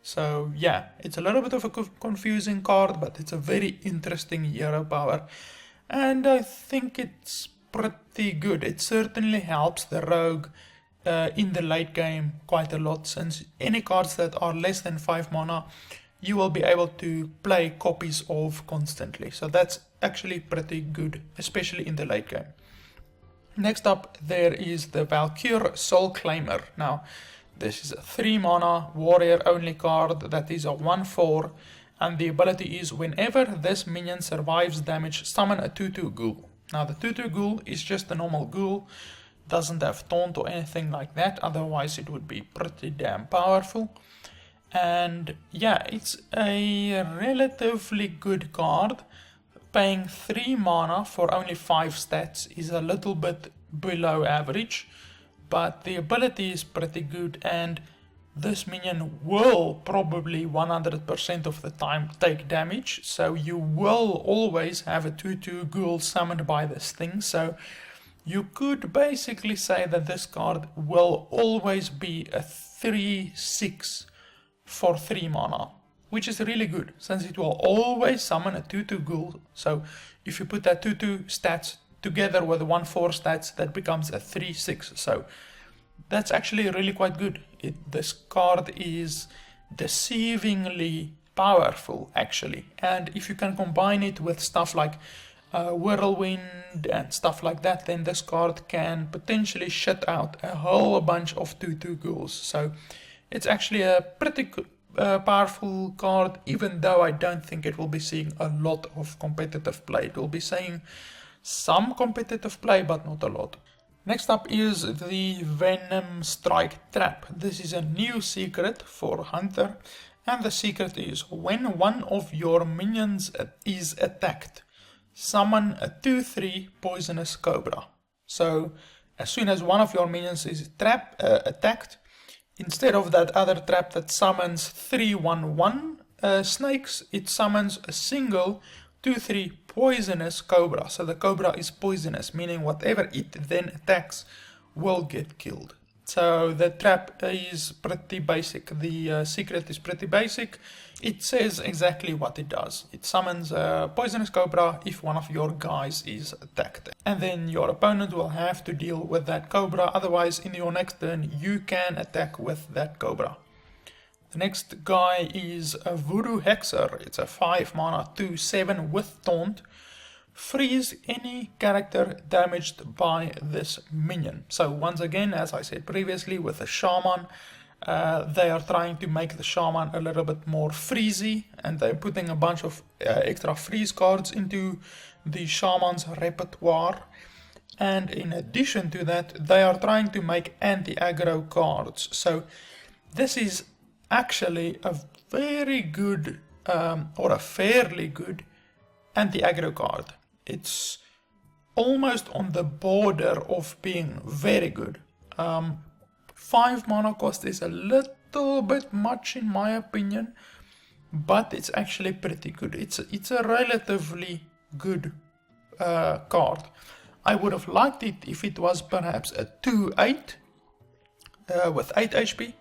So yeah, it's a little bit of a confusing card, but it's a very interesting hero power, and I think it's pretty good. It certainly helps the rogue in the late game quite a lot, since any cards that are less than 5 mana you will be able to play copies of constantly. So that's actually pretty good, especially in the late game. Next up there is the Valkyr Soul Claimer. Now this is a 3 mana warrior only card that is a 1/4, and the ability is whenever this minion survives damage, summon a 2/2 ghoul. Now the 2/2 ghoul is just a normal ghoul, doesn't have taunt or anything like that, otherwise it would be pretty damn powerful. And yeah, it's a relatively good card. Paying 3 mana for only 5 stats is a little bit below average, but the ability is pretty good, and this minion will probably 100% of the time take damage, so you will always have a 2/2 ghoul summoned by this thing. So you could basically say that this card will always be a 3/6 for 3 mana, which is really good, since it will always summon a 2/2 ghoul. So if you put that 2/2 stats together with the 1/4 stats, that becomes a 3/6. So that's actually really quite good. This card is deceivingly powerful actually, and if you can combine it with stuff like Whirlwind and stuff like that, then this card can potentially shut out a whole bunch of 2/2 ghouls. So it's actually a pretty powerful card, even though I don't think it will be seeing a lot of competitive play. It will be seeing some competitive play, but not a lot. Next up is the Venom Strike Trap. This is a new secret for Hunter, and the secret is when one of your minions is attacked, summon a 2/3 poisonous cobra. So as soon as one of your minions is attacked, instead of that other trap that summons 3/1/1 snakes, it summons a single 2/3 poisonous cobra. So the cobra is poisonous, meaning whatever it then attacks will get killed. So the trap is pretty basic. The secret is pretty basic. It says exactly what it does. It summons a poisonous cobra if one of your guys is attacked. And then your opponent will have to deal with that cobra. Otherwise, in your next turn, you can attack with that cobra. The next guy is a Voodoo Hexer. It's a 5 mana 2/7 with taunt. Freeze any character damaged by this minion. So once again, as I said previously with the Shaman, they are trying to make the Shaman a little bit more freezy, and they're putting a bunch of extra freeze cards into the Shaman's repertoire. And in addition to that, they are trying to make anti-aggro cards. So this is actually a very good or a fairly good anti-aggro card. It's almost on the border of being very good. 5 mana cost is a little bit much in my opinion, but it's actually pretty good. It's a relatively good card. I would have liked it if it was perhaps a 2/8 with 8 HP.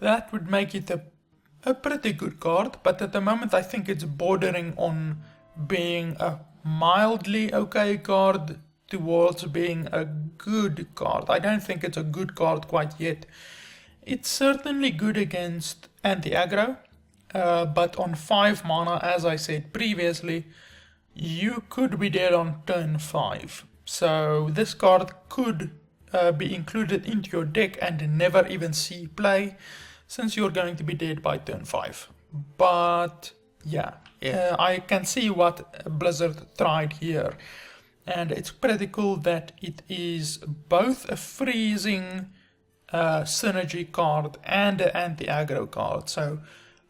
That would make it a pretty good card, but at the moment I think it's bordering on being a mildly okay card towards being a good card. I don't think it's a good card quite yet. It's certainly good against anti-aggro, but on 5 mana, as I said previously, you could be dead on turn 5. So this card could be included into your deck and never even see play, since you're going to be dead by turn 5. But yeah, I can see what Blizzard tried here, and it's pretty cool that it is both a freezing synergy card and an anti-aggro card. So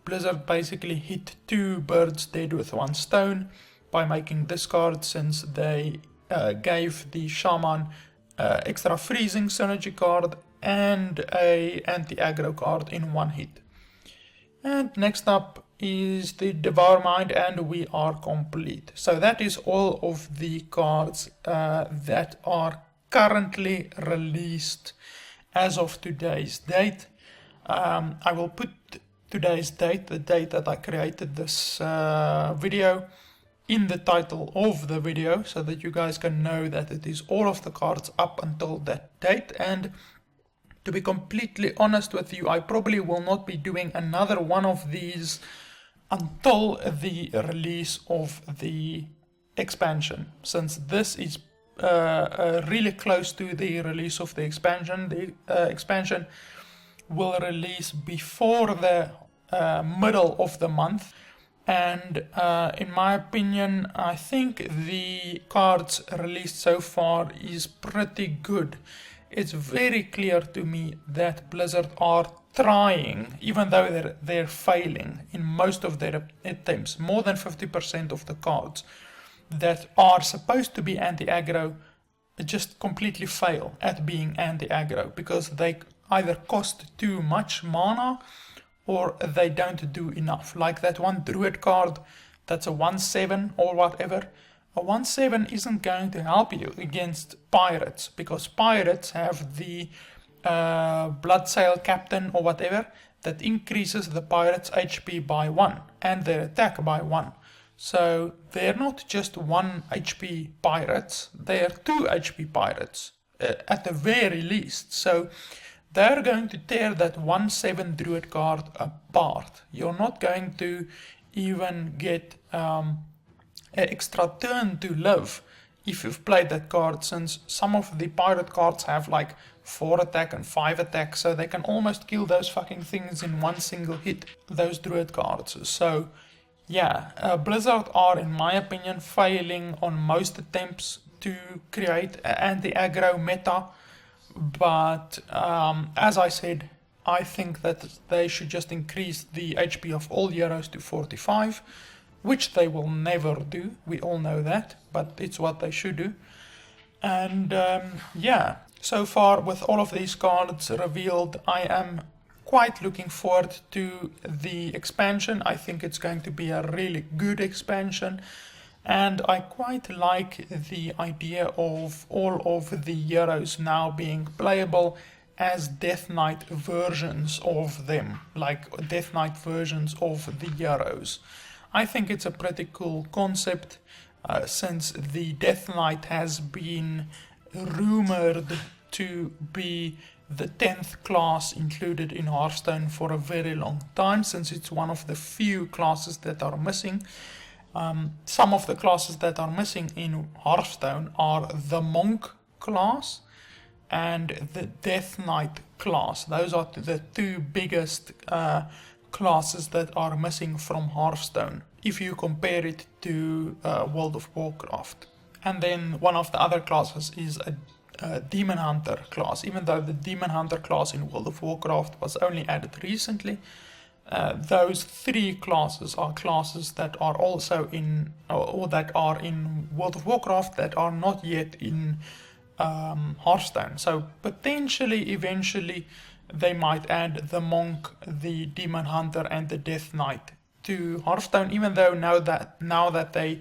Blizzard basically hit 2 birds dead with 1 stone by making this card, since they gave the Shaman extra freezing synergy card and a anti-aggro card in 1 hit. And next up is the Devour Mind, and we are complete. So that is all of the cards that are currently released as of today's date. I will put today's date, the date that I created this video, in the title of the video, so that you guys can know that it is all of the cards up until that date. And to be completely honest with you, I probably will not be doing another one of these until the release of the expansion, since this is really close to the release of the expansion. The expansion will release before the middle of the month, and in my opinion, I think the cards released so far is pretty good. It's very clear to me that Blizzard are trying, even though they're failing in most of their attempts. More than 50% of the cards that are supposed to be anti-aggro just completely fail at being anti-aggro, because they either cost too much mana or they don't do enough. Like that one Druid card that's a 1/7 or whatever. A 1/7 isn't going to help you against pirates, because pirates have the Bloodsail Captain or whatever that increases the pirates' HP by 1 and their attack by 1. So they're not just 1 HP pirates, they're 2 HP pirates at the very least. So they're going to tear that 1/7 Druid card apart. You're not going to even get an extra turn to live if you've played that card, since some of the pirate cards have like 4 attack and 5 attack, so they can almost kill those fucking things in one single hit, those Druid cards. So yeah, Blizzard are, in my opinion, failing on most attempts to create an anti-aggro meta, but as I said, I think that they should just increase the HP of all heroes to 45, which they will never do, we all know that, but it's what they should do. And yeah, so far with all of these cards revealed, I am quite looking forward to the expansion. I think it's going to be a really good expansion, and I quite like the idea of all of the heroes now being playable as Death Knight versions of them, like Death Knight versions of the heroes. I think it's a pretty cool concept, since the Death Knight has been rumored to be the 10th class included in Hearthstone for a very long time, since it's one of the few classes that are missing. Some of the classes that are missing in Hearthstone are the Monk class and the Death Knight class. Those are the two biggest classes that are missing from Hearthstone if you compare it to World of Warcraft. And then one of the other classes is a Demon Hunter class, even though the Demon Hunter class in World of Warcraft was only added recently. Those three classes are classes that are also in, or that are in World of Warcraft that are not yet in Hearthstone. So potentially, eventually, they might add the Monk, the Demon Hunter, and the Death Knight to Hearthstone, even though now that they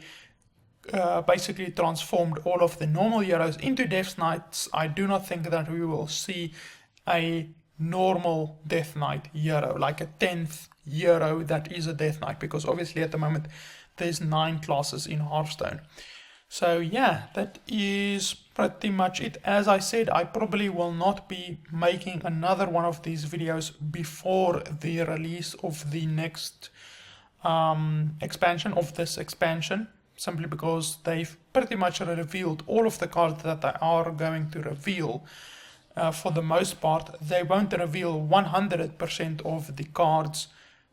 basically transformed all of the normal heroes into Death Knights, I do not think that we will see a normal Death Knight hero, like a 10th hero that is a Death Knight, because obviously at the moment there's 9 classes in Hearthstone. So yeah, that is pretty much it. As I said, I probably will not be making another one of these videos before the release of the next expansion, of this expansion, simply because they've pretty much revealed all of the cards that they are going to reveal. For the most part, they won't reveal 100% of the cards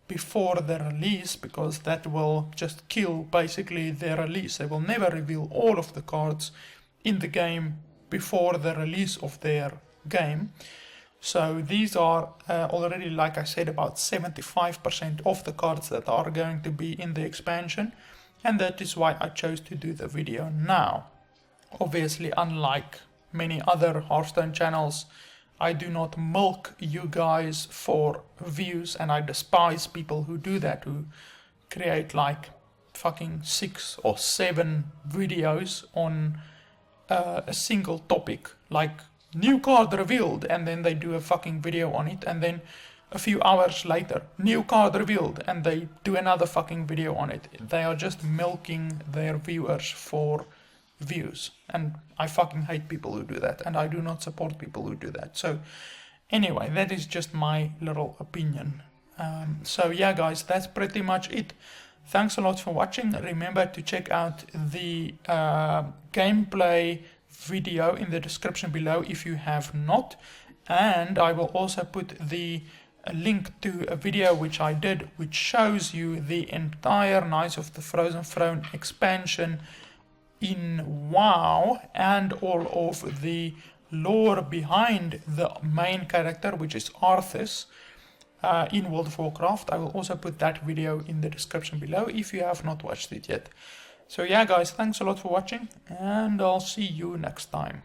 before the release, because that will just kill basically their release. They will never reveal all of the cards in the game before the release of their game. So these are already, like I said, about 75% of the cards that are going to be in the expansion, and that is why I chose to do the video now. Obviously, unlike many other Hearthstone channels, I do not milk you guys for views, and I despise people who do that, who create like fucking 6 or 7 videos on a single topic, like new card revealed, and then they do a fucking video on it, and then a few hours later, new card revealed, and they do another fucking video on it. They are just milking their viewers for views, and I fucking hate people who do that, and I do not support people who do that. So anyway, that is just my little opinion. So yeah guys, that's pretty much it. Thanks a lot for watching. Remember to check out the gameplay video in the description below if you have not, and I will also put the link to a video which I did, which shows you the entire Knights of the Frozen Throne expansion in WoW, and all of the lore behind the main character, which is Arthas, in World of Warcraft. I will also put that video in the description below if you have not watched it yet. So yeah guys, thanks a lot for watching, and I'll see you next time.